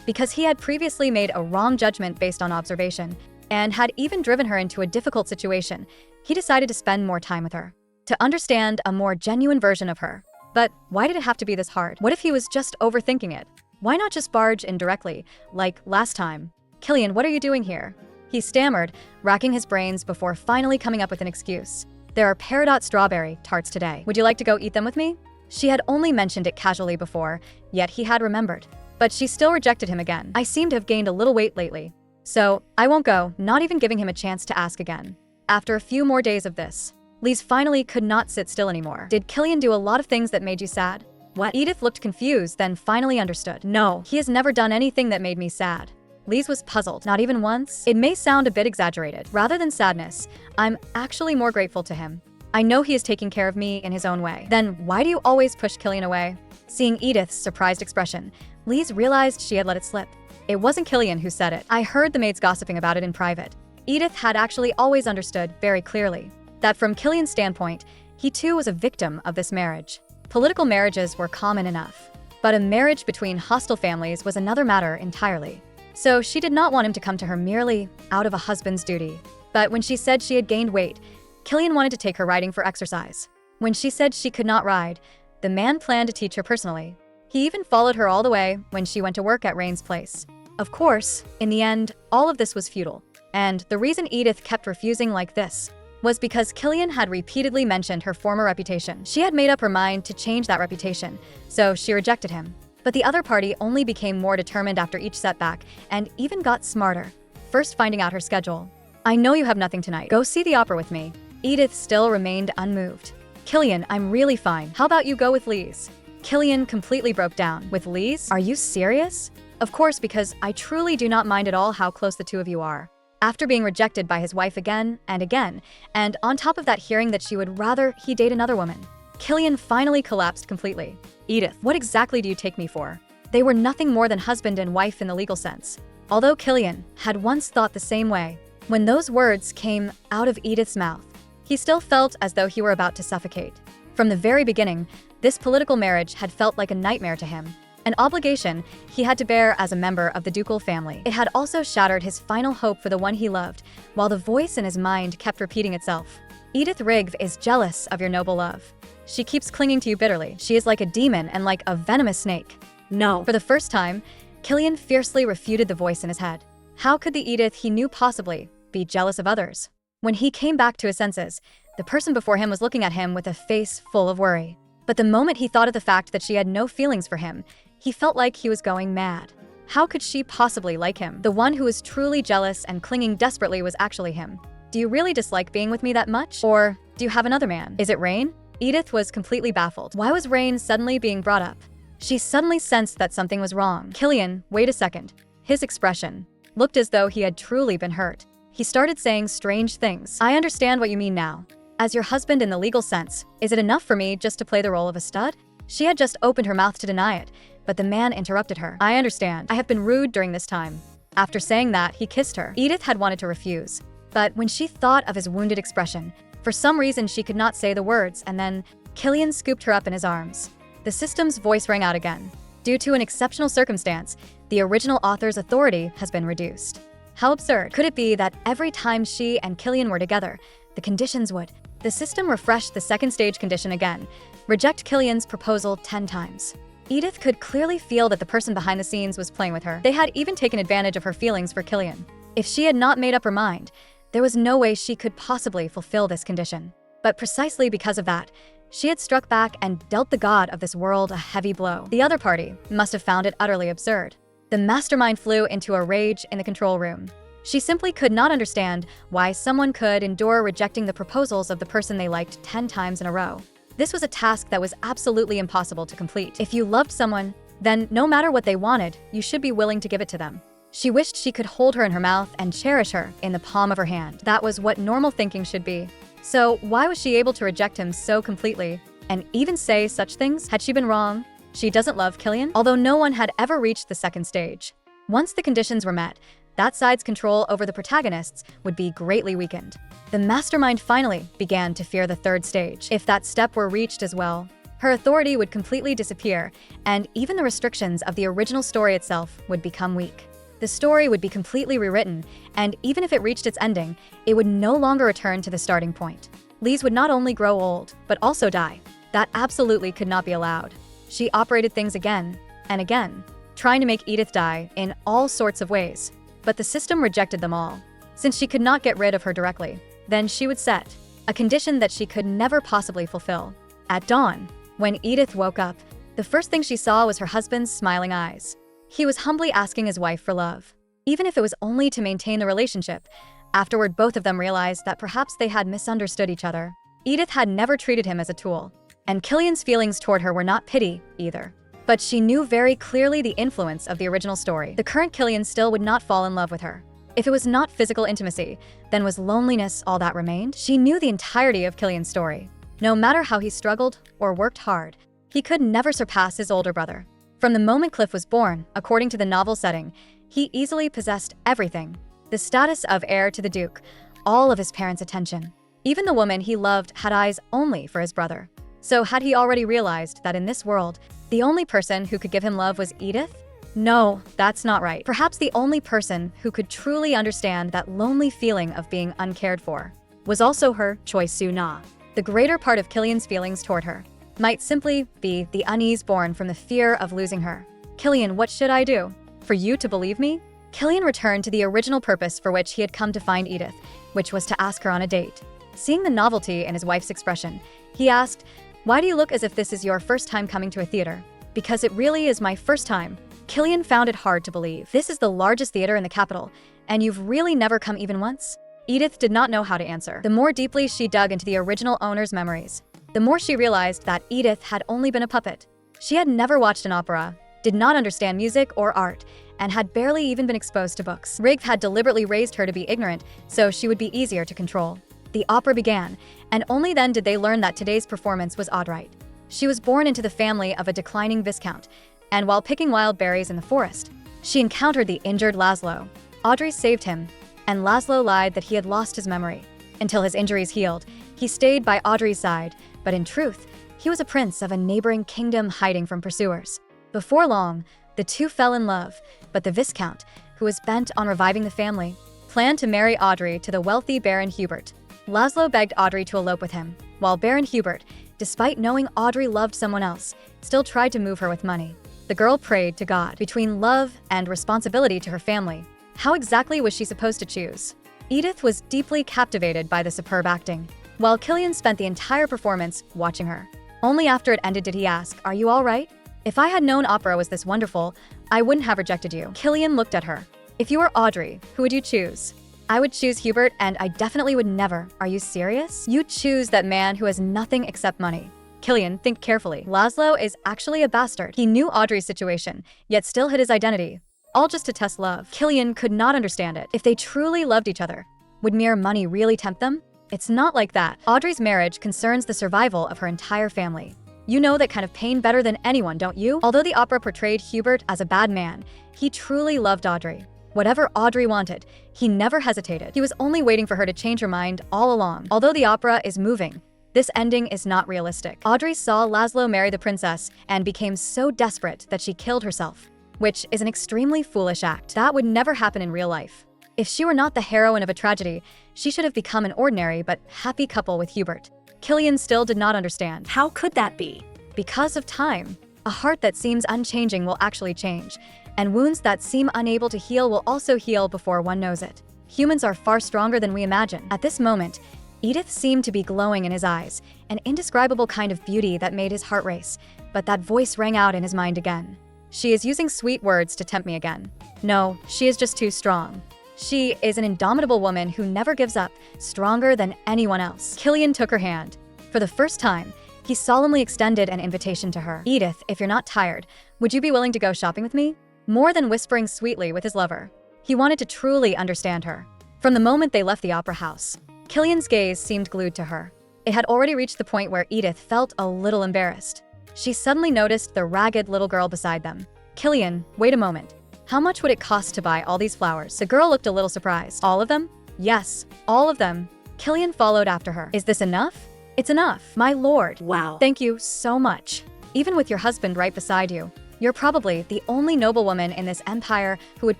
Because he had previously made a wrong judgment based on observation, and had even driven her into a difficult situation, he decided to spend more time with her, to understand a more genuine version of her. But why did it have to be this hard? What if he was just overthinking it? Why not just barge in directly, like last time? "Killian, what are you doing here?" He stammered, racking his brains before finally coming up with an excuse. "There are peridot strawberry tarts today. Would you like to go eat them with me?" She had only mentioned it casually before, yet he had remembered. But she still rejected him again. "I seem to have gained a little weight lately. So, I won't go," not even giving him a chance to ask again. After a few more days of this, Lise finally could not sit still anymore. "Did Killian do a lot of things that made you sad?" "What?" Edith looked confused, then finally understood. "No, he has never done anything that made me sad." Lise was puzzled. "Not even once?" It may sound a bit exaggerated. Rather than sadness, I'm actually more grateful to him. I know he is taking care of me in his own way. "Then why do you always push Killian away?" Seeing Edith's surprised expression, Lise realized she had let it slip. It wasn't Killian who said it. I heard the maids gossiping about it in private. Edith had actually always understood very clearly that from Killian's standpoint, he too was a victim of this marriage. Political marriages were common enough, but a marriage between hostile families was another matter entirely. So she did not want him to come to her merely out of a husband's duty. But when she said she had gained weight, Killian wanted to take her riding for exercise. When she said she could not ride, the man planned to teach her personally. He even followed her all the way when she went to work at Rain's place. Of course, in the end, all of this was futile. And the reason Edith kept refusing like this was because Killian had repeatedly mentioned her former reputation. She had made up her mind to change that reputation, so she rejected him. But the other party only became more determined after each setback, and even got smarter, first finding out her schedule. "I know you have nothing tonight. Go see the opera with me." Edith still remained unmoved. "Killian, I'm really fine. How about you go with Lise?" Killian completely broke down. "With Lise? Are you serious?" "Of course, because I truly do not mind at all how close the two of you are." After being rejected by his wife again, and on top of that hearing that she would rather he date another woman, Killian finally collapsed completely. "Edith, what exactly do you take me for?" They were nothing more than husband and wife in the legal sense. Although Killian had once thought the same way, when those words came out of Edith's mouth, He still felt as though he were about to suffocate. From the very beginning, this political marriage had felt like a nightmare to him, an obligation he had to bear as a member of the ducal family. It had also shattered his final hope for the one he loved, while the voice in his mind kept repeating itself. Edith Rigv is jealous of your noble love. She keeps clinging to you bitterly. She is like a demon and like a venomous snake. No. For the first time, Killian fiercely refuted the voice in his head. How could the Edith he knew possibly be jealous of others? When he came back to his senses, the person before him was looking at him with a face full of worry. But the moment he thought of the fact that she had no feelings for him, he felt like he was going mad. How could she possibly like him? The one who was truly jealous and clinging desperately was actually him. Do you really dislike being with me that much? Or do you have another man? Is it Rain? Edith was completely baffled. Why was Rain suddenly being brought up? She suddenly sensed that something was wrong. Killian, wait a second. His expression looked as though he had truly been hurt. He started saying strange things. I understand what you mean now. As your husband in the legal sense, is it enough for me just to play the role of a stud? She had just opened her mouth to deny it, but the man interrupted her. I understand. I have been rude during this time. After saying that, he kissed her. Edith had wanted to refuse, but when she thought of his wounded expression, for some reason she could not say the words, and then Killian scooped her up in his arms. The system's voice rang out again. Due to an exceptional circumstance, the original author's authority has been reduced. How absurd could it be that every time she and Killian were together, the conditions would? The system refreshed the second stage condition again. Reject Killian's proposal 10 times. Edith could clearly feel that the person behind the scenes was playing with her. They had even taken advantage of her feelings for Killian. If she had not made up her mind, there was no way she could possibly fulfill this condition. But precisely because of that, she had struck back and dealt the god of this world a heavy blow. The other party must have found it utterly absurd. The mastermind flew into a rage in the control room. She simply could not understand why someone could endure rejecting the proposals of the person they liked 10 times in a row. This was a task that was absolutely impossible to complete. If you loved someone, then no matter what they wanted, you should be willing to give it to them. She wished she could hold her in her mouth and cherish her in the palm of her hand. That was what normal thinking should be. So why was she able to reject him so completely and even say such things? Had she been wrong? She doesn't love Killian? Although no one had ever reached the second stage. Once the conditions were met, that side's control over the protagonists would be greatly weakened. The mastermind finally began to fear the third stage. If that step were reached as well, her authority would completely disappear, and even the restrictions of the original story itself would become weak. The story would be completely rewritten, and even if it reached its ending, it would no longer return to the starting point. Lise would not only grow old, but also die. That absolutely could not be allowed. She operated things again and again, trying to make Edith die in all sorts of ways. But the system rejected them all. Since she could not get rid of her directly, then she would set a condition that she could never possibly fulfill. At dawn, when Edith woke up, the first thing she saw was her husband's smiling eyes. He was humbly asking his wife for love, even if it was only to maintain the relationship. Afterward, both of them realized that perhaps they had misunderstood each other. Edith had never treated him as a tool, and Killian's feelings toward her were not pity either. But she knew very clearly the influence of the original story. The current Killian still would not fall in love with her. If it was not physical intimacy, then was loneliness all that remained? She knew the entirety of Killian's story. No matter how he struggled or worked hard, he could never surpass his older brother. From the moment Cliff was born, according to the novel setting, he easily possessed everything. The status of heir to the Duke, all of his parents' attention. Even the woman he loved had eyes only for his brother. So had he already realized that in this world, the only person who could give him love was Edith? No, that's not right. Perhaps the only person who could truly understand that lonely feeling of being uncared for was also her, Choi Soo-na. The greater part of Killian's feelings toward her might simply be the unease born from the fear of losing her. Killian, what should I do? For you to believe me? Killian returned to the original purpose for which he had come to find Edith, which was to ask her on a date. Seeing the novelty in his wife's expression, he asked, "Why do you look as if this is your first time coming to a theater?" "Because it really is my first time." Killian found it hard to believe. "This is the largest theater in the capital, and you've really never come even once?" Edith did not know how to answer. The more deeply she dug into the original owner's memories, the more she realized that Edith had only been a puppet. She had never watched an opera, did not understand music or art, and had barely even been exposed to books. Rigv had deliberately raised her to be ignorant, so she would be easier to control. The opera began, and only then did they learn that today's performance was Audrite. She was born into the family of a declining viscount, and while picking wild berries in the forest, she encountered the injured Laszlo. Audrey saved him, and Laszlo lied that he had lost his memory. Until his injuries healed, He stayed by Audrey's side, but in truth, he was a prince of a neighboring kingdom hiding from pursuers. Before long, the two fell in love, but the Viscount, who was bent on reviving the family, planned to marry Audrey to the wealthy Baron Hubert. Laszlo begged Audrey to elope with him, while Baron Hubert, despite knowing Audrey loved someone else, still tried to move her with money. The girl prayed to God between love and responsibility to her family. How exactly was she supposed to choose? Edith was deeply captivated by the superb acting, while Killian spent the entire performance watching her. Only after it ended did he ask, "Are you all right? If I had known opera was this wonderful, I wouldn't have rejected you." Killian looked at her. "If you were Audrey, who would you choose?" "I would choose Hubert, and I definitely would never." "Are you serious?" "You'd choose that man who has nothing except money." Killian, think carefully. Laszlo is actually a bastard. He knew Audrey's situation, yet still hid his identity. All just to test love. Killian could not understand it. If they truly loved each other, would mere money really tempt them? It's not like that. Audrey's marriage concerns the survival of her entire family. You know that kind of pain better than anyone, don't you? Although the opera portrayed Hubert as a bad man, he truly loved Audrey. Whatever Audrey wanted, he never hesitated. He was only waiting for her to change her mind all along. Although the opera is moving, this ending is not realistic. Audrey saw Laszlo marry the princess and became so desperate that she killed herself, which is an extremely foolish act. That would never happen in real life. If she were not the heroine of a tragedy, she should have become an ordinary but happy couple with Hubert. Killian still did not understand. How could that be? Because of time. A heart that seems unchanging will actually change, and wounds that seem unable to heal will also heal before one knows it. Humans are far stronger than we imagine. At this moment, Edith seemed to be glowing in his eyes, an indescribable kind of beauty that made his heart race, but that voice rang out in his mind again. "She is using sweet words to tempt me again. No, she is just too strong. She is an indomitable woman who never gives up, stronger than anyone else." Killian took her hand. For the first time, he solemnly extended an invitation to her. "Edith, if you're not tired, would you be willing to go shopping with me?" More than whispering sweetly with his lover, he wanted to truly understand her. From the moment they left the opera house, Killian's gaze seemed glued to her. It had already reached the point where Edith felt a little embarrassed. She suddenly noticed the ragged little girl beside them. "Killian, wait a moment. How much would it cost to buy all these flowers?" The girl looked a little surprised. "All of them?" "Yes, all of them." Killian followed after her. "Is this enough?" "It's enough, my lord." Wow. "Thank you so much. Even with your husband right beside you, you're probably the only noblewoman in this empire who would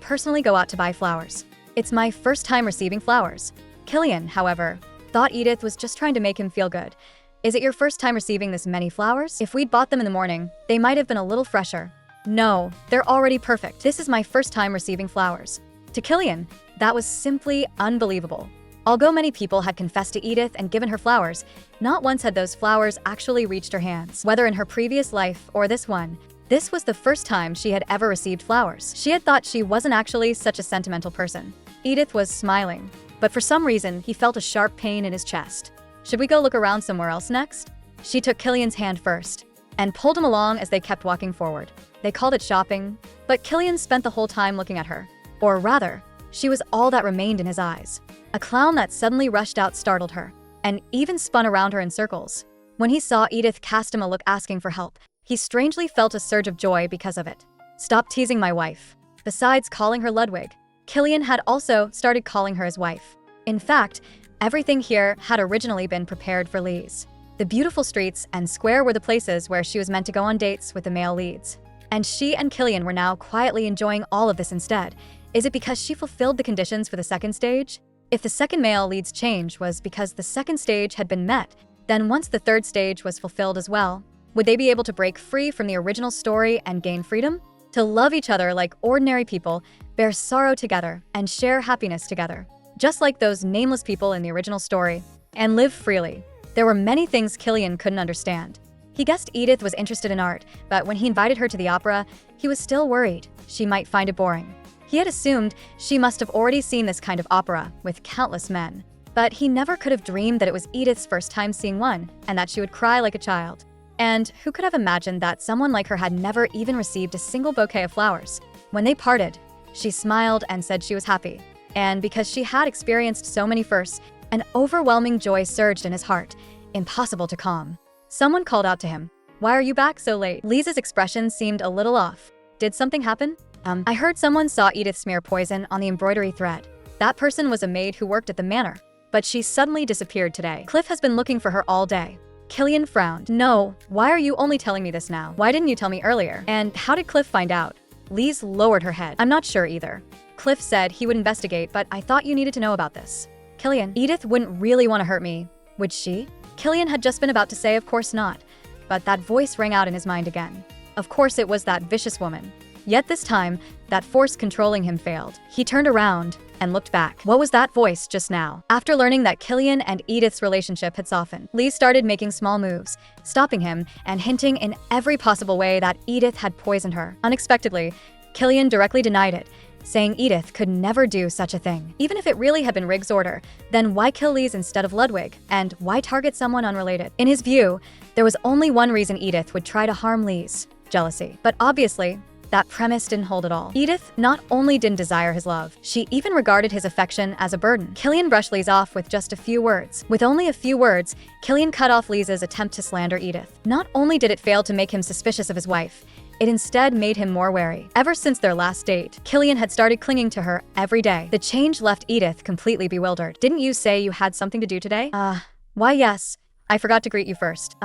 personally go out to buy flowers. It's my first time receiving flowers." Killian, however, thought Edith was just trying to make him feel good. "Is it your first time receiving this many flowers? If we'd bought them in the morning, they might have been a little fresher." "No, they're already perfect. This is my first time receiving flowers." To Killian, that was simply unbelievable. Although many people had confessed to Edith and given her flowers, not once had those flowers actually reached her hands. Whether in her previous life or this one, this was the first time she had ever received flowers. She had thought she wasn't actually such a sentimental person. Edith was smiling, but for some reason, he felt a sharp pain in his chest. "Should we go look around somewhere else next?" She took Killian's hand first and pulled him along as they kept walking forward. They called it shopping, but Killian spent the whole time looking at her. Or rather, she was all that remained in his eyes. A clown that suddenly rushed out startled her, and even spun around her in circles. When he saw Edith cast him a look asking for help, he strangely felt a surge of joy because of it. "Stop teasing my wife." Besides calling her Ludwig, Killian had also started calling her his wife. In fact, everything here had originally been prepared for Lise. The beautiful streets and square were the places where she was meant to go on dates with the male leads. And she and Killian were now quietly enjoying all of this instead. Is it because she fulfilled the conditions for the second stage? If the second male lead's change was because the second stage had been met, then once the third stage was fulfilled as well, would they be able to break free from the original story and gain freedom? To love each other like ordinary people, bear sorrow together, and share happiness together, just like those nameless people in the original story, and live freely. There were many things Killian couldn't understand. He guessed Edith was interested in art, but when he invited her to the opera, he was still worried she might find it boring. He had assumed she must have already seen this kind of opera with countless men, but he never could have dreamed that it was Edith's first time seeing one, and that she would cry like a child. And who could have imagined that someone like her had never even received a single bouquet of flowers? When they parted, she smiled and said she was happy. And because she had experienced so many firsts, an overwhelming joy surged in his heart, impossible to calm. Someone called out to him, "Why are you back so late?" Lisa's expression seemed a little off. "Did something happen?" I heard someone saw Edith smear poison on the embroidery thread. That person was a maid who worked at the manor." but she suddenly disappeared today. Cliff has been looking for her all day. Killian frowned. No, why are you only telling me this now? Why didn't you tell me earlier? And how did Cliff find out? Lise lowered her head. I'm not sure either. Cliff said he would investigate, but I thought you needed to know about this. Killian, Edith wouldn't really want to hurt me, would she? Killian had just been about to say of course not, but that voice rang out in his mind again. Of course it was that vicious woman. Yet this time, that force controlling him failed. He turned around and looked back. What was that voice just now? After learning that Killian and Edith's relationship had softened, Lee started making small moves, stopping him and hinting in every possible way that Edith had poisoned her. Unexpectedly, Killian directly denied it, saying Edith could never do such a thing. Even if it really had been Rig's order, then why kill Lise instead of Ludwig? And why target someone unrelated? In his view, there was only one reason Edith would try to harm Lise: jealousy. But obviously, that premise didn't hold at all. Edith not only didn't desire his love, she even regarded his affection as a burden. Killian brushed Lise off with just a few words. With only a few words, Killian cut off Lise's attempt to slander Edith. Not only did it fail to make him suspicious of his wife, it instead made him more wary. Ever since their last date, Killian had started clinging to her every day. The change left Edith completely bewildered. Didn't you say you had something to do today? Why yes. I forgot to greet you first.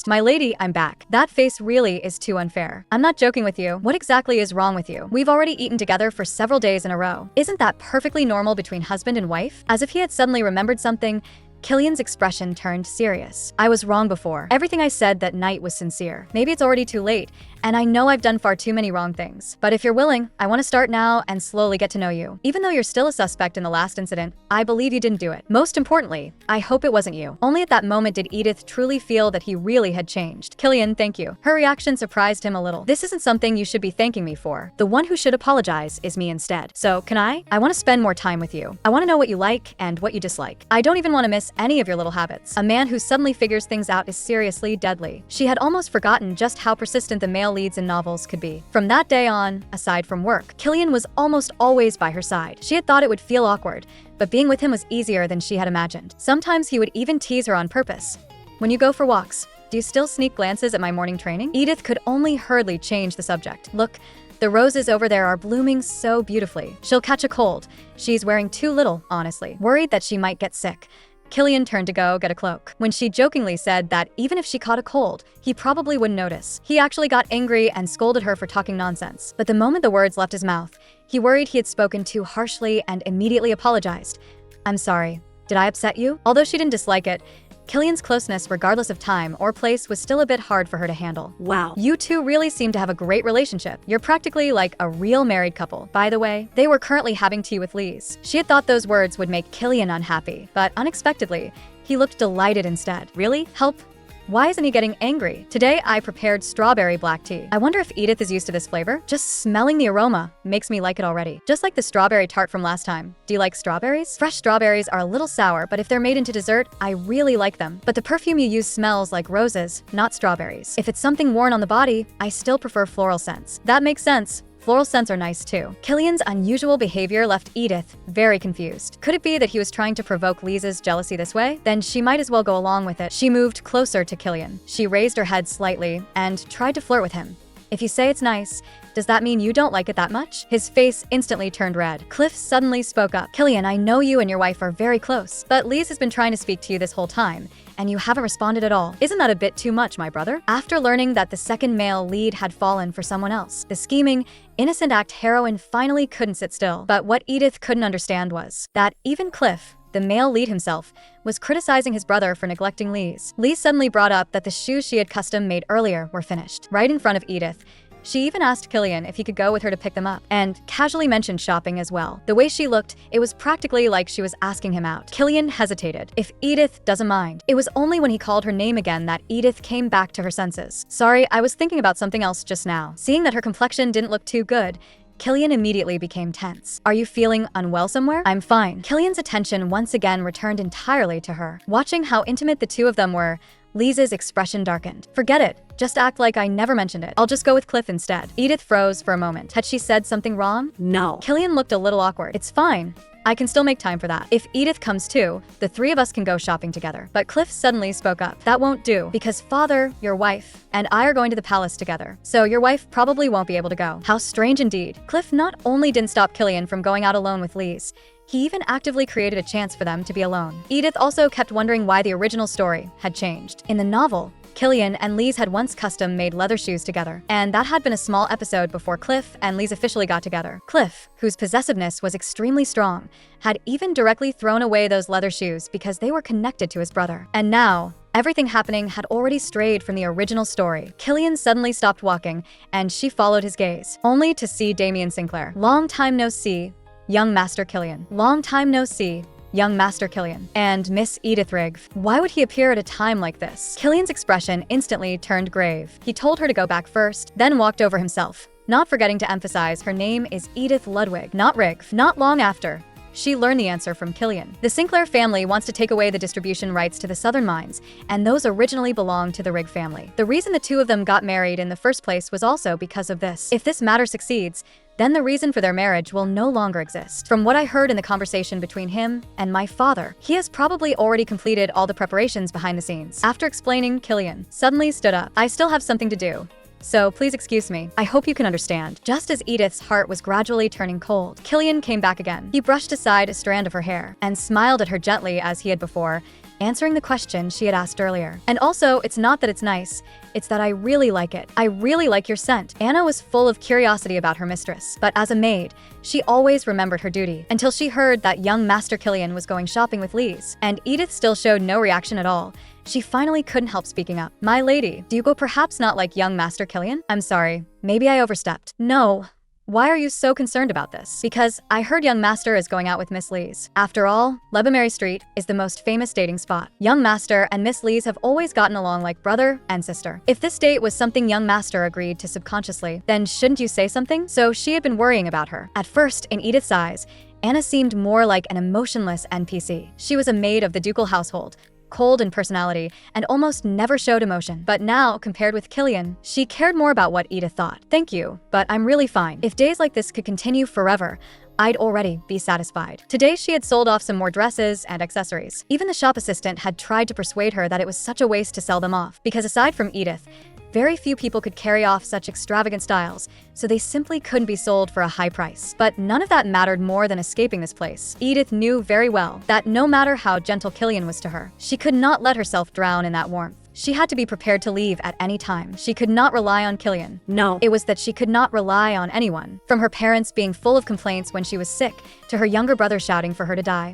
My lady, I'm back. That face really is too unfair. I'm not joking with you. What exactly is wrong with you? We've already eaten together for several days in a row. Isn't that perfectly normal between husband and wife? As if he had suddenly remembered something, Killian's expression turned serious. I was wrong before. Everything I said that night was sincere. Maybe it's already too late, and I know I've done far too many wrong things. But if you're willing, I want to start now and slowly get to know you. Even though you're still a suspect in the last incident, I believe you didn't do it. Most importantly, I hope it wasn't you. Only at that moment did Edith truly feel that he really had changed. Killian, thank you. Her reaction surprised him a little. This isn't something you should be thanking me for. The one who should apologize is me instead. So, can I? I want to spend more time with you. I want to know what you like and what you dislike. I don't even want to miss any of your little habits. A man who suddenly figures things out is seriously deadly. She had almost forgotten just how persistent the male leads in novels could be. From that day on, aside from work, Killian was almost always by her side. She had thought it would feel awkward, but being with him was easier than she had imagined. Sometimes he would even tease her on purpose. When you go for walks, do you still sneak glances at my morning training? Edith could only hurriedly change the subject. Look, the roses over there are blooming so beautifully. She'll catch a cold. She's wearing too little, honestly. Worried that she might get sick, Killian turned to go get a cloak. When she jokingly said that even if she caught a cold, he probably wouldn't notice. He actually got angry and scolded her for talking nonsense. But the moment the words left his mouth, he worried he had spoken too harshly and immediately apologized. I'm sorry. Did I upset you? Although she didn't dislike it, Killian's closeness, regardless of time or place, was still a bit hard for her to handle. Wow. You two really seem to have a great relationship. You're practically like a real married couple. By the way, they were currently having tea with Lise. She had thought those words would make Killian unhappy, but unexpectedly, he looked delighted instead. Really? Help? Why isn't he getting angry? Today, I prepared strawberry black tea. I wonder if Edith is used to this flavor? Just smelling the aroma makes me like it already. Just like the strawberry tart from last time. Do you like strawberries? Fresh strawberries are a little sour, but if they're made into dessert, I really like them. But the perfume you use smells like roses, not strawberries. If it's something worn on the body, I still prefer floral scents. That makes sense. Floral scents are nice too. Killian's unusual behavior left Edith very confused. Could it be that he was trying to provoke Lise's jealousy this way? Then she might as well go along with it. She moved closer to Killian. She raised her head slightly and tried to flirt with him. If you say it's nice, does that mean you don't like it that much? His face instantly turned red. Cliff suddenly spoke up. Killian, I know you and your wife are very close, but Lise has been trying to speak to you this whole time, and you haven't responded at all. Isn't that a bit too much, my brother? After learning that the second male lead had fallen for someone else, the scheming, innocent act heroine finally couldn't sit still. But what Edith couldn't understand was that even Cliff, the male lead himself, was criticizing his brother for neglecting Lise. Lise suddenly brought up that the shoes she had custom made earlier were finished, right in front of Edith. She even asked Killian if he could go with her to pick them up, and casually mentioned shopping as well. The way she looked, it was practically like she was asking him out. Killian hesitated. If Edith doesn't mind. It was only when he called her name again that Edith came back to her senses. Sorry, I was thinking about something else just now. Seeing that her complexion didn't look too good, Killian immediately became tense. Are you feeling unwell somewhere? I'm fine. Killian's attention once again returned entirely to her. Watching how intimate the two of them were, Lise's expression darkened. Forget it. Just act like I never mentioned it. I'll just go with Cliff instead. Edith froze for a moment. Had she said something wrong? No. Killian looked a little awkward. It's fine. I can still make time for that. If Edith comes too, the three of us can go shopping together. But Cliff suddenly spoke up. That won't do, because father, your wife, and I are going to the palace together. So your wife probably won't be able to go. How strange indeed. Cliff not only didn't stop Killian from going out alone with Lise, He even actively created a chance for them to be alone. Edith also kept wondering why the original story had changed. In the novel, Killian and Lise had once custom-made leather shoes together, and that had been a small episode before Cliff and Lise officially got together. Cliff, whose possessiveness was extremely strong, had even directly thrown away those leather shoes because they were connected to his brother. And now, everything happening had already strayed from the original story. Killian suddenly stopped walking, and she followed his gaze, only to see Damien Sinclair. Long time no see, young Master Killian. Long time no see, young Master Killian. And Miss Edith Rigg. Why would he appear at a time like this? Killian's expression instantly turned grave. He told her to go back first, then walked over himself, not forgetting to emphasize her name is Edith Ludwig, not Rigg. Not long after, she learned the answer from Killian. The Sinclair family wants to take away the distribution rights to the southern mines, and those originally belonged to the Rigg family. The reason the two of them got married in the first place was also because of this. If this matter succeeds, then the reason for their marriage will no longer exist. From what I heard in the conversation between him and my father, he has probably already completed all the preparations behind the scenes. After explaining, Killian suddenly stood up. I still have something to do, so please excuse me. I hope you can understand. Just as Edith's heart was gradually turning cold, Killian came back again. He brushed aside a strand of her hair and smiled at her gently as he had before, answering the question she had asked earlier. And also, it's not that it's nice, it's that I really like it. I really like your scent. Anna was full of curiosity about her mistress, but as a maid, she always remembered her duty, until she heard that young Master Killian was going shopping with Lise, and Edith still showed no reaction at all. She finally couldn't help speaking up. My lady, do you go perhaps not like young Master Killian? I'm sorry, maybe I overstepped. No. Why are you so concerned about this? Because I heard young Master is going out with Miss Lise. After all, Lebamerry Street is the most famous dating spot. Young Master and Miss Lise have always gotten along like brother and sister. If this date was something young Master agreed to subconsciously, then shouldn't you say something? So she had been worrying about her. At first, in Edith's eyes, Anna seemed more like an emotionless NPC. She was a maid of the ducal household, cold in personality, and almost never showed emotion. But now, compared with Killian, she cared more about what Edith thought. Thank you, but I'm really fine. If days like this could continue forever, I'd already be satisfied. Today, she had sold off some more dresses and accessories. Even the shop assistant had tried to persuade her that it was such a waste to sell them off, because aside from Edith, very few people could carry off such extravagant styles, so they simply couldn't be sold for a high price. But none of that mattered more than escaping this place. Edith knew very well that no matter how gentle Killian was to her, she could not let herself drown in that warmth. She had to be prepared to leave at any time. She could not rely on Killian. No, it was that she could not rely on anyone. From her parents being full of complaints when she was sick, to her younger brother shouting for her to die.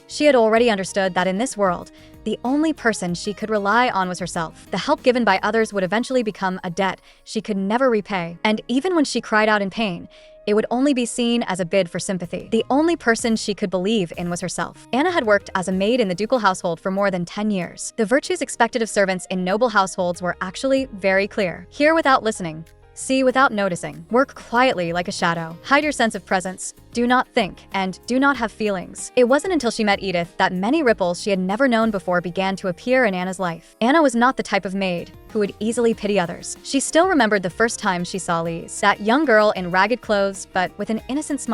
She had already understood that in this world, the only person she could rely on was herself. The help given by others would eventually become a debt she could never repay. And even when she cried out in pain, it would only be seen as a bid for sympathy. The only person she could believe in was herself. Anna had worked as a maid in the ducal household for more than 10 years. The virtues expected of servants in noble households were actually very clear. Hear without listening. See without noticing. Work quietly like a shadow. Hide your sense of presence. Do not think, and do not have feelings. It wasn't until she met Edith that many ripples she had never known before began to appear in Anna's life. Anna was not the type of maid who would easily pity others. She still remembered the first time she saw Lise. That young girl in ragged clothes, but with an innocent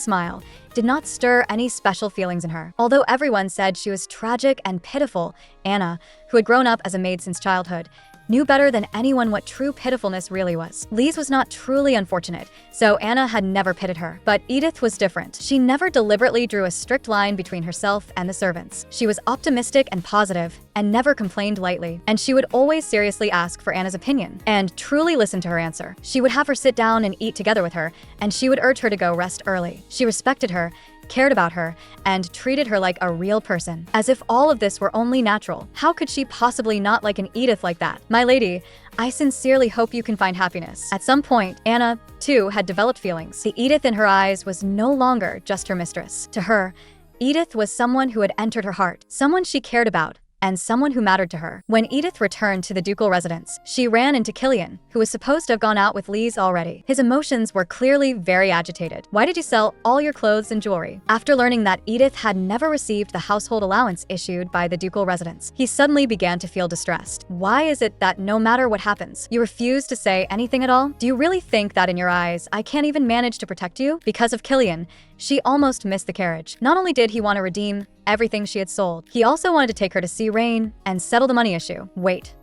smile. Did not stir any special feelings in her. Although everyone said she was tragic and pitiful, Anna, who had grown up as a maid since childhood, knew better than anyone what true pitifulness really was. Lise was not truly unfortunate, so Anna had never pitied her. But Edith was different. She never deliberately drew a strict line between herself and the servants. She was optimistic and positive, and never complained lightly. And she would always seriously ask for Anna's opinion, and truly listen to her answer. She would have her sit down and eat together with her, and she would urge her to go rest early. She respected her, cared about her, and treated her like a real person. As if all of this were only natural. How could she possibly not like an Edith like that? My lady, I sincerely hope you can find happiness. At some point, Anna, too, had developed feelings. The Edith in her eyes was no longer just her mistress. To her, Edith was someone who had entered her heart, someone she cared about, and someone who mattered to her. When Edith returned to the ducal residence, she ran into Killian, who was supposed to have gone out with Lise already. His emotions were clearly very agitated. Why did you sell all your clothes and jewelry? After learning that Edith had never received the household allowance issued by the ducal residence, he suddenly began to feel distressed. Why is it that no matter what happens, you refuse to say anything at all? Do you really think that in your eyes, I can't even manage to protect you? Because of Killian, she almost missed the carriage. Not only did he want to redeem everything she had sold, he also wanted to take her to see Rain and settle the money issue. Wait.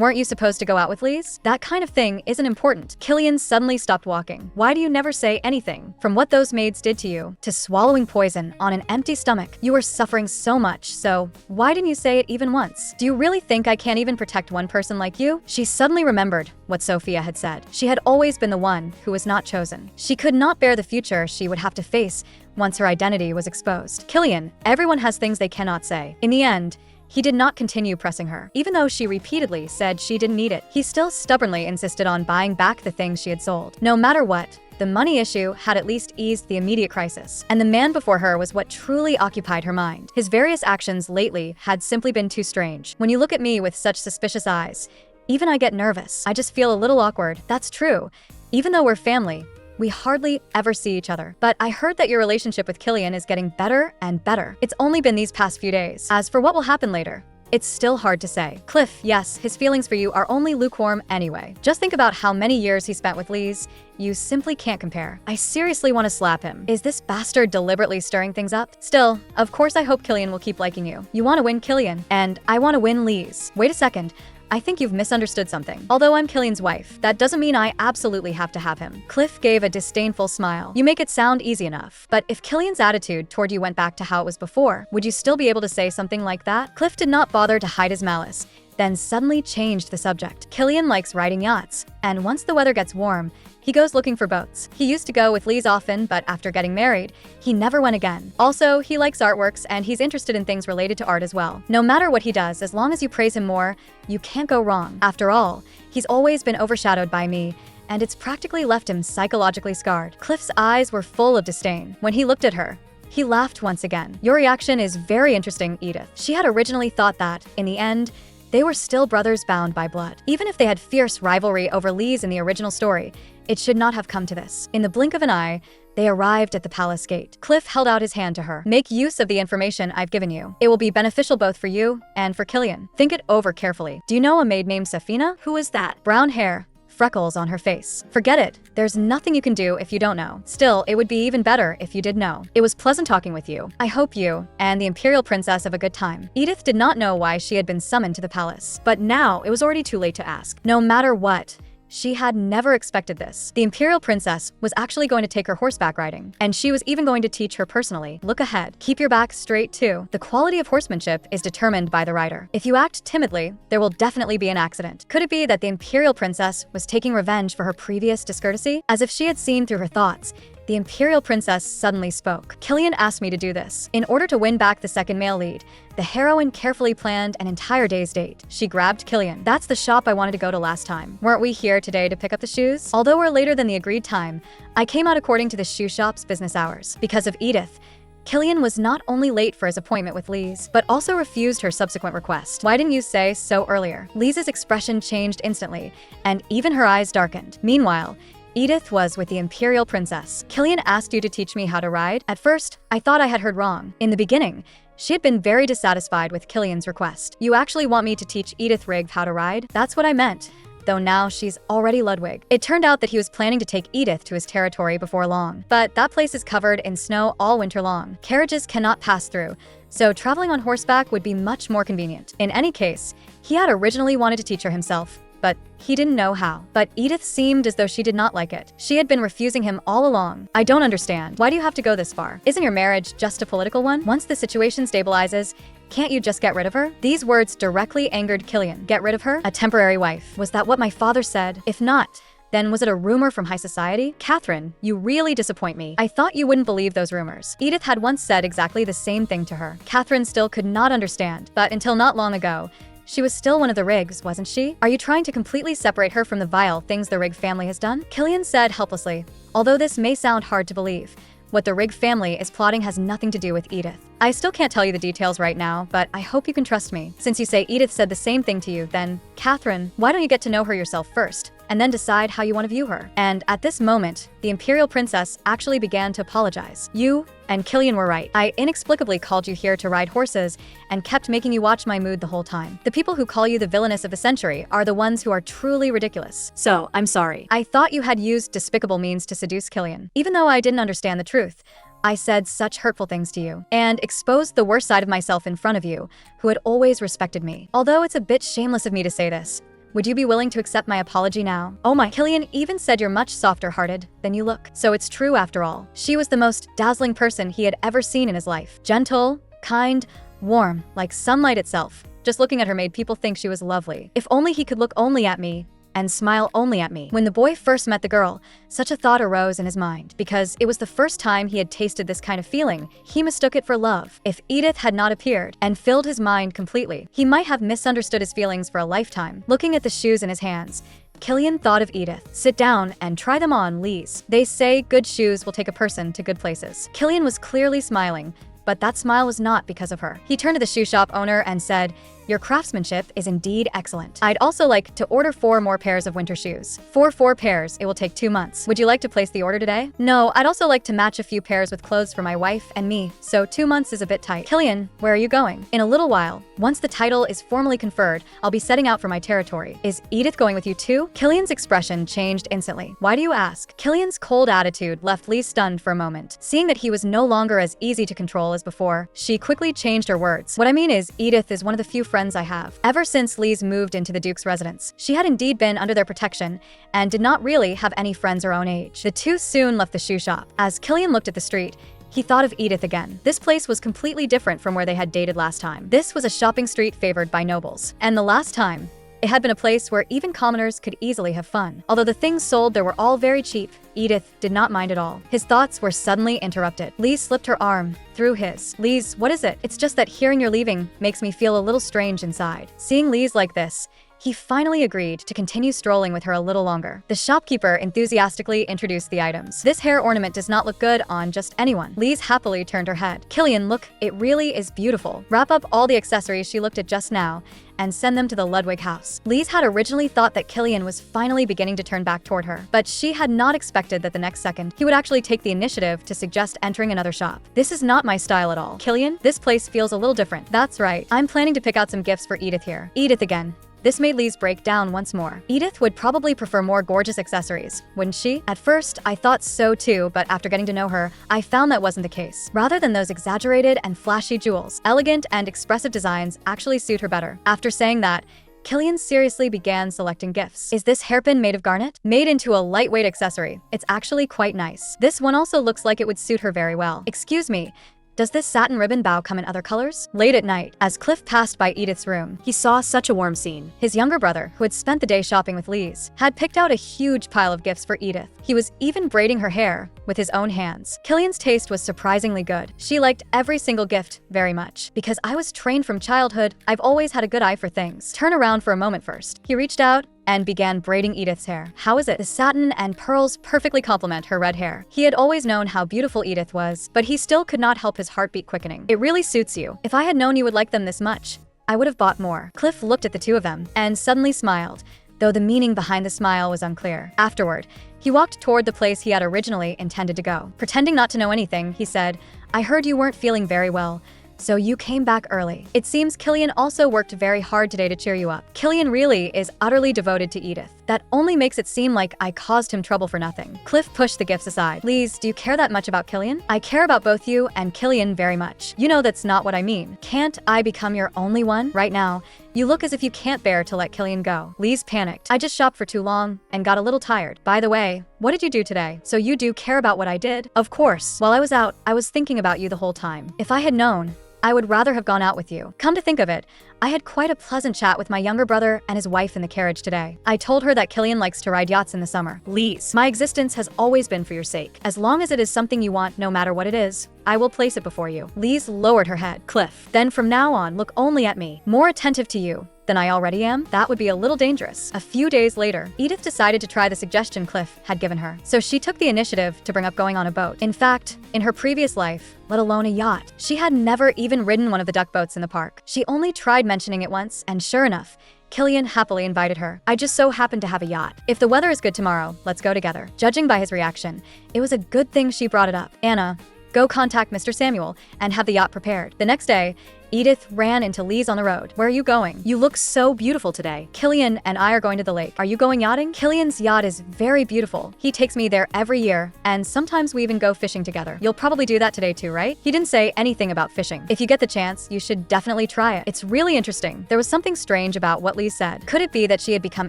Weren't you supposed to go out with Lise? That kind of thing isn't important. Killian suddenly stopped walking. Why do you never say anything? From what those maids did to you, to swallowing poison on an empty stomach, you were suffering so much, so why didn't you say it even once? Do you really think I can't even protect one person like you? She suddenly remembered what Sophia had said. She had always been the one who was not chosen. She could not bear the future she would have to face once her identity was exposed. Killian, everyone has things they cannot say. In the end, he did not continue pressing her. Even though she repeatedly said she didn't need it, he still stubbornly insisted on buying back the things she had sold. No matter what, the money issue had at least eased the immediate crisis, and the man before her was what truly occupied her mind. His various actions lately had simply been too strange. When you look at me with such suspicious eyes, even I get nervous. I just feel a little awkward. That's true. Even though we're family, we hardly ever see each other. But I heard that your relationship with Killian is getting better and better. It's only been these past few days. As for what will happen later, it's still hard to say. Cliff, yes, his feelings for you are only lukewarm anyway. Just think about how many years he spent with Lise. You simply can't compare. I seriously want to slap him. Is this bastard deliberately stirring things up? Still, of course I hope Killian will keep liking you. You want to win Killian, and I want to win Lise. Wait a second. I think you've misunderstood something. Although I'm Killian's wife, that doesn't mean I absolutely have to have him. Cliff gave a disdainful smile. You make it sound easy enough. But if Killian's attitude toward you went back to how it was before, would you still be able to say something like that? Cliff did not bother to hide his malice, then suddenly changed the subject. Killian likes riding yachts, and once the weather gets warm, he goes looking for boats. He used to go with Lise often, but after getting married, he never went again. Also, he likes artworks, and he's interested in things related to art as well. No matter what he does, as long as you praise him more, you can't go wrong. After all, he's always been overshadowed by me, and it's practically left him psychologically scarred. Cliff's eyes were full of disdain. When he looked at her, he laughed once again. Your reaction is very interesting, Edith. She had originally thought that, in the end, they were still brothers bound by blood. Even if they had fierce rivalry over Lise in the original story, it should not have come to this. In the blink of an eye, they arrived at the palace gate. Cliff held out his hand to her. Make use of the information I've given you. It will be beneficial both for you and for Killian. Think it over carefully. Do you know a maid named Safina? Who is that? Brown hair, freckles on her face. Forget it. There's nothing you can do if you don't know. Still, it would be even better if you did know. It was pleasant talking with you. I hope you and the Imperial Princess have a good time. Edith did not know why she had been summoned to the palace, but now it was already too late to ask. No matter what, she had never expected this. The Imperial Princess was actually going to take her horseback riding, and she was even going to teach her personally. Look ahead. Keep your back straight too. The quality of horsemanship is determined by the rider. If you act timidly, there will definitely be an accident. Could it be that the Imperial Princess was taking revenge for her previous discourtesy? As if she had seen through her thoughts, the Imperial Princess suddenly spoke. Killian asked me to do this. In order to win back the second male lead, the heroine carefully planned an entire day's date. She grabbed Killian. That's the shop I wanted to go to last time. Weren't we here today to pick up the shoes? Although we're later than the agreed time, I came out according to the shoe shop's business hours. Because of Edith, Killian was not only late for his appointment with Lise, but also refused her subsequent request. Why didn't you say so earlier? Lise's expression changed instantly, and even her eyes darkened. Meanwhile, Edith was with the Imperial Princess. Killian asked you to teach me how to ride? At first, I thought I had heard wrong. In the beginning, she had been very dissatisfied with Killian's request. You actually want me to teach Edith Rigg how to ride? That's what I meant. Though now she's already Ludwig. It turned out that he was planning to take Edith to his territory before long. But that place is covered in snow all winter long. Carriages cannot pass through, so traveling on horseback would be much more convenient. In any case, he had originally wanted to teach her himself, but he didn't know how. But Edith seemed as though she did not like it. She had been refusing him all along. I don't understand. Why do you have to go this far? Isn't your marriage just a political one? Once the situation stabilizes, can't you just get rid of her? These words directly angered Killian. Get rid of her? A temporary wife. Was that what my father said? If not, then was it a rumor from high society? Catherine, you really disappoint me. I thought you wouldn't believe those rumors. Edith had once said exactly the same thing to her. Catherine still could not understand, but until not long ago, she was still one of the Riggs, wasn't she? Are you trying to completely separate her from the vile things the Rigg family has done? Killian said helplessly, although this may sound hard to believe. What the Rigg family is plotting has nothing to do with Edith. I still can't tell you the details right now, but I hope you can trust me. Since you say Edith said the same thing to you, then, Catherine, why don't you get to know her yourself first, and then decide how you want to view her? And at this moment, the Imperial Princess actually began to apologize. You and Killian were right. I inexplicably called you here to ride horses and kept making you watch my mood the whole time. The people who call you the villainess of the century are the ones who are truly ridiculous. So, I'm sorry. I thought you had used despicable means to seduce Killian. Even though I didn't understand the truth, I said such hurtful things to you and exposed the worst side of myself in front of you, who had always respected me. Although it's a bit shameless of me to say this, Would you be willing to accept my apology now? Oh my, Killian even said you're much softer-hearted than you look. So it's true after all. She was the most dazzling person he had ever seen in his life. Gentle, kind, warm, like sunlight itself. Just looking at her made people think she was lovely. If only he could look only at me and smile only at me. When the boy first met the girl, such a thought arose in his mind. Because it was the first time he had tasted this kind of feeling, he mistook it for love. If Edith had not appeared and filled his mind completely, he might have misunderstood his feelings for a lifetime. Looking at the shoes in his hands, Killian thought of Edith. Sit down and try them on, Lise. They say good shoes will take a person to good places. Killian was clearly smiling, but that smile was not because of her. He turned to the shoe shop owner and said, "Your craftsmanship is indeed excellent. I'd also like to order 4 more pairs of winter shoes. For 4 pairs, it will take 2 months. Would you like to place the order today?" "No, I'd also like to match a few pairs with clothes for my wife and me, so 2 months is a bit tight." "Killian, where are you going?" "In a little while. Once the title is formally conferred, I'll be setting out for my territory." "Is Edith going with you too?" Killian's expression changed instantly. "Why do you ask?" Killian's cold attitude left Lee stunned for a moment. Seeing that he was no longer as easy to control as before, she quickly changed her words. "What I mean is, Edith is one of the few friends I have." Ever since Lise moved into the Duke's residence, she had indeed been under their protection and did not really have any friends her own age. The two soon left the shoe shop. As Killian looked at the street, he thought of Edith again. This place was completely different from where they had dated last time. This was a shopping street favored by nobles. And the last time, it had been a place where even commoners could easily have fun. Although the things sold there were all very cheap, Edith did not mind at all. His thoughts were suddenly interrupted. Lise slipped her arm through his. "Lise, what is it?" "It's just that hearing you're leaving makes me feel a little strange inside." Seeing Lise like this, he finally agreed to continue strolling with her a little longer. The shopkeeper enthusiastically introduced the items. "This hair ornament does not look good on just anyone." Lise happily turned her head. "Killian, look, it really is beautiful. Wrap up all the accessories she looked at just now and send them to the Ludwig house." Lise had originally thought that Killian was finally beginning to turn back toward her, but she had not expected that the next second he would actually take the initiative to suggest entering another shop. "This is not my style at all. Killian, this place feels a little different." "That's right. I'm planning to pick out some gifts for Edith here." Edith again. This made Lise break down once more. Edith would probably prefer more gorgeous accessories, wouldn't she? At first, I thought so too, but after getting to know her, I found that wasn't the case. Rather than those exaggerated and flashy jewels, elegant and expressive designs actually suit her better. After saying that, Killian seriously began selecting gifts. "Is this hairpin made of garnet?" "Made into a lightweight accessory. It's actually quite nice." "This one also looks like it would suit her very well." "Excuse me, does this satin ribbon bow come in other colors?" Late at night, as Cliff passed by Edith's room, He saw such a warm scene. his younger brother, who had spent the day shopping with Lise, had picked out a huge pile of gifts for Edith. He was even braiding her hair with his own hands. Killian's taste was surprisingly good. She liked every single gift very much. "Because I was trained from childhood, I've always had a good eye for things." "Turn around for a moment first." He reached out and began braiding Edith's hair. "How is it?" The satin and pearls perfectly complement her red hair. He had always known how beautiful Edith was, but he still could not help his heartbeat quickening. "It really suits you. If I had known you would like them this much, I would have bought more." Cliff looked at the two of them and suddenly smiled, though the meaning behind the smile was unclear. Afterward, he walked toward the place he had originally intended to go. Pretending not to know anything, he said, "I heard you weren't feeling very well, so you came back early." It seems Killian also worked very hard today to cheer you up. Killian really is utterly devoted to Edith. That only makes it seem like I caused him trouble for nothing. Cliff pushed the gifts aside. "Lise, do you care that much about Killian?" "I care about both you and Killian very much." "You know that's not what I mean. Can't I become your only one? Right now, you look as if you can't bear to let Killian go." Lise panicked. "I just shopped for too long and got a little tired. By the way, what did you do today? So you do care about what I did?" "Of course. While I was out, I was thinking about you the whole time. If I had known, I would rather have gone out with you." Come to think of it, I had quite a pleasant chat with my younger brother and his wife in the carriage today. I told her that Killian likes to ride yachts in the summer. Lise, my existence has always been for your sake. As long as it is something you want, no matter what it is, I will place it before you. Lise lowered her head. Cliff, "Then from now on, look only at me. More attentive to you than I already am? That would be a little dangerous." A few days later, Edith decided to try the suggestion Cliff had given her. So she took the initiative to bring up going on a boat. In fact, in her previous life, let alone a yacht, she had never even ridden one of the duck boats in the park. She only tried mentioning it once, and sure enough, Killian happily invited her. "I just so happen to have a yacht. If the weather is good tomorrow, let's go together." Judging by his reaction, it was a good thing she brought it up. "Anna, go contact Mr. Samuel and have the yacht prepared." The next day, Edith ran into Lee's on the road. Where are you going? You look so beautiful today. Killian and I are going to the lake. Are you going yachting? Killian's yacht is very beautiful. He takes me there every year, and sometimes we even go fishing together. You'll probably do that today too, right? He didn't say anything about fishing. If you get the chance, you should definitely try it. It's really interesting. There was something strange about what Lee said. Could it be that she had become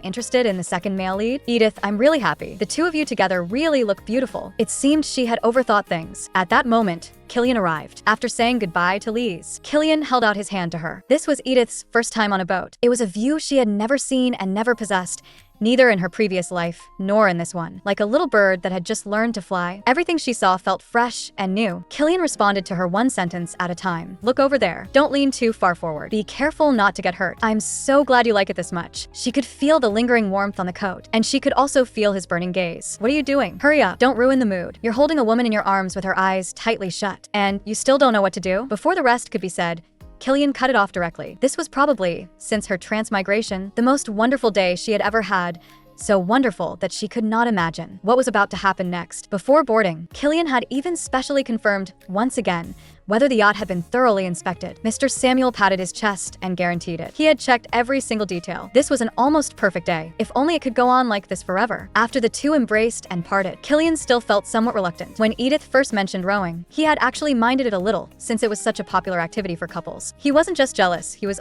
interested in the second male lead? Edith, I'm really happy. The two of you together really look beautiful. It seemed she had overthought things. At that moment, Killian arrived. After saying goodbye to Lee's, Killian held out his hand to her. This was Edith's first time on a boat. It was a view she had never seen and never possessed, neither in her previous life nor in this one. Like a little bird that had just learned to fly, everything she saw felt fresh and new. Killian responded to her one sentence at a time. Look over there. Don't lean too far forward. Be careful not to get hurt. I'm so glad you like it this much. She could feel the lingering warmth on the coat, and she could also feel his burning gaze. What are you doing? Hurry up. Don't ruin the mood. You're holding a woman in your arms with her eyes tightly shut, and you still don't know what to do? Before the rest could be said, Killian cut it off directly. This was probably, since her transmigration, the most wonderful day she had ever had. So wonderful that she could not imagine what was about to happen next. Before boarding, Killian had even specially confirmed, once again, whether the yacht had been thoroughly inspected. Mr. Samuel patted his chest and guaranteed it. He had checked every single detail. This was an almost perfect day. If only it could go on like this forever. After the two embraced and parted, Killian still felt somewhat reluctant. When Edith first mentioned rowing, he had actually minded it a little, since it was such a popular activity for couples. He wasn't just jealous, he was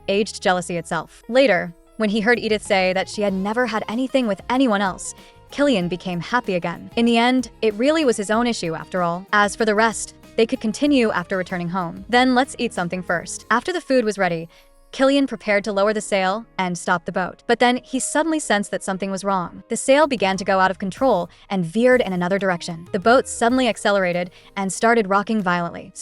aged jealousy itself. Later, when he heard Edith say that she had never had anything with anyone else, Killian became happy again. In the end, it really was his own issue after all. As for the rest, they could continue after returning home. Then let's eat something first. After the food was ready, Killian prepared to lower the sail and stop the boat. But then he suddenly sensed that something was wrong. The sail began to go out of control and veered in another direction. The boat suddenly accelerated and started rocking violently.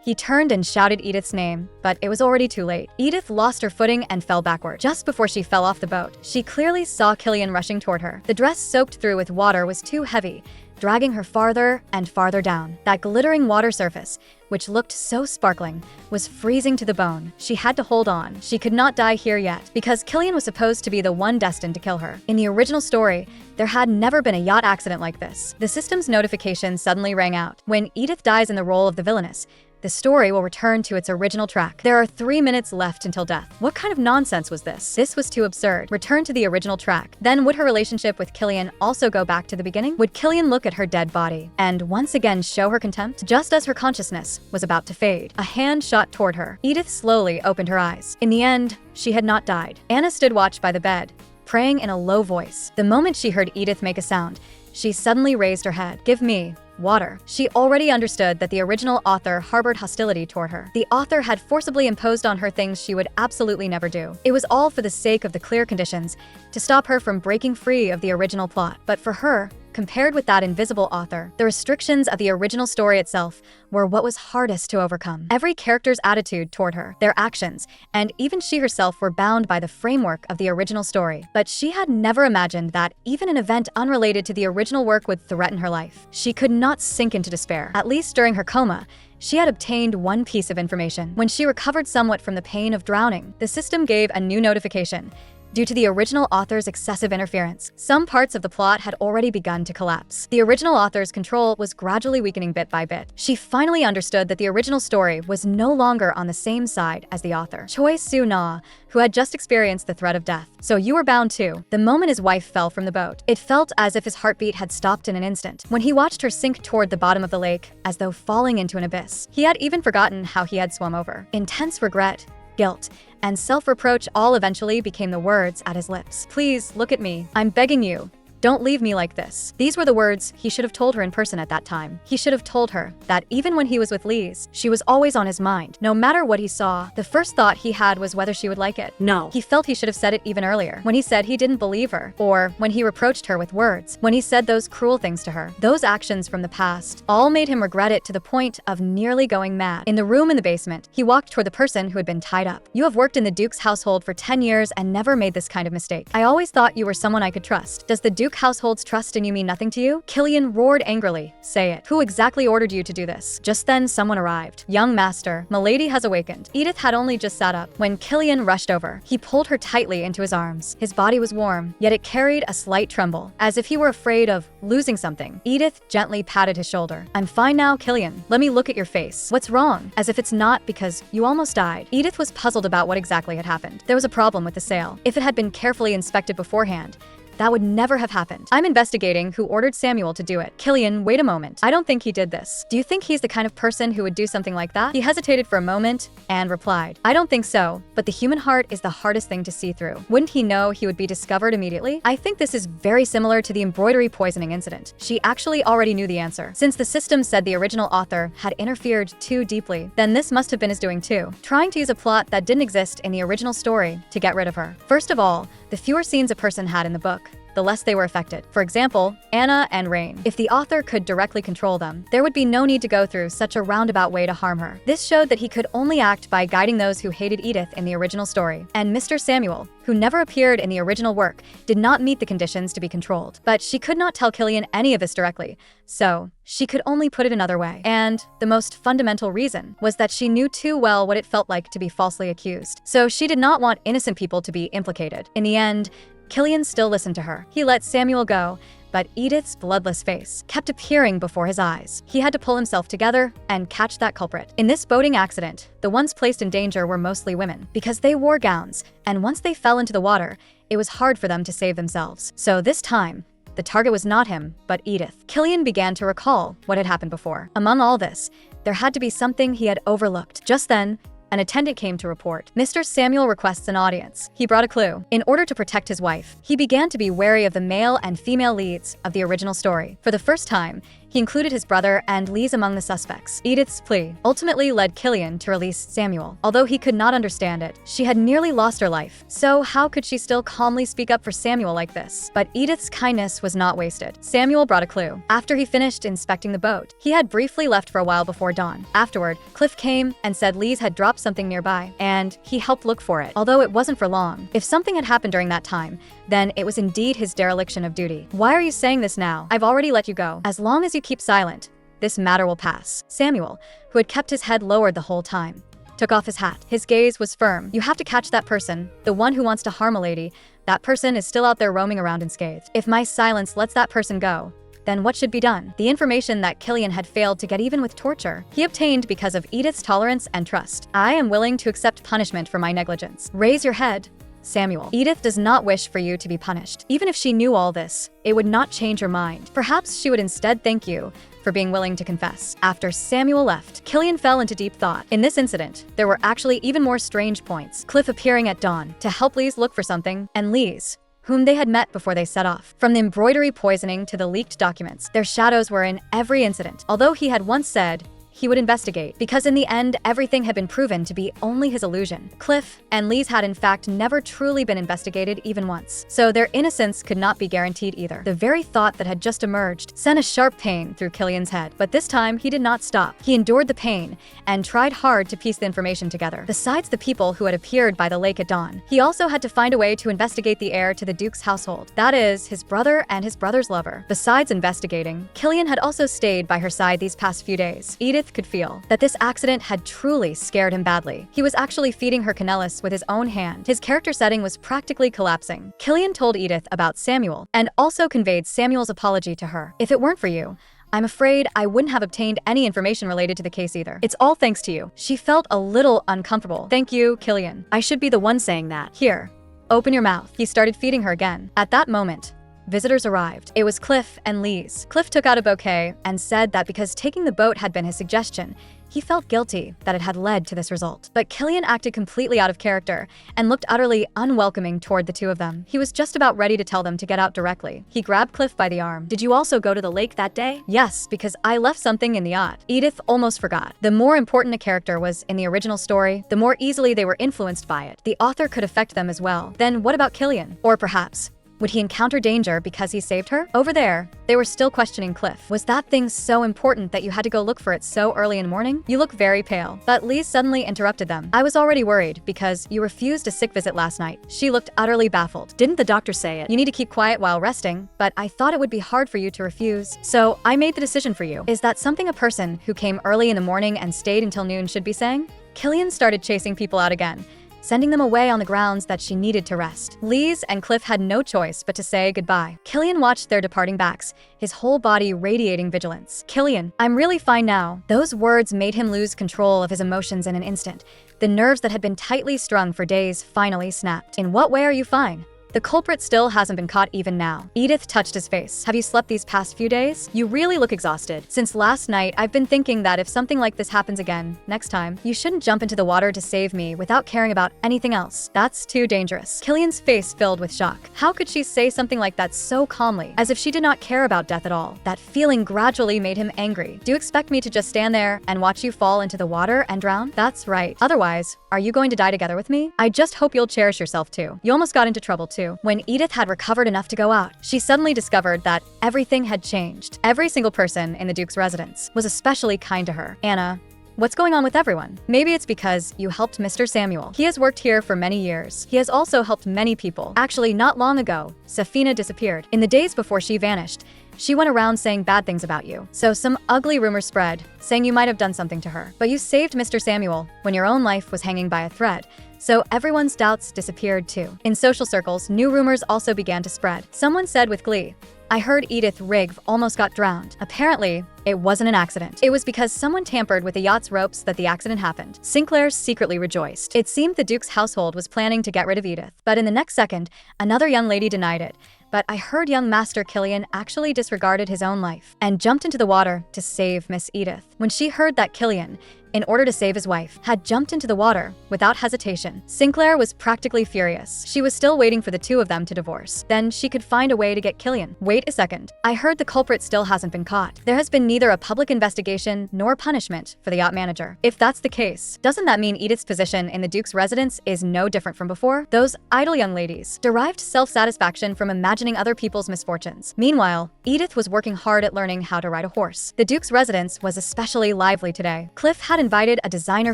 He turned and shouted Edith's name, but it was already too late. Edith lost her footing and fell backward. Just before she fell off the boat, she clearly saw Killian rushing toward her. The dress soaked through with water was too heavy, dragging her farther and farther down. That glittering water surface, which looked so sparkling, was freezing to the bone. She had to hold on. She could not die here yet, because Killian was supposed to be the one destined to kill her. In the original story, there had never been a yacht accident like this. The system's notification suddenly rang out. When Edith dies in the role of the villainess, the story will return to its original track. There are 3 minutes left until death. What kind of nonsense was this? This was too absurd. Return to the original track. Then would her relationship with Killian also go back to the beginning? Would Killian look at her dead body and once again show her contempt? Just as her consciousness was about to fade, a hand shot toward her. Edith slowly opened her eyes. In the end, she had not died. Anna stood watch by the bed, praying in a low voice. The moment she heard Edith make a sound, she suddenly raised her head. Give me water. She already understood that the original author harbored hostility toward her. The author had forcibly imposed on her things she would absolutely never do. It was all for the sake of the clear conditions, to stop her from breaking free of the original plot. But for her, compared with that invisible author, the restrictions of the original story itself were what was hardest to overcome. Every character's attitude toward her, their actions, and even she herself were bound by the framework of the original story. But she had never imagined that even an event unrelated to the original work would threaten her life. She could not sink into despair. At least during her coma, she had obtained one piece of information. When she recovered somewhat from the pain of drowning, the system gave a new notification. Due to the original author's excessive interference, some parts of the plot had already begun to collapse. The original author's control was gradually weakening bit by bit. She finally understood that the original story was no longer on the same side as the author, Choi Soo-na, who had just experienced the threat of death. So you were bound too. The moment his wife fell from the boat, it felt as if his heartbeat had stopped in an instant. When he watched her sink toward the bottom of the lake, as though falling into an abyss, he had even forgotten how he had swum over. Intense regret, guilt, and self-reproach all eventually became the words at his lips. Please, look at me. I'm begging you. Don't leave me like this. These were the words he should have told her in person at that time. He should have told her that even when he was with Lee's, she was always on his mind. No matter what he saw, the first thought he had was whether she would like it. No. He felt he should have said it even earlier, when he said he didn't believe her, or when he reproached her with words, when he said those cruel things to her. Those actions from the past all made him regret it to the point of nearly going mad. In the room in the basement, he walked toward the person who had been tied up. You have worked in the Duke's household for 10 years and never made this kind of mistake. I always thought you were someone I could trust. Does the Duke Duke household's trust in you mean nothing to you? Killian roared angrily. Say it. Who exactly ordered you to do this? Just then, someone arrived. Young master, milady has awakened. Edith had only just sat up when Killian rushed over. He pulled her tightly into his arms. His body was warm, yet it carried a slight tremble, as if he were afraid of losing something. Edith gently patted his shoulder. I'm fine now, Killian. Let me look at your face. What's wrong? As if it's not because you almost died. Edith was puzzled about what exactly had happened. There was a problem with the sale. If it had been carefully inspected beforehand, that would never have happened. I'm investigating who ordered Samuel to do it. Killian, wait a moment. I don't think he did this. Do you think he's the kind of person who would do something like that? He hesitated for a moment and replied, I don't think so, but the human heart is the hardest thing to see through. Wouldn't he know he would be discovered immediately? I think this is very similar to the embroidery poisoning incident. She actually already knew the answer. Since the system said the original author had interfered too deeply, then this must have been his doing too, trying to use a plot that didn't exist in the original story to get rid of her. First of all, the fewer scenes a person had in the book, the less they were affected. For example, Anna and Rain. If the author could directly control them, there would be no need to go through such a roundabout way to harm her. This showed that he could only act by guiding those who hated Edith in the original story. And Mr. Samuel, who never appeared in the original work, did not meet the conditions to be controlled. But she could not tell Killian any of this directly, so she could only put it another way. And the most fundamental reason was that she knew too well what it felt like to be falsely accused. So she did not want innocent people to be implicated. In the end, Killian still listened to her. He let Samuel go, but Edith's bloodless face kept appearing before his eyes. He had to pull himself together and catch that culprit. In this boating accident, the ones placed in danger were mostly women, because they wore gowns, and once they fell into the water, it was hard for them to save themselves. So this time, the target was not him, but Edith. Killian began to recall what had happened before. Among all this, there had to be something he had overlooked. Just then, an attendant came to report. Mr. Samuel requests an audience. He brought a clue. In order to protect his wife, he began to be wary of the male and female leads of the original story. For the first time, he included his brother and Lise among the suspects. Edith's plea ultimately led Killian to release Samuel. Although he could not understand it, she had nearly lost her life. So how could she still calmly speak up for Samuel like this? But Edith's kindness was not wasted. Samuel brought a clue. After he finished inspecting the boat, he had briefly left for a while before dawn. Afterward, Cliff came and said Lise had dropped something nearby, and he helped look for it, although it wasn't for long. If something had happened during that time, then it was indeed his dereliction of duty. Why are you saying this now? I've already let you go. As long as you keep silent, this matter will pass. Samuel, who had kept his head lowered the whole time, took off his hat. His gaze was firm. You have to catch that person, the one who wants to harm a lady. That person is still out there roaming around unscathed. If my silence lets that person go, then what should be done? The information that Killian had failed to get even with torture, he obtained because of Edith's tolerance and trust. I am willing to accept punishment for my negligence. Raise your head, Samuel. Edith does not wish for you to be punished. Even if she knew all this, it would not change her mind. Perhaps she would instead thank you for being willing to confess. After Samuel left, Killian fell into deep thought. In this incident, there were actually even more strange points. Cliff appearing at dawn to help Lise look for something, and Lise, whom they had met before they set off. From the embroidery poisoning to the leaked documents, their shadows were in every incident. Although he had once said he would investigate, because in the end, everything had been proven to be only his illusion. Cliff and Lise had in fact never truly been investigated even once, so their innocence could not be guaranteed either. The very thought that had just emerged sent a sharp pain through Killian's head, but this time he did not stop. He endured the pain and tried hard to piece the information together. Besides the people who had appeared by the lake at dawn, he also had to find a way to investigate the heir to the Duke's household. That is, his brother and his brother's lover. Besides investigating, Killian had also stayed by her side these past few days. Edith could feel that this accident had truly scared him badly. He was actually feeding her canellis with his own hand. His character setting was practically collapsing. Killian told Edith about Samuel and also conveyed Samuel's apology to her. If it weren't for you, I'm afraid I wouldn't have obtained any information related to the case either. It's all thanks to you. She felt a little uncomfortable. Thank you, Killian. I should be the one saying that. Here, open your mouth. He started feeding her again. At that moment, visitors arrived. It was Cliff and Lise. Cliff took out a bouquet and said that because taking the boat had been his suggestion, he felt guilty that it had led to this result. But Killian acted completely out of character and looked utterly unwelcoming toward the two of them. He was just about ready to tell them to get out directly. He grabbed Cliff by the arm. Did you also go to the lake that day? Yes, because I left something in the yacht. Edith almost forgot. The more important a character was in the original story, the more easily they were influenced by it. The author could affect them as well. Then what about Killian? Or perhaps Would he encounter danger because he saved her? Over there, they were still questioning Cliff. Was that thing so important that you had to go look for it so early in the morning? You look very pale. But Lee suddenly interrupted them. I was already worried because you refused a sick visit last night. She looked utterly baffled. Didn't the doctor say it? You need to keep quiet while resting, but I thought it would be hard for you to refuse. So I made the decision for you. Is that something a person who came early in the morning and stayed until noon should be saying? Killian started chasing people out again, sending them away on the grounds that she needed to rest. Lise and Cliff had no choice but to say goodbye. Killian watched their departing backs, his whole body radiating vigilance. Killian, I'm really fine now. Those words made him lose control of his emotions in an instant. The nerves that had been tightly strung for days finally snapped. In what way are you fine? The culprit still hasn't been caught even now. Edith touched his face. Have you slept these past few days? You really look exhausted. Since last night, I've been thinking that if something like this happens again, next time, you shouldn't jump into the water to save me without caring about anything else. That's too dangerous. Killian's face filled with shock. How could she say something like that so calmly, as if she did not care about death at all? That feeling gradually made him angry. Do you expect me to just stand there and watch you fall into the water and drown? That's right. Otherwise, are you going to die together with me? I just hope you'll cherish yourself too. You almost got into trouble too. When Edith had recovered enough to go out, she suddenly discovered that everything had changed. Every single person in the Duke's residence was especially kind to her. Anna, what's going on with everyone? Maybe it's because you helped Mr. Samuel. He has worked here for many years. He has also helped many people. Actually, not long ago, Safina disappeared. In the days before she vanished, she went around saying bad things about you. So some ugly rumors spread, saying you might have done something to her. But you saved Mr. Samuel when your own life was hanging by a thread. So everyone's doubts disappeared too. In social circles, new rumors also began to spread. Someone said with glee, I heard Edith Rigg almost got drowned. Apparently, it wasn't an accident. It was because someone tampered with the yacht's ropes that the accident happened. Sinclair secretly rejoiced. It seemed the Duke's household was planning to get rid of Edith. But in the next second, another young lady denied it. But I heard young Master Killian actually disregarded his own life and jumped into the water to save Miss Edith. When she heard that Killian, in order to save his wife, had jumped into the water without hesitation, Sinclair was practically furious. She was still waiting for the two of them to divorce. Then she could find a way to get Killian. Wait a second. I heard the culprit still hasn't been caught. There has been neither a public investigation nor punishment for the yacht manager. If that's the case, doesn't that mean Edith's position in the Duke's residence is no different from before? Those idle young ladies derived self-satisfaction from imagining other people's misfortunes. Meanwhile, Edith was working hard at learning how to ride a horse. The Duke's residence was especially lively today. Cliff had invited a designer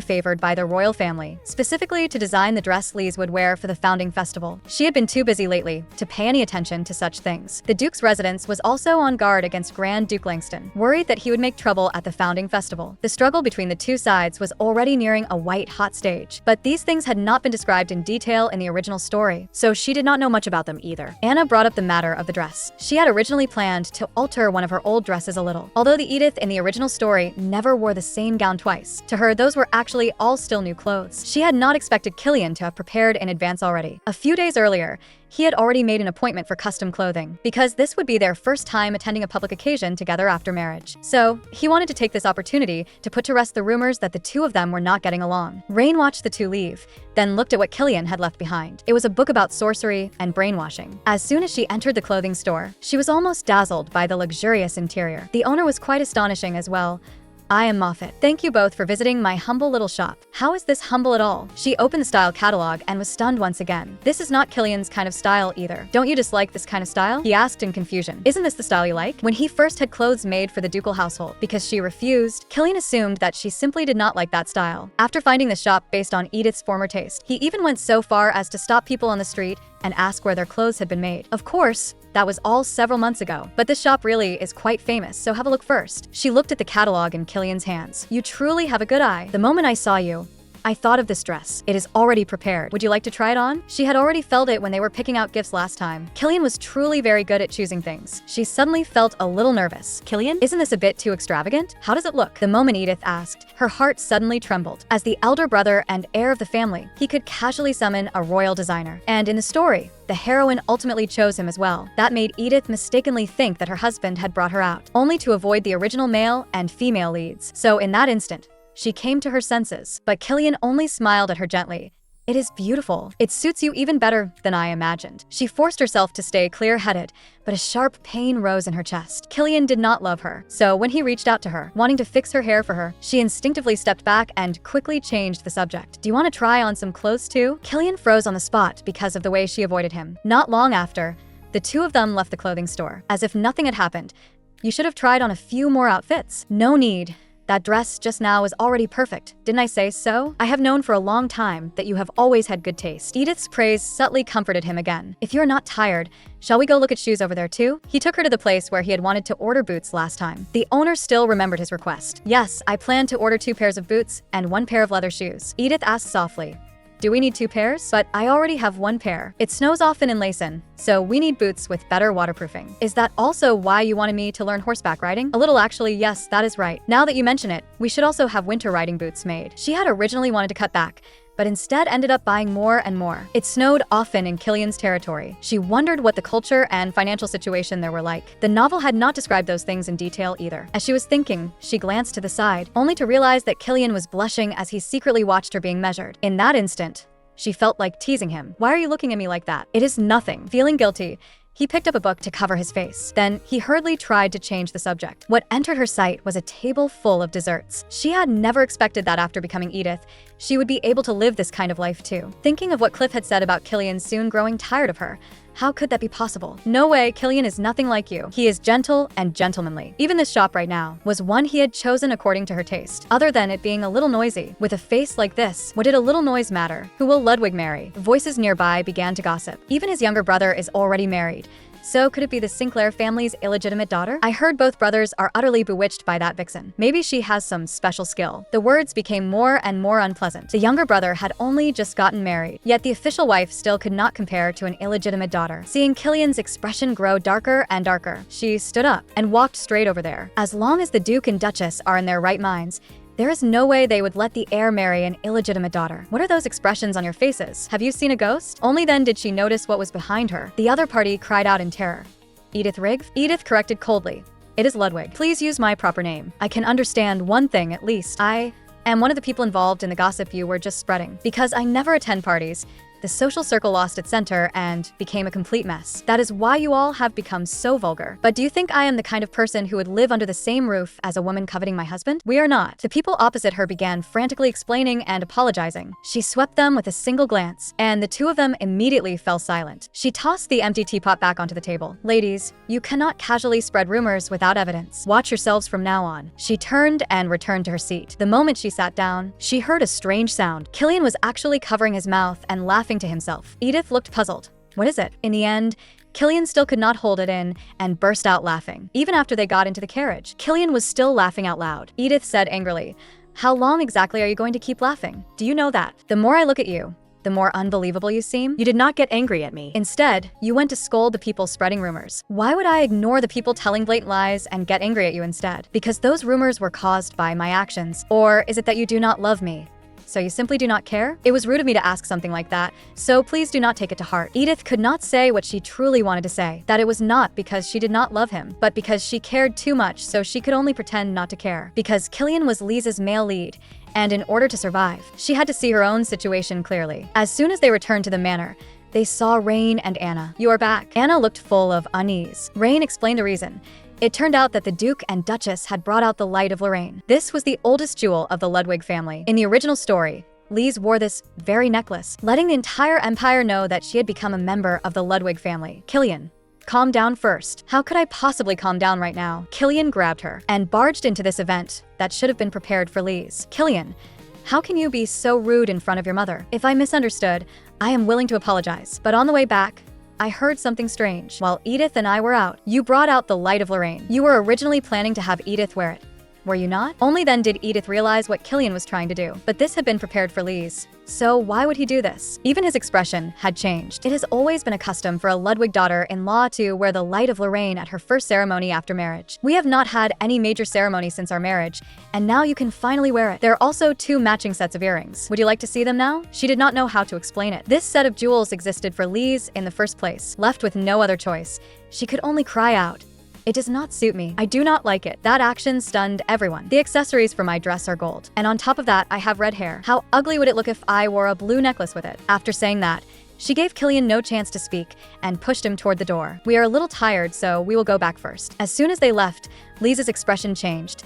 favored by the royal family, specifically to design the dress Lise would wear for the founding festival. She had been too busy lately to pay any attention to such things. The Duke's residence was also on guard against Grand Duke Langston, worried that he would make trouble at the founding festival. The struggle between the two sides was already nearing a white-hot stage, but these things had not been described in detail in the original story, so she did not know much about them either. Anna brought up the matter of the dress. She had originally planned to alter one of her old dresses a little. Although the Edith in the original story never wore the same gown twice, to her those were actually all still new clothes. She had not expected Killian to have prepared in advance already. A few days earlier, he had already made an appointment for custom clothing, because this would be their first time attending a public occasion together after marriage. So, he wanted to take this opportunity to put to rest the rumors that the two of them were not getting along. Rain watched the two leave, then looked at what Killian had left behind. It was a book about sorcery and brainwashing. As soon as she entered the clothing store, she was almost dazzled by the luxurious interior. The owner was quite astonishing as well. I am Moffat. Thank you both for visiting my humble little shop. How is this humble at all? She opened the style catalog and was stunned once again. This is not Killian's kind of style either. Don't you dislike this kind of style? He asked in confusion. Isn't this the style you like? When he first had clothes made for the ducal household, because she refused, Killian assumed that she simply did not like that style. After finding the shop based on Edith's former taste, he even went so far as to stop people on the street and ask where their clothes had been made. Of course, that was all several months ago, but this shop really is quite famous, so have a look first. She looked at the catalog in Killian's hands. You truly have a good eye. The moment I saw you, I thought of this dress. It is already prepared. Would you like to try it on? She had already felt it when they were picking out gifts last time. Killian was truly very good at choosing things. She suddenly felt a little nervous. Killian, isn't this a bit too extravagant? How does it look? The moment Edith asked, her heart suddenly trembled. As the elder brother and heir of the family, he could casually summon a royal designer. And in the story, the heroine ultimately chose him as well. That made Edith mistakenly think that her husband had brought her out, only to avoid the original male and female leads. So in that instant, she came to her senses, but Killian only smiled at her gently. It is beautiful. It suits you even better than I imagined. She forced herself to stay clear-headed, but a sharp pain rose in her chest. Killian did not love her, so when he reached out to her, wanting to fix her hair for her, she instinctively stepped back and quickly changed the subject. Do you want to try on some clothes too? Killian froze on the spot because of the way she avoided him. Not long after, The two of them left the clothing store, as if nothing had happened. You should have tried on a few more outfits. No need. That dress just now is already perfect. Didn't I say so? I have known for a long time that you have always had good taste. Edith's praise subtly comforted him again. If you're not tired, shall we go look at shoes over there too? He took her to the place where he had wanted to order boots last time. The owner still remembered his request. Yes, I plan to order 2 pairs of boots and 1 pair of leather shoes. Edith asked softly. Do we need 2 pairs? But I already have 1 pair. It snows often in Laysan, so we need boots with better waterproofing. Is that also why you wanted me to learn horseback riding? A little actually, yes, that is right. Now that you mention it, we should also have winter riding boots made. She had originally wanted to cut back, but instead ended up buying more and more. It snowed often in Killian's territory. She wondered what the culture and financial situation there were like. The novel had not described those things in detail either. As she was thinking, she glanced to the side, only to realize that Killian was blushing as he secretly watched her being measured. In that instant, she felt like teasing him. Why are you looking at me like that? It is nothing. Feeling guilty, he picked up a book to cover his face. Then he hurriedly tried to change the subject. What entered her sight was a table full of desserts. She had never expected that after becoming Edith, she would be able to live this kind of life too. Thinking of what Cliff had said about Killian soon growing tired of her, how could that be possible? No way, Killian is nothing like you. He is gentle and gentlemanly. Even this shop right now was one he had chosen according to her taste. Other than it being a little noisy, with a face like this, what did a little noise matter? Who will Ludwig marry? Voices nearby began to gossip. Even his younger brother is already married. So could it be the Sinclair family's illegitimate daughter? I heard both brothers are utterly bewitched by that vixen. Maybe she has some special skill. The words became more and more unpleasant. The younger brother had only just gotten married, yet the official wife still could not compare to an illegitimate daughter. Seeing Killian's expression grow darker and darker, she stood up and walked straight over there. As long as the Duke and Duchess are in their right minds, there is no way they would let the heir marry an illegitimate daughter. What are those expressions on your faces? Have you seen a ghost? Only then did she notice what was behind her. The other party cried out in terror. Edith Rigg? Edith corrected coldly. It is Ludwig. Please use my proper name. I can understand one thing at least. I am one of the people involved in the gossip you were just spreading. Because I never attend parties, the social circle lost its center and became a complete mess. That is why you all have become so vulgar. But do you think I am the kind of person who would live under the same roof as a woman coveting my husband? We are not. The people opposite her began frantically explaining and apologizing. She swept them with a single glance, and the two of them immediately fell silent. She tossed the empty teapot back onto the table. Ladies, you cannot casually spread rumors without evidence. Watch yourselves from now on. She turned and returned to her seat. The moment she sat down, she heard a strange sound. Killian was actually covering his mouth and laughing to himself. Edith looked puzzled. What is it? In the end, Killian still could not hold it in and burst out laughing. Even after they got into the carriage, Killian was still laughing out loud. Edith said angrily, "How long exactly are you going to keep laughing? Do you know that? The more I look at you, the more unbelievable you seem." You did not get angry at me. Instead, you went to scold the people spreading rumors. Why would I ignore the people telling blatant lies and get angry at you instead? Because those rumors were caused by my actions. Or is it that you do not love me? So you simply do not care? It was rude of me to ask something like that, so please do not take it to heart. Edith could not say what she truly wanted to say, that it was not because she did not love him, but because she cared too much so she could only pretend not to care. Because Killian was Lisa's male lead, and in order to survive, she had to see her own situation clearly. As soon as they returned to the manor, they saw Rain and Anna. "You are back." Anna looked full of unease. Rain explained the reason. It turned out that the Duke and Duchess had brought out the Light of Lorraine. This was the oldest jewel of the Ludwig family. In the original story, Lise wore this very necklace, letting the entire empire know that she had become a member of the Ludwig family. Killian, calm down first. How could I possibly calm down right now? Killian grabbed her and barged into this event that should have been prepared for Lise. Killian, how can you be so rude in front of your mother? If I misunderstood, I am willing to apologize. But on the way back, I heard something strange. While Edith and I were out, you brought out the Light of Lorraine. You were originally planning to have Edith wear it. Were you not? Only then did Edith realize what Killian was trying to do. But this had been prepared for Lise. So why would he do this? Even his expression had changed. It has always been a custom for a Ludwig daughter-in-law to wear the Light of Lorraine at her first ceremony after marriage. We have not had any major ceremony since our marriage, and now you can finally wear it. There are also 2 matching sets of earrings. Would you like to see them now? She did not know how to explain it. This set of jewels existed for Lise in the first place. Left with no other choice, she could only cry out, "It does not suit me. I do not like it." That action stunned everyone. The accessories for my dress are gold. And on top of that, I have red hair. How ugly would it look if I wore a blue necklace with it? After saying that, she gave Killian no chance to speak and pushed him toward the door. "We are a little tired, so we will go back first." As soon as they left, Lisa's expression changed.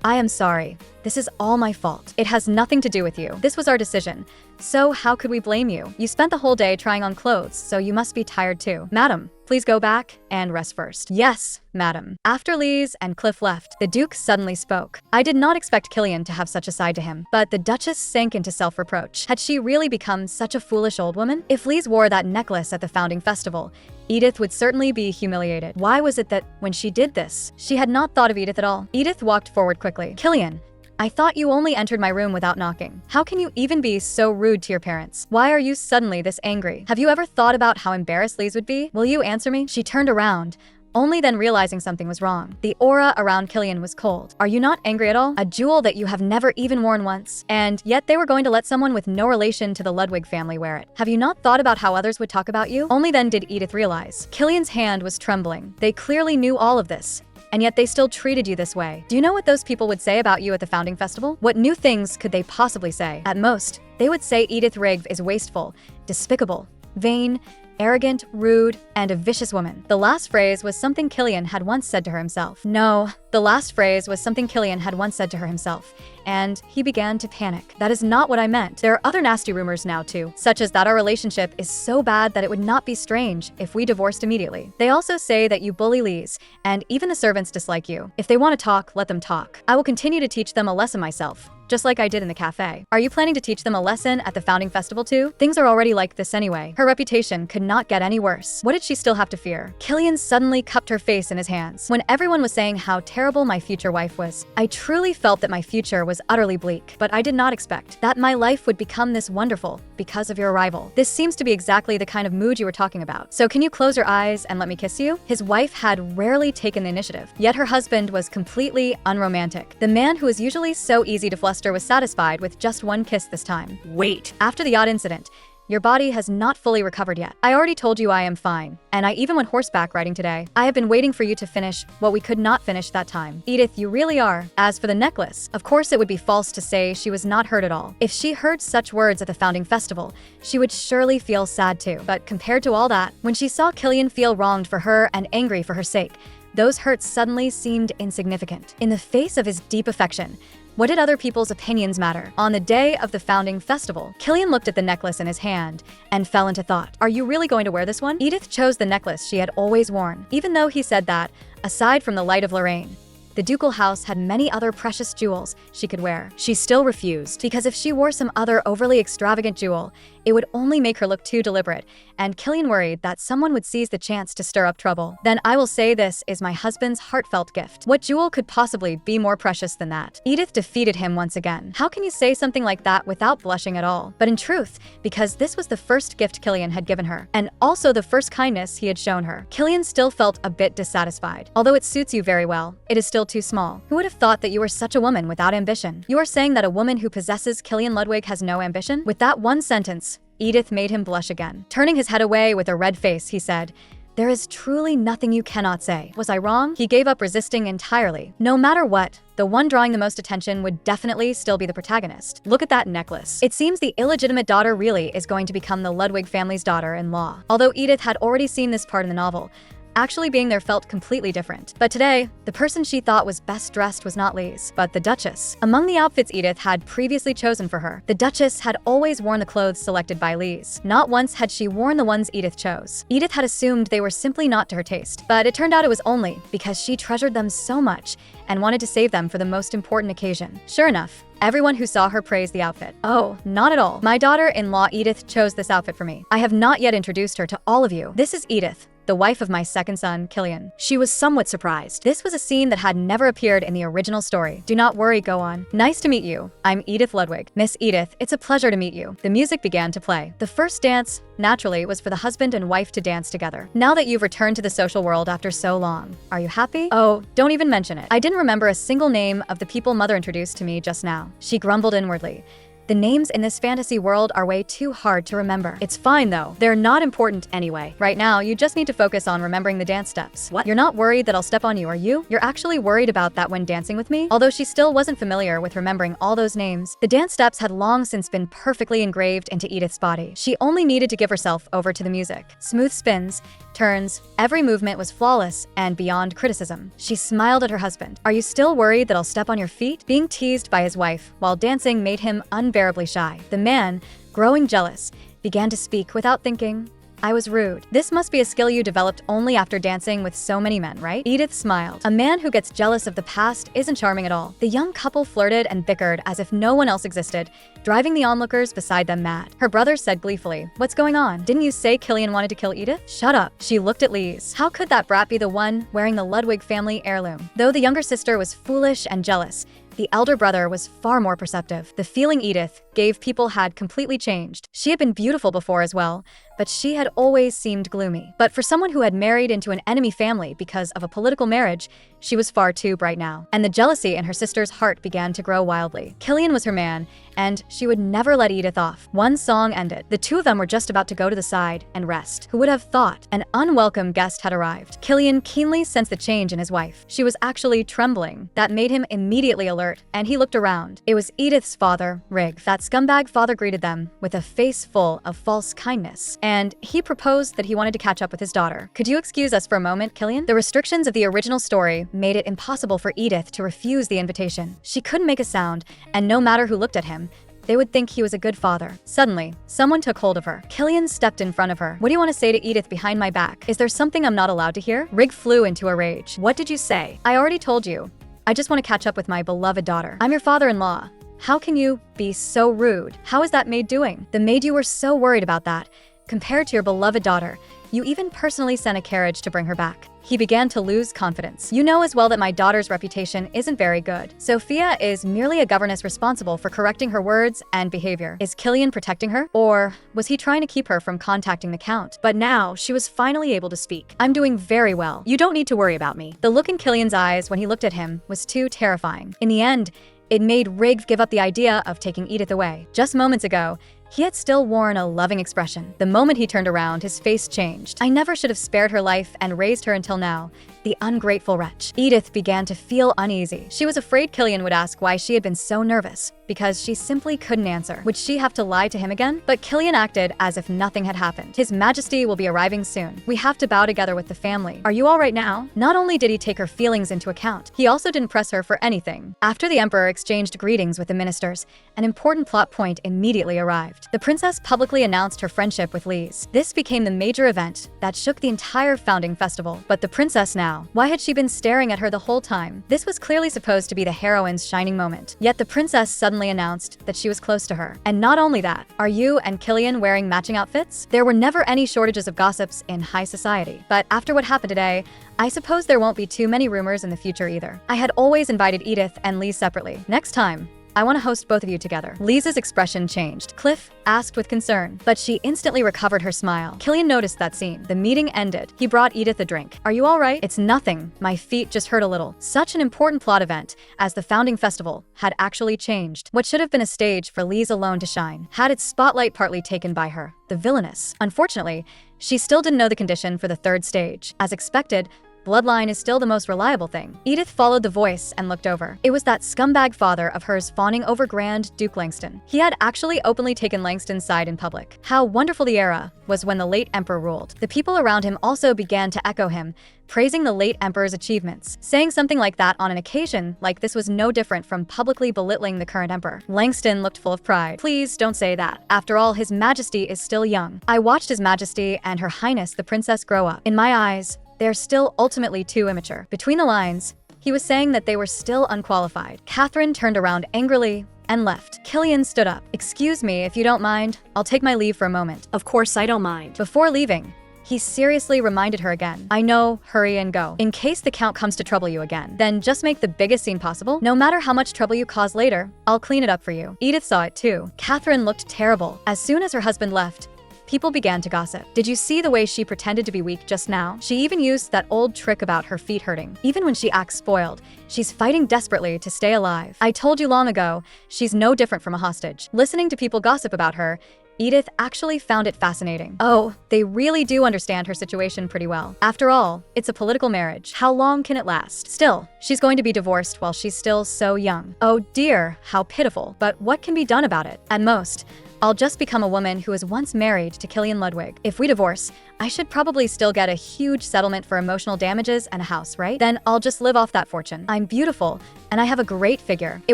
I am sorry. This is all my fault. It has nothing to do with you. This was our decision. So how could we blame you? You spent the whole day trying on clothes, so you must be tired too. Madam, please go back and rest first. Yes, madam. After Lise and Cliff left, the Duke suddenly spoke. I did not expect Killian to have such a side to him, but the Duchess sank into self-reproach. Had she really become such a foolish old woman? If Lise wore that necklace at the founding festival, Edith would certainly be humiliated. Why was it that when she did this, she had not thought of Edith at all? Edith walked forward quickly. Killian, I thought you only entered my room without knocking. How can you even be so rude to your parents? Why are you suddenly this angry? Have you ever thought about how embarrassed Lise would be? Will you answer me? She turned around, only then realizing something was wrong. The aura around Killian was cold. Are you not angry at all? A jewel that you have never even worn once. And yet they were going to let someone with no relation to the Ludwig family wear it. Have you not thought about how others would talk about you? Only then did Edith realize. Killian's hand was trembling. They clearly knew all of this. And yet they still treated you this way. Do you know what those people would say about you at the founding festival? What new things could they possibly say? At most, they would say Edith Rigg is wasteful, despicable, vain, arrogant, rude, and a vicious woman. The last phrase was something Killian had once said to her himself. No, the last phrase was something Killian had once said to her himself, and he began to panic. That is not what I meant. There are other nasty rumors now too, such as that our relationship is so bad that it would not be strange if we divorced immediately. They also say that you bully Lise, and even the servants dislike you. If they want to talk, let them talk. I will continue to teach them a lesson myself, just like I did in the cafe. Are you planning to teach them a lesson at the founding festival too? Things are already like this anyway. Her reputation could not get any worse. What did she still have to fear? Killian suddenly cupped her face in his hands. When everyone was saying how terrible my future wife was, I truly felt that my future was utterly bleak. But I did not expect that my life would become this wonderful because of your arrival. This seems to be exactly the kind of mood you were talking about. So can you close your eyes and let me kiss you? His wife had rarely taken the initiative, yet her husband was completely unromantic. The man who is usually so easy to fluster was satisfied with just one kiss this time. Wait. After the yacht incident, your body has not fully recovered yet. I already told you I am fine, and I even went horseback riding today. I have been waiting for you to finish what we could not finish that time. Edith, you really are. As for the necklace, of course it would be false to say she was not hurt at all. If she heard such words at the founding festival, she would surely feel sad too. But compared to all that, when she saw Killian feel wronged for her and angry for her sake, those hurts suddenly seemed insignificant. In the face of his deep affection, what did other people's opinions matter? On the day of the founding festival, Killian looked at the necklace in his hand and fell into thought. Are you really going to wear this one? Edith chose the necklace she had always worn, even though he said that, aside from the light of Lorraine, the ducal house had many other precious jewels she could wear. She still refused, because if she wore some other overly extravagant jewel, it would only make her look too deliberate, and Killian worried that someone would seize the chance to stir up trouble. Then I will say this is my husband's heartfelt gift. What jewel could possibly be more precious than that? Edith defeated him once again. How can you say something like that without blushing at all? But in truth, because this was the first gift Killian had given her, and also the first kindness he had shown her, Killian still felt a bit dissatisfied. Although it suits you very well, it is still too small. Who would have thought that you were such a woman without ambition? You are saying that a woman who possesses Killian Ludwig has no ambition? With that one sentence, Edith made him blush again. Turning his head away with a red face, he said, "There is truly nothing you cannot say." Was I wrong? He gave up resisting entirely. No matter what, the one drawing the most attention would definitely still be the protagonist. Look at that necklace. It seems the illegitimate daughter really is going to become the Ludwig family's daughter-in-law. Although Edith had already seen this part in the novel, actually being there felt completely different. But today, the person she thought was best dressed was not Lise, but the Duchess. Among the outfits Edith had previously chosen for her, the Duchess had always worn the clothes selected by Lise. Not once had she worn the ones Edith chose. Edith had assumed they were simply not to her taste, but it turned out it was only because she treasured them so much and wanted to save them for the most important occasion. Sure enough, everyone who saw her praised the outfit. Oh, not at all. My daughter-in-law Edith chose this outfit for me. I have not yet introduced her to all of you. This is Edith, the wife of my second son, Killian. She was somewhat surprised. This was a scene that had never appeared in the original story. Do not worry, go on. Nice to meet you. I'm Edith Ludwig. Miss Edith, it's a pleasure to meet you. The music began to play. The first dance, naturally, was for the husband and wife to dance together. Now that you've returned to the social world after so long, are you happy? Oh, don't even mention it. I didn't remember a single name of the people Mother introduced to me just now. She grumbled inwardly. The names in this fantasy world are way too hard to remember. It's fine though. They're not important anyway. Right now, you just need to focus on remembering the dance steps. What? You're not worried that I'll step on you, are you? You're actually worried about that when dancing with me? Although she still wasn't familiar with remembering all those names, the dance steps had long since been perfectly engraved into Edith's body. She only needed to give herself over to the music. Smooth spins, turns, every movement was flawless and beyond criticism. She smiled at her husband. Are you still worried that I'll step on your feet? Being teased by his wife while dancing made him unbearably shy. The man, growing jealous, began to speak without thinking. I was rude. This must be a skill you developed only after dancing with so many men, right? Edith smiled. A man who gets jealous of the past isn't charming at all. The young couple flirted and bickered as if no one else existed, driving the onlookers beside them mad. Her brother said gleefully, "What's going on? Didn't you say Killian wanted to kill Edith?" "Shut up." She looked at Lise. How could that brat be the one wearing the Ludwig family heirloom? Though the younger sister was foolish and jealous, the elder brother was far more perceptive. The feeling Edith gave people had completely changed. She had been beautiful before as well, but she had always seemed gloomy. But for someone who had married into an enemy family because of a political marriage, she was far too bright now. And the jealousy in her sister's heart began to grow wildly. Killian was her man, and she would never let Edith off. One song ended. The two of them were just about to go to the side and rest. Who would have thought an unwelcome guest had arrived? Killian keenly sensed the change in his wife. She was actually trembling. That made him immediately alert, and he looked around. It was Edith's father, Rig. That scumbag father greeted them with a face full of false kindness, and he proposed that he wanted to catch up with his daughter. Could you excuse us for a moment, Killian? The restrictions of the original story made it impossible for Edith to refuse the invitation. She couldn't make a sound, and no matter who looked at him, they would think he was a good father. Suddenly, someone took hold of her. Killian stepped in front of her. What do you want to say to Edith behind my back? Is there something I'm not allowed to hear? Rig flew into a rage. What did you say? I already told you. I just want to catch up with my beloved daughter. I'm your father-in-law. How can you be so rude? How is that maid doing? The maid, you were so worried about that. Compared to your beloved daughter, you even personally sent a carriage to bring her back. He began to lose confidence. You know as well that my daughter's reputation isn't very good. Sophia is merely a governess responsible for correcting her words and behavior. Is Killian protecting her? Or was he trying to keep her from contacting the Count? But now she was finally able to speak. I'm doing very well. You don't need to worry about me. The look in Killian's eyes when he looked at him was too terrifying. In the end, it made Rig give up the idea of taking Edith away. Just moments ago, he had still worn a loving expression. The moment he turned around, his face changed. I never should have spared her life and raised her until now. The ungrateful wretch. Edith began to feel uneasy. She was afraid Killian would ask why she had been so nervous, because she simply couldn't answer. Would she have to lie to him again? But Killian acted as if nothing had happened. His Majesty will be arriving soon. We have to bow together with the family. Are you all right now? Not only did he take her feelings into account, he also didn't press her for anything. After the emperor exchanged greetings with the ministers, an important plot point immediately arrived. The princess publicly announced her friendship with Lise. This became the major event that shook the entire founding festival. But the princess now, why had she been staring at her the whole time? This was clearly supposed to be the heroine's shining moment. Yet the princess suddenly announced that she was close to her. And not only that, are you and Killian wearing matching outfits? There were never any shortages of gossips in high society. But after what happened today, I suppose there won't be too many rumors in the future either. I had always invited Edith and Lise separately. Next time, I want to host both of you together. Lisa's expression changed. Cliff asked with concern, but she instantly recovered her smile. Killian noticed that scene. The meeting ended. He brought Edith a drink. Are you all right? It's nothing. My feet just hurt a little. Such an important plot event as the founding festival had actually changed. What should have been a stage for Lise alone to shine had its spotlight partly taken by her, the Villainess. Unfortunately, she still didn't know the condition for the third stage. As expected, bloodline is still the most reliable thing. Edith followed the voice and looked over. It was that scumbag father of hers fawning over Grand Duke Langston. He had actually openly taken Langston's side in public. How wonderful the era was when the late emperor ruled. The people around him also began to echo him, praising the late emperor's achievements. Saying something like that on an occasion like this was no different from publicly belittling the current emperor. Langston looked full of pride. Please don't say that. After all, His Majesty is still young. I watched His Majesty and Her Highness the Princess grow up. In my eyes, they're still ultimately too immature. Between the lines, he was saying that they were still unqualified. Catherine turned around angrily and left. Killian stood up. Excuse me, if you don't mind, I'll take my leave for a moment. Of course I don't mind. Before leaving, he seriously reminded her again. I know, hurry and go. In case the Count comes to trouble you again, then just make the biggest scene possible. No matter how much trouble you cause later, I'll clean it up for you. Edith saw it too. Catherine looked terrible. As soon as her husband left, people began to gossip. Did you see the way she pretended to be weak just now? She even used that old trick about her feet hurting. Even when she acts spoiled, she's fighting desperately to stay alive. I told you long ago, she's no different from a hostage. Listening to people gossip about her, Edith actually found it fascinating. Oh, they really do understand her situation pretty well. After all, it's a political marriage. How long can it last? Still, she's going to be divorced while she's still so young. Oh dear, how pitiful. But what can be done about it? At most, I'll just become a woman who was once married to Killian Ludwig. If we divorce, I should probably still get a huge settlement for emotional damages and a house, right? Then I'll just live off that fortune. I'm beautiful, and I have a great figure. It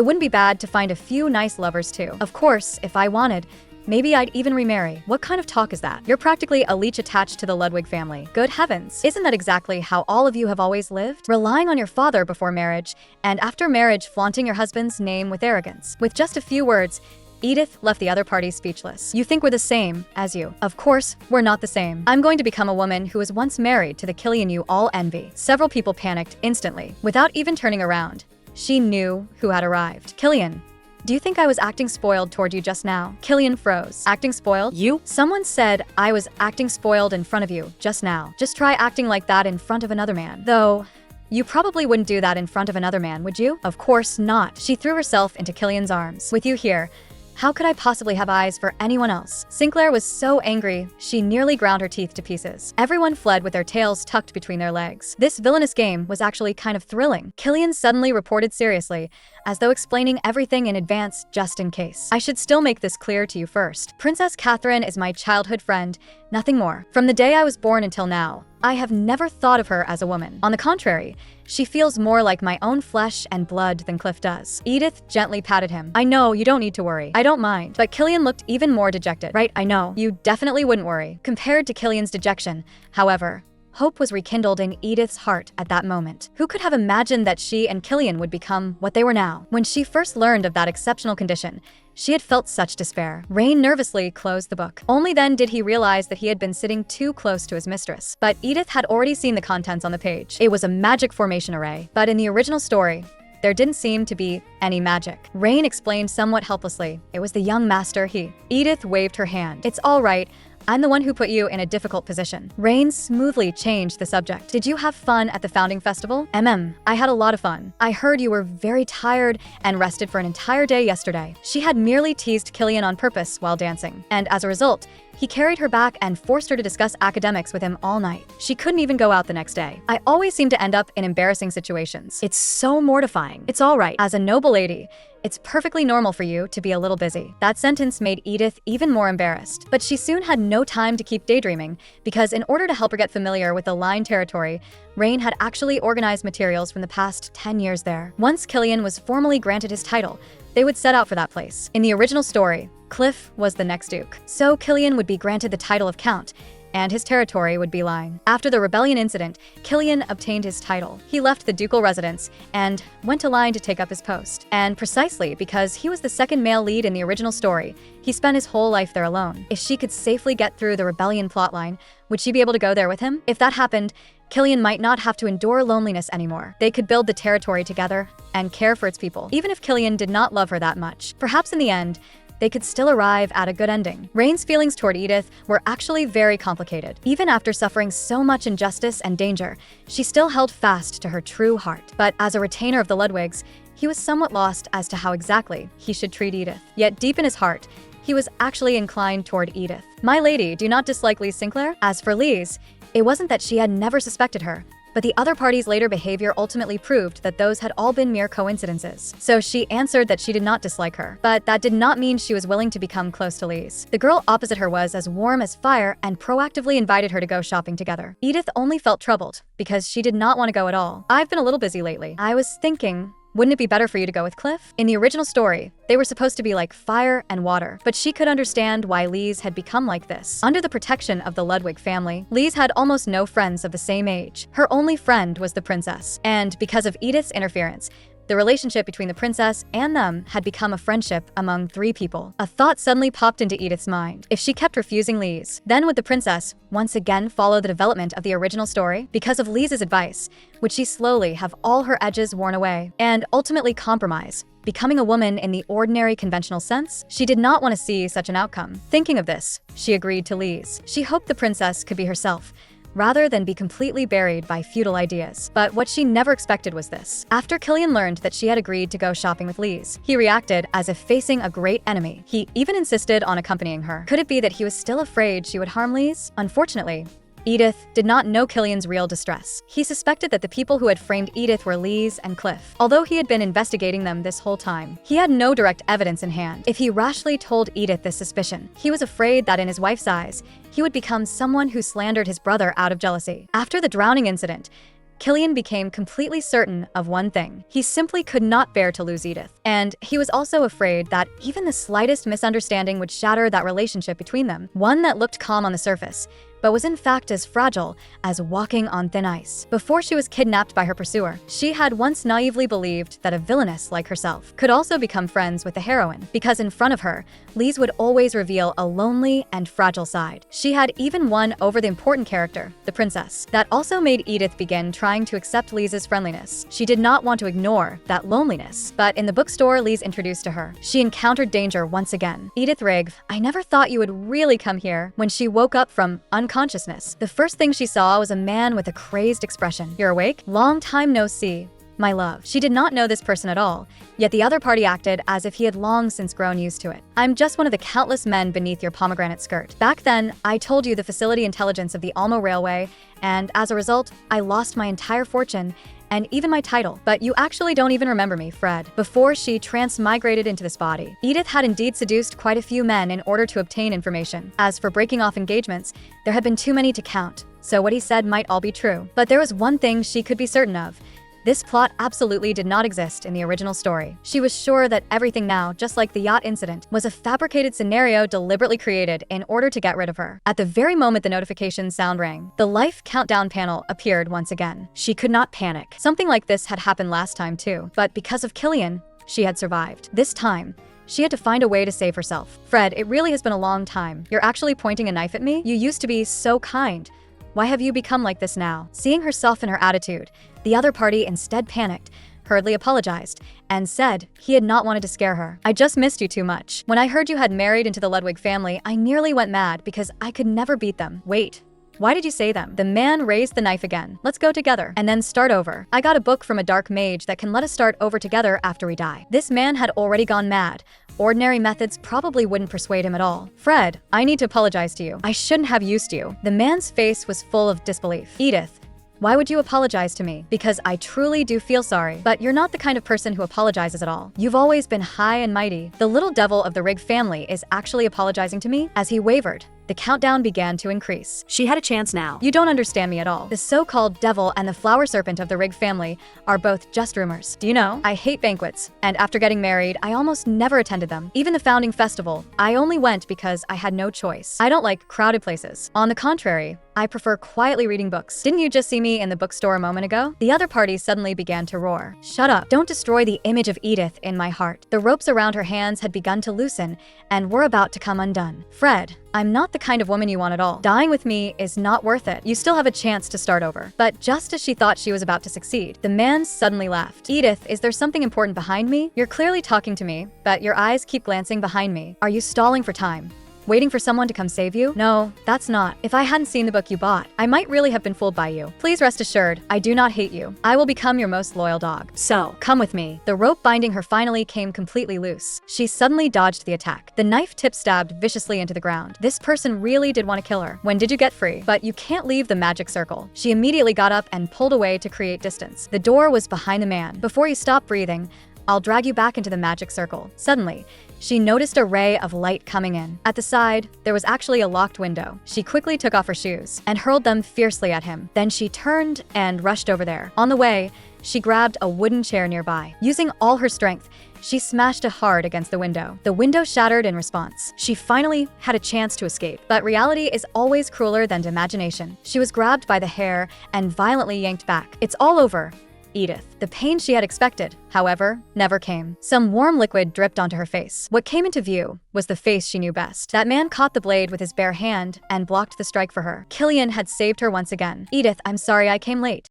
wouldn't be bad to find a few nice lovers too. Of course, if I wanted, maybe I'd even remarry. What kind of talk is that? You're practically a leech attached to the Ludwig family. Good heavens. Isn't that exactly how all of you have always lived? Relying on your father before marriage, and after marriage flaunting your husband's name with arrogance. With just a few words, Edith left the other party speechless. You think we're the same as you. Of course, we're not the same. I'm going to become a woman who was once married to the Killian you all envy. Several people panicked instantly. Without even turning around, she knew who had arrived. Killian. Do you think I was acting spoiled toward you just now? Killian froze. Acting spoiled? You? Someone said I was acting spoiled in front of you just now. Just try acting like that in front of another man. Though, you probably wouldn't do that in front of another man, would you? Of course not. She threw herself into Killian's arms. With you here, how could I possibly have eyes for anyone else? Sinclair was so angry, she nearly ground her teeth to pieces. Everyone fled with their tails tucked between their legs. This villainous game was actually kind of thrilling. Killian suddenly reported seriously, as though explaining everything in advance just in case. I should still make this clear to you first. Princess Catherine is my childhood friend, nothing more. From the day I was born until now, I have never thought of her as a woman. On the contrary, she feels more like my own flesh and blood than Cliff does. Edith gently patted him. I know, you don't need to worry. I don't mind. But Killian looked even more dejected. Right, I know. You definitely wouldn't worry. Compared to Killian's dejection, however, hope was rekindled in Edith's heart at that moment. Who could have imagined that she and Killian would become what they were now? When she first learned of that exceptional condition, she had felt such despair. Rain nervously closed the book. Only then did he realize that he had been sitting too close to his mistress. But Edith had already seen the contents on the page. It was a magic formation array. But in the original story, there didn't seem to be any magic. Rain explained somewhat helplessly. It was the young master, he. Edith waved her hand. It's all right. I'm the one who put you in a difficult position. Rain smoothly changed the subject. Did you have fun at the founding festival? I had a lot of fun. I heard you were very tired and rested for an entire day yesterday. She had merely teased Killian on purpose while dancing, and as a result, he carried her back and forced her to discuss academics with him all night. She couldn't even go out the next day. I always seem to end up in embarrassing situations. It's so mortifying. It's all right. As a noble lady, it's perfectly normal for you to be a little busy. That sentence made Edith even more embarrassed. But she soon had no time to keep daydreaming, because in order to help her get familiar with the Line territory, Rain had actually organized materials from the past 10 years there. Once Killian was formally granted his title, they would set out for that place. In the original story, Cliff was the next duke. So Killian would be granted the title of Count, and his territory would be Line. After the rebellion incident, Killian obtained his title. He left the ducal residence and went to Line to take up his post. And precisely because he was the second male lead in the original story, he spent his whole life there alone. If she could safely get through the rebellion plotline, would she be able to go there with him? If that happened, Killian might not have to endure loneliness anymore. They could build the territory together and care for its people, even if Killian did not love her that much. Perhaps in the end, they could still arrive at a good ending. Rain's feelings toward Edith were actually very complicated. Even after suffering so much injustice and danger, she still held fast to her true heart. But as a retainer of the Ludwigs, he was somewhat lost as to how exactly he should treat Edith. Yet deep in his heart, he was actually inclined toward Edith. My lady, do you not dislike Lise Sinclair? As for Lise, it wasn't that she had never suspected her, but the other party's later behavior ultimately proved that those had all been mere coincidences. So she answered that she did not dislike her, but that did not mean she was willing to become close to Lise. The girl opposite her was as warm as fire and proactively invited her to go shopping together. Edith only felt troubled because she did not want to go at all. I've been a little busy lately. I was thinking, wouldn't it be better for you to go with Cliff? In the original story, they were supposed to be like fire and water, but she could understand why Lise had become like this. Under the protection of the Ludwig family, Lise had almost no friends of the same age. Her only friend was the princess, and because of Edith's interference, The relationship between the princess and them had become a friendship among 3 people. A thought suddenly popped into Edith's mind. If she kept refusing Lise, then would the princess once again follow the development of the original story? Because of Lise's advice, would she slowly have all her edges worn away and ultimately compromise, becoming a woman in the ordinary conventional sense? She did not want to see such an outcome. Thinking of this, she agreed to Lise. She hoped the princess could be herself, rather than be completely buried by feudal ideas. But what she never expected was this. After Killian learned that she had agreed to go shopping with Lise, he reacted as if facing a great enemy. He even insisted on accompanying her. Could it be that he was still afraid she would harm Lise? Unfortunately, Edith did not know Killian's real distress. He suspected that the people who had framed Edith were Lise and Cliff, although he had been investigating them this whole time. He had no direct evidence in hand. If he rashly told Edith this suspicion, he was afraid that in his wife's eyes, he would become someone who slandered his brother out of jealousy. After the drowning incident, Killian became completely certain of one thing. He simply could not bear to lose Edith. And he was also afraid that even the slightest misunderstanding would shatter that relationship between them, one that looked calm on the surface, but was in fact as fragile as walking on thin ice. Before she was kidnapped by her pursuer, she had once naively believed that a villainess like herself could also become friends with the heroine, because in front of her, Lise would always reveal a lonely and fragile side. She had even won over the important character, the princess. That also made Edith begin trying to accept Lise's friendliness. She did not want to ignore that loneliness, but in the bookstore Lise introduced to her, she encountered danger once again. Edith Rigg, I never thought you would really come here. When she woke up from unconsciousness, the first thing she saw was a man with a crazed expression. You're awake? Long time no see, my love. She did not know this person at all, yet the other party acted as if he had long since grown used to it. I'm just one of the countless men beneath your pomegranate skirt. Back then, I told you the facility intelligence of the Almo Railway, and as a result, I lost my entire fortune and even my title. But you actually don't even remember me, Fred. Before she transmigrated into this body, Edith had indeed seduced quite a few men in order to obtain information. As for breaking off engagements, there had been too many to count, so what he said might all be true. But there was one thing she could be certain of. This plot absolutely did not exist in the original story. She was sure that everything now, just like the yacht incident, was a fabricated scenario deliberately created in order to get rid of her. At the very moment the notification sound rang, the life countdown panel appeared once again. She could not panic. Something like this had happened last time too, but because of Killian, she had survived. This time, she had to find a way to save herself. Fred, it really has been a long time. You're actually pointing a knife at me? You used to be so kind. Why have you become like this now? Seeing herself in her attitude, the other party instead panicked, hurriedly apologized, and said he had not wanted to scare her. I just missed you too much. When I heard you had married into the Ludwig family, I nearly went mad because I could never beat them. Wait. Why did you say them? The man raised the knife again. Let's go together and then start over. I got a book from a dark mage that can let us start over together after we die. This man had already gone mad. Ordinary methods probably wouldn't persuade him at all. Fred, I need to apologize to you. I shouldn't have used you. The man's face was full of disbelief. Edith, why would you apologize to me? Because I truly do feel sorry, but you're not the kind of person who apologizes at all. You've always been high and mighty. The little devil of the Rigg family is actually apologizing to me? As he wavered, the countdown began to increase. She had a chance now. You don't understand me at all. The so-called devil and the flower serpent of the Rigg family are both just rumors. Do you know? I hate banquets, and after getting married, I almost never attended them. Even the founding festival, I only went because I had no choice. I don't like crowded places. On the contrary, I prefer quietly reading books. Didn't you just see me in the bookstore a moment ago? The other party suddenly began to roar. Shut up. Don't destroy the image of Edith in my heart. The ropes around her hands had begun to loosen and were about to come undone. Fred, I'm not the kind of woman you want at all. Dying with me is not worth it. You still have a chance to start over. But just as she thought she was about to succeed, the man suddenly laughed. Edith, is there something important behind me? You're clearly talking to me, but your eyes keep glancing behind me. Are you stalling for time? Waiting for someone to come save you? No, that's not. If I hadn't seen the book you bought, I might really have been fooled by you. Please rest assured, I do not hate you. I will become your most loyal dog. So, come with me. The rope binding her finally came completely loose. She suddenly dodged the attack. The knife tip stabbed viciously into the ground. This person really did want to kill her. When did you get free? But you can't leave the magic circle. She immediately got up and pulled away to create distance. The door was behind the man. Before you stop breathing, I'll drag you back into the magic circle. Suddenly, she noticed a ray of light coming in. At the side, there was actually a locked window. She quickly took off her shoes and hurled them fiercely at him. Then she turned and rushed over there. On the way, she grabbed a wooden chair nearby. Using all her strength, she smashed it hard against the window. The window shattered in response. She finally had a chance to escape. But reality is always crueler than imagination. She was grabbed by the hair and violently yanked back. It's all over. Edith. The pain she had expected, however, never came. Some warm liquid dripped onto her face. What came into view was the face she knew best. That man caught the blade with his bare hand and blocked the strike for her. Killian had saved her once again. Edith, I'm sorry I came late.